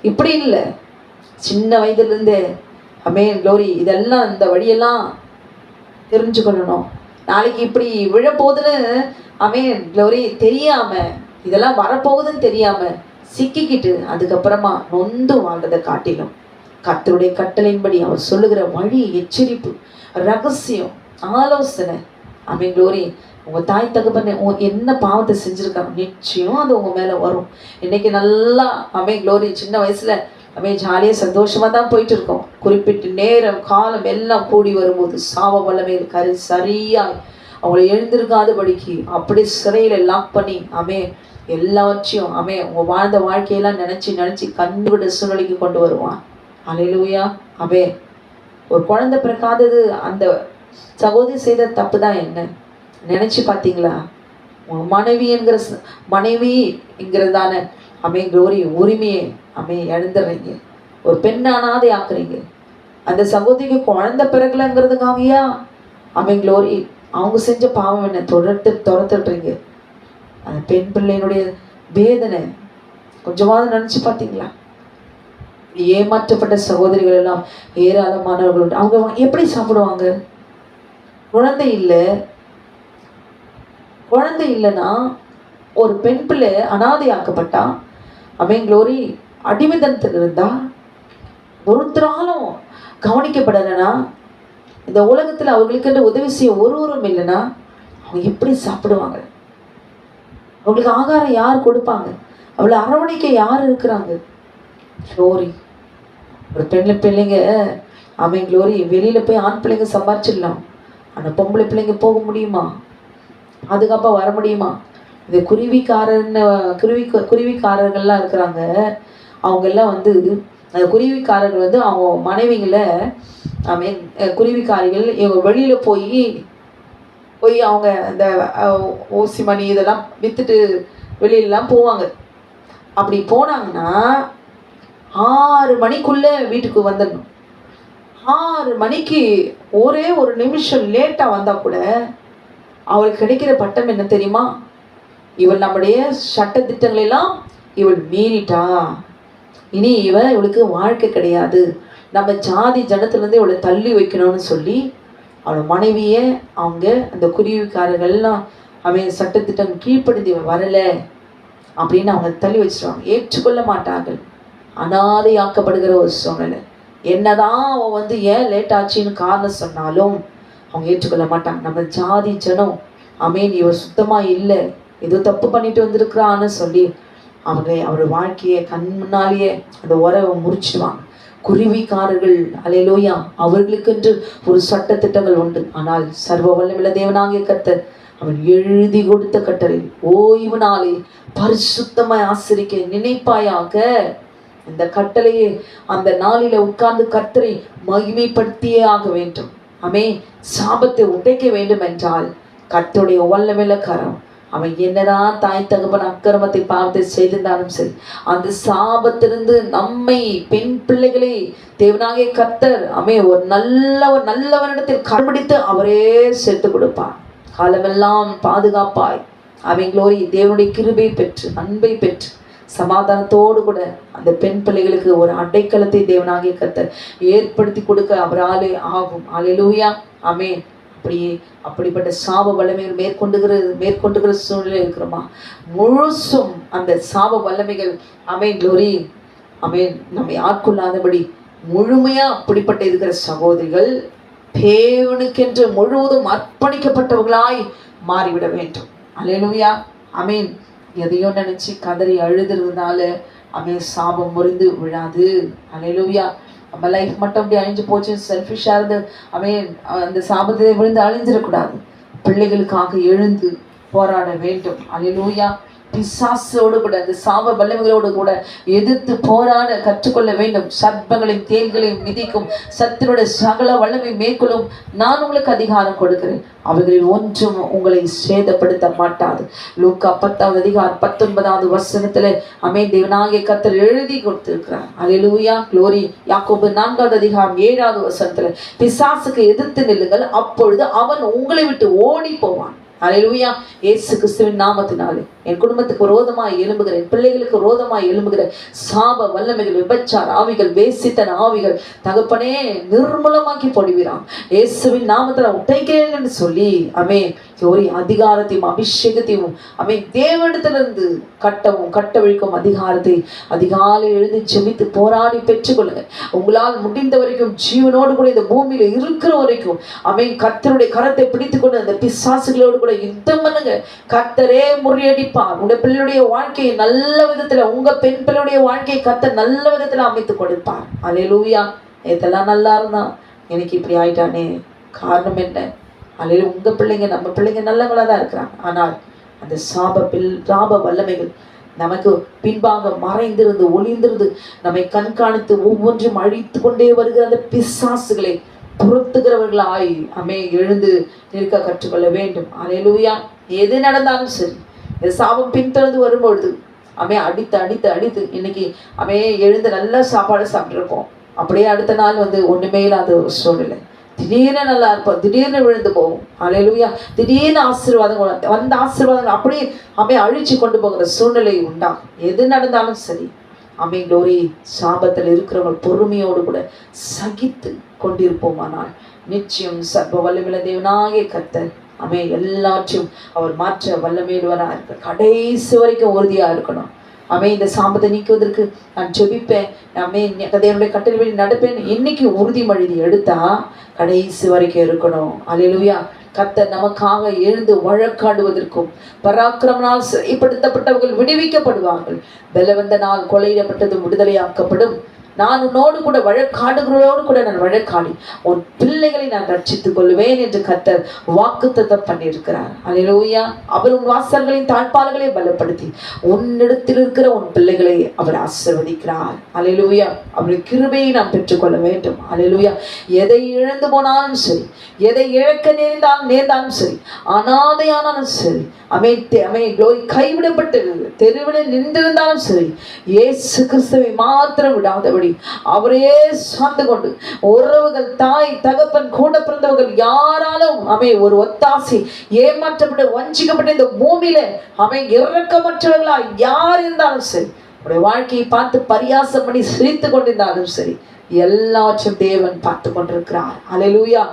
இப்படி இல்லை, சின்ன வயதுலேருந்தே க்ளோரி இதெல்லாம் இந்த வழியெல்லாம் தெரிஞ்சுக்கொள்ளணும். நாளைக்கு இப்படி விழப்போகுதுன்னு க்ளோரி தெரியாம, இதெல்லாம் வரப்போகுதுன்னு தெரியாம சிக்கிக்கிட்டு அதுக்கப்புறமா நொந்து வாழ்றதை காட்டிலும் கர்த்தருடைய கட்டளையின்படி அவர் சொல்லுகிற வழி, எச்சரிப்பு, ரகசியம், ஆலோசனை க்ளோரி உங்கள் தாய் தகப்பன் என்ன பாவத்தை செஞ்சுருக்காங்க நிச்சயம் அது உங்கள் மேலே வரும். இன்னைக்கு நல்லா க்ளோரி சின்ன வயசில் ஜாலியாக சந்தோஷமாக தான் போயிட்டு இருக்கோம். குறிப்பிட்ட நேரம் காலம் எல்லாம் கூடி வரும்போது சாப வல்லமையில் சரியாக அவங்களை எழுந்திருக்காதபடிக்கு அப்படி சிறையில் லாக் பண்ணி எல்லாவற்றையும் உங்கள் வாழ்ந்த வாழ்க்கையெல்லாம் நினச்சி கண்டுவிட சூழ்நிலைக்கு கொண்டு வருவான். அல்லேலூயா. ஒரு குழந்தை பிறக்காதது அந்த சகோதரி செய்த தப்பு தான் என்ன நினச்சி பார்த்தீங்களா? உங்கள் மனைவிங்கிறதான க்ளோரி உரிமையை இழந்துடுறீங்க. ஒரு பெண்ணானாதே ஆக்குறீங்க. அந்த சகோதரிக்கு குழந்தை பிறக்கலைங்கிறதுக்காகயா க்ளோரி அவங்க செஞ்ச பாவம் என்ன துரத்துடுறீங்க. அந்த பெண் பிள்ளையினுடைய வேதனை கொஞ்சமாவது நினச்சி பார்த்தீங்களா? ஏமாற்றப்பட்ட சகோதரிகள் எல்லாம் ஏராளமானவர்கள். அவங்க எப்படி சாப்பிடுவாங்க? குழந்தை இல்லைன்னா ஒரு பெண் பிள்ளை அனாதையாக்கப்பட்டா க்ளோரி அடிமைத்தனத்தில் இருந்தா ஒருத்தராலும் கவனிக்கப்படலைன்னா இந்த உலகத்தில் அவர்களுக்கு உதவி செய்ய ஒருவரும் இல்லைன்னா அவங்க எப்படி சாப்பிடுவாங்க? அவங்களுக்கு ஆகாரம் யார் கொடுப்பாங்க? அவளை அரவணைக்க யார் இருக்கிறாங்க? க்ளோரி ஒரு பிள்ளைங்க க்ளோரி வெளியில போய் ஆண் பிள்ளைங்க சம்பாரிச்சிடலாம், அந்த பொம்பளை பிள்ளைங்க போக முடியுமா? பாதுகாப்பாக வர முடியுமா? இந்த குருவிக்காரர்கள்லாம் இருக்கிறாங்க. அவங்கெல்லாம் வந்து அந்த குருவிக்காரர்கள் வந்து அவங்க மனைவிகளை மீன் குருவிக்காரிகள் இவங்க வெளியில் போய் அவங்க இந்த ஊசி மணி இதெல்லாம் விற்றுட்டு வெளியிலலாம் போவாங்க. அப்படி போனாங்கன்னா 6 மணிக்குள்ளே வீட்டுக்கு வந்துடணும். 6 மணிக்கு ஒரே ஒரு நிமிஷம் லேட்டாக வந்தால் கூட அவளுக்கு கிடைக்கிற பட்டம் என்ன தெரியுமா? இவள் நம்முடைய சட்டத்திட்டங்களெல்லாம் இவள் மீறிட்டா, இனி இவளுக்கு வாழ்க்கை கிடையாது, நம்ம ஜாதி ஜனத்துலேருந்து இவளை தள்ளி வைக்கணும்னு சொல்லி அவளோட மனைவியை அவங்க அந்த குருவிக்காரர்கள்லாம் அவன் சட்டத்திட்டம் கீழ்ப்படுத்தி வரலை அப்படின்னு அவங்க தள்ளி வச்சிருவாங்க. ஏற்றுக்கொள்ள மாட்டார்கள். அனாதையாக்கப்படுகிற ஒரு சூழ்நிலை. என்னதான் அவன் வந்து ஏன் லேட் ஆச்சுன்னு காரணம் சொன்னாலும் அவங்க ஏற்றுக்கொள்ள மாட்டாங்க. நம்ம ஜாதி ஜனம் இவன் சுத்தமாக இல்லை, ஏதோ தப்பு பண்ணிட்டு வந்திருக்கிறான்னு சொல்லி அவர் வாழ்க்கையை கண் முன்னாலேயே அந்த உறவை முறிச்சிடுவாங்க. குருவிக்காரர்கள் அல்லேலூயா, அவர்களுக்கென்று ஒரு சட்ட திட்டங்கள் உண்டு. ஆனால் சர்வ வல்லமையுள்ள தேவனாகிய கர்த்தர் அவன் எழுதி கொடுத்த கட்டளை, ஓய்வு நாளை பரிசுத்தமாய் ஆசரிக்க நினைப்பாயாக. இந்த கட்டளையை அந்த நாளில உட்கார்ந்து கர்த்தரை மகிமைப்படுத்தியே ஆக வேண்டும். சாபத்தை உடைக்க வேண்டும் என்றால் கர்த்தருடைய வல்லமையுள்ள கரம் அவன் என்னதான் தாய் தகப்பன் அக்கிரமத்தை பாவத்தை செய்திருந்தாலும் சரி, அந்த சாபத்திலிருந்து நம்மை பெண் பிள்ளைகளை தேவனாகிய கர்த்தர் ஒரு நல்லவனிடத்தில் கண்டுபிடித்து அவரே சேர்த்து கொடுப்பார். காலமெல்லாம் பாதுகாப்பாய் அவங்களோரி தேவனுடைய கிருபை பெற்று அன்பை பெற்று சமாதானத்தோடு கூட அந்த பெண் பிள்ளைகளுக்கு ஒரு அடைக்கலத்தை தேவனாகிய கர்த்தர் ஏற்படுத்தி கொடுக்க அவராலே ஆகும். அல்லேலூயா, ஆமென். அப்படிப்பட்ட சாப வல்லமைகள் மேற்கொண்டுகிற சூழ்நிலை இருக்கிறோமா? முழுசும் அந்த சாப வல்லமைகள் க்ளோரி நம்மை ஆட்கொள்ளாதபடி முழுமையா அப்படிப்பட்ட இருக்கிற சகோதரிகள் தேவனுக்கென்று முழுவதும் அர்ப்பணிக்கப்பட்டவர்களாய் மாறிவிட வேண்டும். அல்லேலூயா, ஆமென். எதையோ நினைச்சு கதறி அழுதுறதுனால சாபம் முறிந்து விழாது. அல்லேலூயா. நம்ம லைஃப் மட்டும் அப்படி அழிஞ்சு போச்சு, செல்ஃபிஷாக இருந்து அந்த சாபத்தை விழுந்து அழிஞ்சிடக்கூடாது. பிள்ளைகளுக்காக எழுந்து போராட வேண்டும். அல்லேலூயா. பிசாசோடு கூட அந்த சாப வல்லமைகளோடு கூட எதிர்த்து போராட கற்றுக்கொள்ள வேண்டும். சர்ப்பங்களையும் தேள்களையும் மிதிக்கும் சத்தினுடைய சகல வல்லமை மேற்கொள்ளும் நான் உங்களுக்கு அதிகாரம் கொடுக்கிறேன், அவைகளில் ஒன்றும் உங்களை சேதப்படுத்த மாட்டாது. லூக்கா 10:19 தேவனாகிய கர்த்தர் எழுதி கொடுத்திருக்கிறார். அல்லேலூயா, க்ளோரி. யாக்கோபு 4:7 பிசாசுக்கு எதிர்த்து நில்லுங்கள், அப்பொழுது அவன் உங்களை விட்டு ஓடி போவான். அல்லேலூயா. இயேசு கிறிஸ்துவின் நாமத்தினாலே என் குடும்பத்துக்கு விரோதமாய் எழும்புகிற, என் பிள்ளைகளுக்கு விரோதமாய் எழும்புகிற சாப வல்லமைகள், விபச்சார ஆவிகள், வேசித்தன ஆவிகள் தகப்பனே நிர்மூலமாக்கி போடுகிறான். இயேசுவின் நாமத்தில் உடைக்கிறேன் என்று சொல்லி ஒரு அதிகாரத்தையும் அபிஷேகத்தையும் தேவனிடத்திலிருந்து கட்டவிழ்க்கும் அதிகாரத்தை அதிகாலை எழுந்து ஜெபித்து போராடி பெற்றுக்கொள்ளுங்க. உங்களால் முடிந்த வரைக்கும் ஜீவனோடு கூட இந்த பூமியில இருக்கிற வரைக்கும் கர்த்தருடைய கரத்தை பிடித்துக்கொண்டு அந்த பிசாசுகளோடு கூட யுத்தம் பண்ணுங்க. கர்த்தரே முறியடிப்பார். உங்க பிள்ளையுடைய வாழ்க்கையை நல்ல விதத்துல, உங்க பெண் பிள்ளையுடைய வாழ்க்கையை கர்த்தர் நல்ல விதத்துல அமைத்து கொடுப்பார். அல்லேலூயா. இதெல்லாம் நல்லா இருந்தா எனக்கு இப்படி ஆயிட்டானே, காரணம் என்ன? அல்லேலூயா. உங்க பிள்ளைங்க நம்ம பிள்ளைங்க நல்லவங்களா தான் இருக்கிறாங்க. ஆனால் அந்த சாப வல்லமைகள் நமக்கு பின்பாக மறைந்திருந்து ஒளிந்திருந்து நம்மை கண்காணித்து ஒவ்வொன்றும் அழித்து கொண்டே வருகிற அந்த பிசாசுகளை பொறுத்துகிறவர்களாய் எழுந்து நிற்க கற்றுக்கொள்ள வேண்டும். அல்லேலூயா. எது நடந்தாலும் சரி, இந்த சாபம் பின்தொடர்ந்து வரும்பொழுது அடித்து இன்னைக்கு எழுந்து நல்ல சாப்பாடு சாப்பிட்டுருப்போம். அப்படியே அடுத்த நாள் ஒண்ணுமே இல்லாத ஒரு சூழ்நிலை, திடீர்னு நல்லா இருப்போம், திடீர்னு விழுந்து போவோம். அல்லேலூயா. திடீர்னு ஆசீர்வாதங்கள் வந்த ஆசீர்வாதங்கள் அப்படியே அழிச்சு கொண்டு போகிற சூழ்நிலை உண்டாகும். எது நடந்தாலும் சரி க்ளோரி, சாபத்தில் இருக்கிறவங்க பொறுமையோடு கூட சகித்து கொண்டிருப்போமானால் நிச்சயம் சர்வ வல்லமையுள்ள தேவனாகிய கர்த்தர் எல்லாற்றையும் அவர் மாற்ற வல்லமையுள்ளவராக இருக்க கடைசி வரைக்கும் உறுதியா இருக்கணும். இந்த சாபத்தை நீக்குவதற்கு நான் ஜெபிப்பேன், தேவனுடைய கட்டளை நடப்பேன், இன்னைக்கு உறுதிமொழி எடுத்தா கடைசி வரைக்கும் இருக்கணும். அல்லேலூயா. கர்த்தர் நமக்காக எழுந்து வழக்காடுவதற்கும், பராக்கிரமனால் சிறைப்படுத்தப்பட்டவர்கள் விடுவிக்கப்படுவார்கள், பலவந்தனால் கொலையிடப்பட்டதும் விடுதலையாக்கப்படும், நான் உன்னோடு கூட வழக்காடுகளோடு கூட நான் வழக்காடி உன் பிள்ளைகளை நான் ரட்சித்துக் கொள்வேன் என்று கர்த்தர் வாக்குத்தத்தம் பண்ணியிருக்கிறார். அல்லேலூயா. அவர் உன் வாசல்களின் தாழ்பால்களை பலப்படுத்தி உன்னிடத்தில் இருக்கிற உன் பிள்ளைகளை அவர் ஆசீர்வதிக்கிறார். அல்லேலூயா. அவருடைய கிருபையை நாம் பெற்றுக்கொள்ள வேண்டும். அல்லேலூயா. எதை இழந்து போனாலும் சரி, எதை இழக்க நேர்ந்தாலும் சரி, அனாதையானாலும் சரி, கைவிடப்பட்டு தெருவில் நின்றிருந்தாலும் சரி, இயேசு கிறிஸ்துவை மாத்திரம் விடாதபடி அவரையே சார்ந்து கொண்டு உறவுகள், தாய் தகப்பன், கூட பிறந்தவர்கள் யாராலும் ஒரு ஒத்தாசி ஏமாற்றப்பட்டு வஞ்சிக்கப்பட்ட இந்த பூமியில இரக்கமற்றவர்களா யார் இருந்தாலும் சரி, உடைய வாழ்க்கையை பார்த்து பரியாசம் பண்ணி சிரித்து கொண்டிருந்தாலும் சரி, எல்லாவற்றையும் தேவன் பார்த்து கொண்டிருக்கிறார். அல்லேலூயா.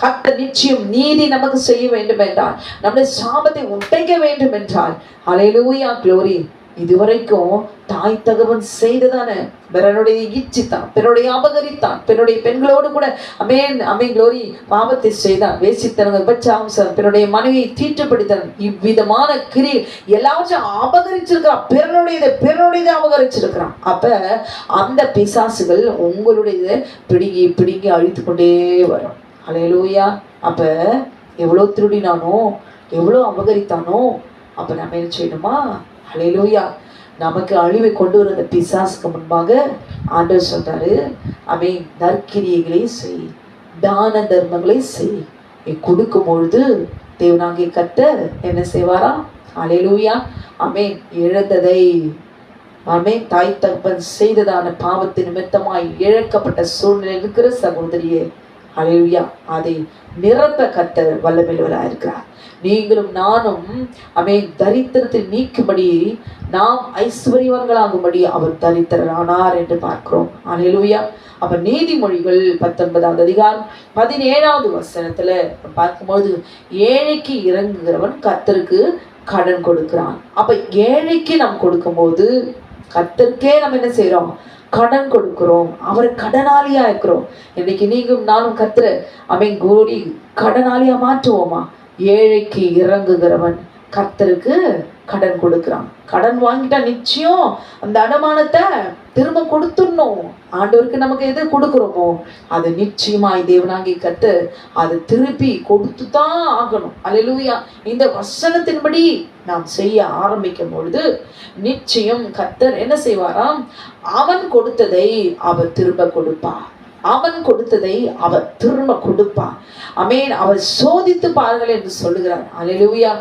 கர்த்தர் நிச்சயம் நீதி நமக்கு செய்ய வேண்டும் என்றால், நம்முடைய சாபத்தை உடைக்க வேண்டும் என்றால், அல்லேலூயா, க்ளோரி. இதுவரைக்கும் தாய் தகவன் செய்ததான பிறனுடைய இச்சித்தான், பிறனுடைய அபகரித்தான், பிறனுடைய பெண்களோடு கூட க்ளோரி பாவத்தை செய்தான், வேசித்தனம், விபச்சாரம், பிறனுடைய மனைவியை தீட்டுப்படுத்தான். இவ்விதமான கிரி எல்லாவற்றையும் அபகரிச்சிருக்கிறான். பிறனுடையதை அபகரிச்சிருக்கிறான். அப்ப அந்த பிசாசுகள் உங்களுடைய பிடிங்கி அழித்து கொண்டே வரும். அல்லேலூயா. அப்ப எவ்வளவு திருடினானோ, எவ்வளவு அபகரித்தானோ, அப்ப நம்ம என்ன செய்யணுமா? அல்லேலூயா. நமக்கு அழிவை கொண்டு வர அந்த பிசாசுக்கு முன்பாக ஆண்டவர் சொல்றாரு, நற்கிரியைகளை செய், தான தர்மங்களை செய். கொடுக்கும் பொழுது தேவனாகிய கர்த்தர் என்ன செய்வாரா? அல்லேலூயா. இழந்ததை தாய் தகப்பன் செய்ததான பாவத்தின் நிமித்தமாய் இழக்கப்பட்ட சூழ்நிலை இருக்கிற சகோதரியே, அல்லேலூயா, அதை நிரப்ப கர்த்தர் வல்லமையுள்ளவராய் இருக்கிறார். நீங்களும் நானும் தரித்திரத்தை நீக்கும்படி, நாம் ஐஸ்வர்யவான்களாகும்படி அவர் தரித்திரரானார் என்று பார்க்கிறோம். அல்லேலூயா. அப்ப நீதிமொழிகள் 19வது அதிகாரம் 17வது வசனத்துல பார்க்கும்போது, ஏழைக்கு இறங்குகிறவன் கர்த்தருக்கு கடன் கொடுக்கிறான். அப்ப ஏழைக்கு நாம் கொடுக்கும் போது கர்த்தருக்கே நம்ம என்ன செய்யறோம்? கடன் கொடுக்கிறோம். அவர் கடனாளியா இருக்கிறோம். இன்னைக்கு நீங்களும் நானும் கர்த்தரை கோரி கடனாளியா மாற்றுவோமா? ஏழைக்கு இறங்குகிறவன் கர்த்தருக்கு கடன் கொடுக்கிறான். கடன் வாங்கிட்டா நிச்சயம் அந்த அடமானத்தை திரும்ப கொடுத்துடணும். ஆண்டவருக்கு நமக்கு எது கொடுக்குறோமோ அது நிச்சயமாய் தேவனாகிய கர்த்தர் அதை திருப்பி கொடுத்துதான் ஆகணும். அல்லேலூயா. இந்த வசனத்தின்படி நாம் செய்ய ஆரம்பிக்கும் பொழுது நிச்சயம் கர்த்தர் என்ன செய்வாராம்? அவன் கொடுத்ததை அவர் திரும்ப கொடுப்பார். அவன் கொடுத்ததை அவர் திரும்ப கொடுப்பார். அவர் சோதித்து பாருங்கள் என்று சொல்லுகிறார். அல்லேலூயா.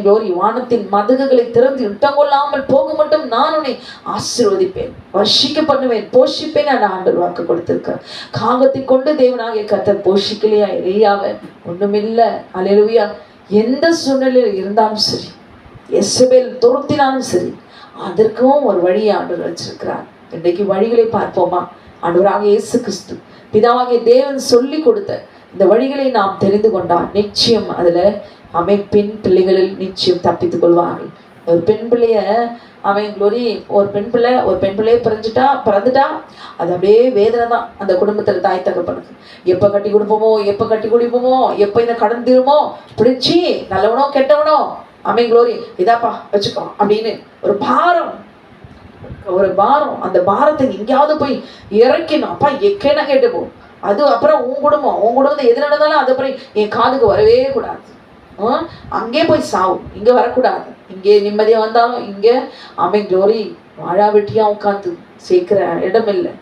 க்ளோரி. வானத்தின் மதகுகளை திறந்து இட்டம் கொள்ளாமல் போக மட்டும் நான் உன்னை ஆசீர்வதிப்பேன், வர்ஷிக்க பண்ணுவேன், போஷிப்பேன் என்ற ஆண்டவர் வாக்கு கொடுத்திருக்கார். காகத்தை கொண்டு தேவனாகிய கர்த்தர் போஷிக்கலையா எலியாவை? ஒண்ணுமில்லை. அல்லேலூயா. எந்த சூழ்நிலையில் இருந்தாலும் சரி, எசபேல் துரத்தினாலும் சரி, அதற்கும் ஒரு வழியை ஆண்டவர் வச்சிருக்கிறார். இன்றைக்கு வழிகளை பார்ப்போமா? ஆண்டவராக இயேசு கிறிஸ்து பிதாவாகிய தேவன் சொல்லி கொடுத்த இந்த வழிகளை நாம் தெரிந்து கொண்டால் நிச்சயம் அதுல பெண் பிள்ளைகளில் நிச்சயம் தப்பித்துக் கொள்வார்கள். ஒரு பெண் பிள்ளைய க்ளோரி, ஒரு பெண் பிள்ளைய பிறந்துட்டா அது அப்படியே வேதனை தான் அந்த குடும்பத்துல. தாய் தகப்பனுக்கு எப்ப கட்டி கொடுப்போமோ, எப்ப கட்டி குடிப்போமோ, எப்ப இந்த கடன் தீருமோ, பிடிச்சி நல்லவனோ கெட்டவனோ க்ளோரி இதாப்பா வச்சுக்கோ அப்படின்னு ஒரு பாரம். அந்த பாரத்தை எங்கேயாவது போய் இறக்கணும். அப்பா எக்கேனா கேட்டு போ. அது அப்புறம் உன் குடும்பத்தை எது நடந்தாலும் அது அப்புறம் என் காதுக்கு வரவே கூடாது. அங்கே போய் சாவும், இங்க வரக்கூடாது. இங்கே நிம்மதியா வந்தாலும் இங்க க்ளோரி வாழா வெட்டியா உட்காந்து சேர்க்கிற இடம் இல்லை.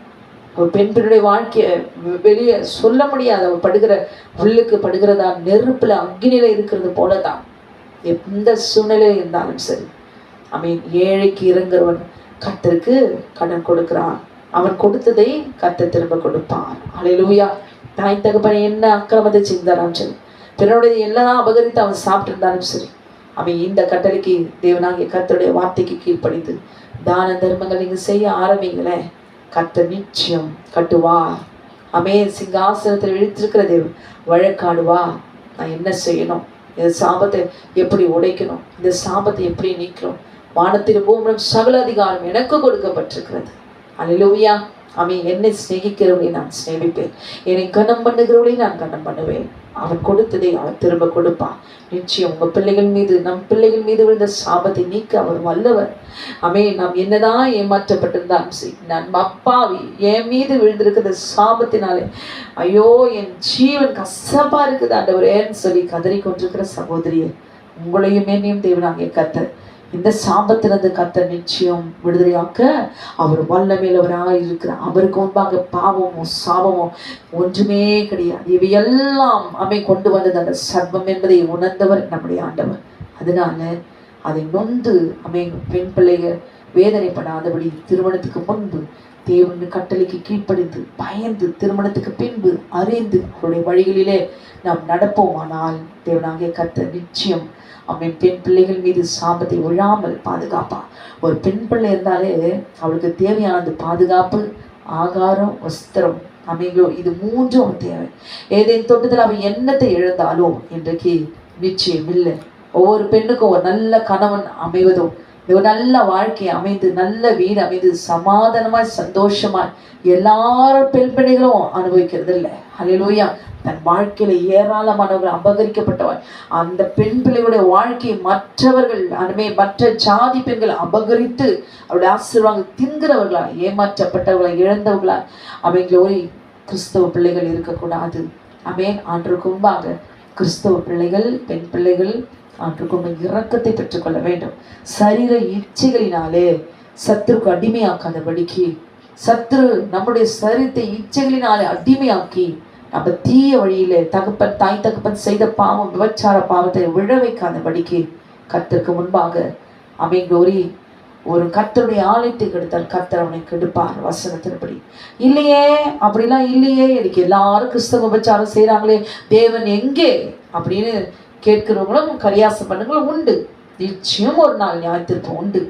ஒரு பெண்ணுடைய வாழ்க்கைய வெளியே சொல்ல முடியாது. அவள் படுகிற உள்ளுக்கு படுகிறதா நெருப்புல அக்னியில இருக்கிறது போலதான் எந்த சூழ்நிலை இருந்தாலும் சரி. ஏழைக்கு இறங்குறவன் கர்த்தருக்கு கடன் கொடுக்கிறான். அவன் கொடுத்ததை கர்த்தர் திரும்ப கொடுப்பார். அல்லேலூயா. தாய் தகப்பனை என்ன அக்கிரமத்தை செஞ்சாலும் சரி, பிறனுடைய எல்லாம் அபகரித்து அவன் சாப்பிட்டு இருந்தாலும் சரி, இந்த கட்டளைக்கு தேவனாகிய கர்த்தருடைய வார்த்தைக்கு கீழ்ப்படிந்து தான தர்மங்கள் நீங்க செய்ய ஆரம்பிங்களேன், கர்த்தர் நிச்சயம் கட்டுவார். சிங்காசனத்தில் விழித்திருக்கிற தேவன் வழக்காடுவா. நான் என்ன செய்யணும்? இந்த சாபத்தை எப்படி உடைக்கணும்? இந்த சாபத்தை எப்படி நீக்கணும்? வானத்தின் பூமியும் சகல அதிகாரம் எனக்கு கொடுக்கப்பட்டிருக்கிறது. அல்லேலூயா. என்னை சிநேகிக்கிறவளை நான் சிநேகிப்பேன், என்னை கனம் பண்ணுகிறவளை நான் கனம் பண்ணுவேன். அவன் கொடுத்ததை அவன் திரும்ப கொடுப்பான். நிச்சயம் உங்க பிள்ளைகள் மீது, நம் பிள்ளைகள் மீது விழுந்த சாபத்தை நீக்க அவர் வல்லவர். நாம் என்னதான் ஏமாற்றப்பட்டிருந்தாலும் சரி, நான் அப்பாவி என் மீது விழுந்திருக்கிற சாபத்தினாலே ஐயோ என் ஜீவன் கசப்பா இருக்குது ஆண்டவரேன்னு சொல்லி கதறி கொண்டிருக்கிற சகோதரியை, உங்களையும் என்னையும் தேவனாகிய கர்த்தர் இந்த சாபத்திலிருந்து கர்த்தர் நிச்சயம் விடுதலையாக்க அவர் வல்லமையுள்ளவராக இருக்கிறார். அவருக்கு முன்பாக பாவமோ சாபமோ ஒன்றுமே கிடையாது. இவையெல்லாம் கொண்டு வந்தது அந்த சர்வம் என்பதை உணர்ந்தவர் நம்முடைய ஆண்டவர். அதனால அதை நொந்து பெண் பிள்ளைகள் வேதனைப்படாதபடி திருமணத்துக்கு முன்பு தேவன் கட்டளைக்கு கீழ்ப்படிந்து பயந்து திருமணத்துக்கு பின்பு அறிந்து அவருடைய வழிகளிலே நாம் நடப்போமானால் தேவனாகிய கர்த்தர் நிச்சயம் பெண் பிள்ளைகள் மீது சாபத்தை விழாமல் பாதுகாப்பான். ஒரு பெண் பிள்ளை இருந்தாலே அவளுக்கு தேவையானது பாதுகாப்பு, ஆகாரம், வஸ்திரம், இது மூன்றும் தேவை. ஏதேன் தோட்டத்தில் அவன் என்னத்தை இழந்தாலோ இன்றைக்கு நிச்சயம் இல்லை. ஒவ்வொரு பெண்ணுக்கும் ஒரு நல்ல கணவன் அமைவதும், ஒரு நல்ல வாழ்க்கை அமைந்து, நல்ல வீடு அமைந்து, சமாதானமாய் சந்தோஷமாய் எல்லாரும் பெண் பிள்ளைகளும் அனுபவிக்கிறது இல்லை. அல்லேலூயா. தன் வாழ்க்கையில ஏராளமானவர்கள் அபகரிக்கப்பட்டவர். அந்த பெண் பிள்ளைகளுடைய வாழ்க்கையை மற்றவர்கள் மற்ற ஜாதி பெண்கள் அபகரித்து அவருடைய ஆசீர்வாதம் தின்கிறவர்களா, ஏமாற்றப்பட்டவர்களா, இழந்தவர்களா ஒரு கிறிஸ்தவ பிள்ளைகள் இருக்கக்கூடாது. ஆண்டவருக்கு முன்பாக கிறிஸ்தவ பிள்ளைகள், பெண் பிள்ளைகள் ஆண்டவருக்கு இரக்கத்தை பெற்றுக்கொள்ள வேண்டும். சரீர இச்சைகளினாலே சத்துருக்கு அடிமையாக்காதபடிக்கு, சத்துரு நம்முடைய சரீரத்தை இச்சைகளினாலே அடிமையாக்கி நம்ம தீய வழியில தாய் தகப்பன் செய்த பாவம், விபச்சார பாவத்தை விழ வைக்காதபடிக்கு கர்த்தருக்கு முன்பாக ஒரு கர்த்தருடைய ஆலயத்தை கெடுத்தால் கர்த்தர் அவனை கெடுப்பார். வசனத்தின்படி இல்லையே, அப்படிலாம் இல்லையே, எனக்கு எல்லாரும் கிறிஸ்தவ விபச்சாரம் செய்யறாங்களே, தேவன் எங்கே அப்படின்னு கேட்கிறவங்களும் கரியாசம் பண்ணுங்களும் உண்டு. நிச்சயம் ஒரு நாள் நியாயத்திற்கு உண்டு.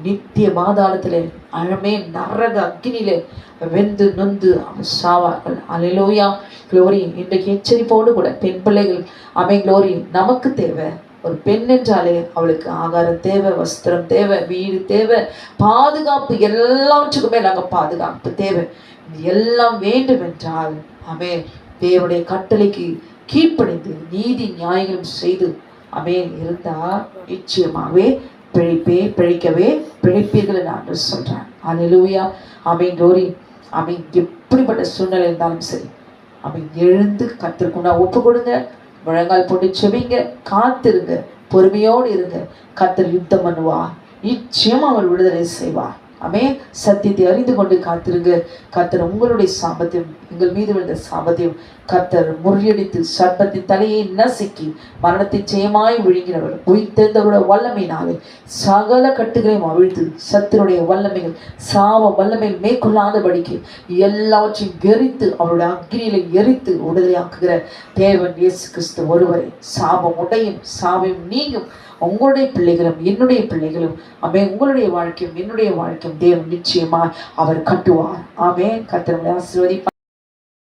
நித்திய பாதாளத்திலே நரக அக்கினியிலே வெந்து நொந்து சாவார்கள். அல்லேலூயா. க்ளோரி. இன்றைக்கு எச்சரிப்போடு கூட பெண் பிள்ளைகள் க்ளோரி, நமக்கு தேவை ஒரு பெண் என்றாலே அவளுக்கு ஆகாரம் தேவை, வஸ்திரம் தேவை, வீடு தேவை, பாதுகாப்பு, எல்லாவற்றுக்குமே நாங்கள் பாதுகாப்பு தேவை. எல்லாம் வேண்டும் என்றால் தேவனுடைய கட்டளைக்கு கீழ்ப்படிந்து நீதி நியாயங்களும் செய்து இருந்தா நிச்சயமாகவே பிழைக்கவே பிழைப்பீர்கள் என்று சொல்றான். அல்லேலூயா. க்ளோரி. எப்படிப்பட்ட சூழ்நிலை இருந்தாலும் சரி எழுந்து கர்த்தருக்கு ஒப்பு கொடுங்க, முழங்கால் போட்டு செபிங்க, காத்திருங்க, பொறுமையோடு இருங்க. கர்த்தர் யுத்தம் பண்ணுவா, நிச்சயம் அவர் விடுதலை செய்வார். சத்தியத்தை அறிந்து கொண்டு காத்திருங்க. கர்த்தர் உங்களுடைய சாபத்தையும் எங்கள் மீது விழுந்த சாபத்தையும் கர்த்தர் முறியடித்து சர்ப்பத்தின் தலையை நசுக்கி மரணத்தை ஜெயமாய் விழுங்கினவர் உயிர்த்தெழுந்தவருடைய வல்லமையினாலே சகல கட்டுகளையும் அவிழ்த்து சத்தினுடைய வல்லமைகள் சாப வல்லமையில் மேற்கொள்ளாதபடிக்கு எல்லாவற்றையும் எரித்து அவருடைய அக்னியில எரித்து விடுதலையாக்குகிற தேவன் இயேசு கிறிஸ்து ஒருவரை சாபம் உடையும் சாபம் நீங்கும். உங்களுடைய பிள்ளைகளும் என்னுடைய பிள்ளைகளும் உங்களுடைய வாழ்க்கையும் என்னுடைய வாழ்க்கையும் தேவன் நிச்சயமாய் அவர் கட்டுவார். கர்த்தர் ஆசீர்வதிப்பார்.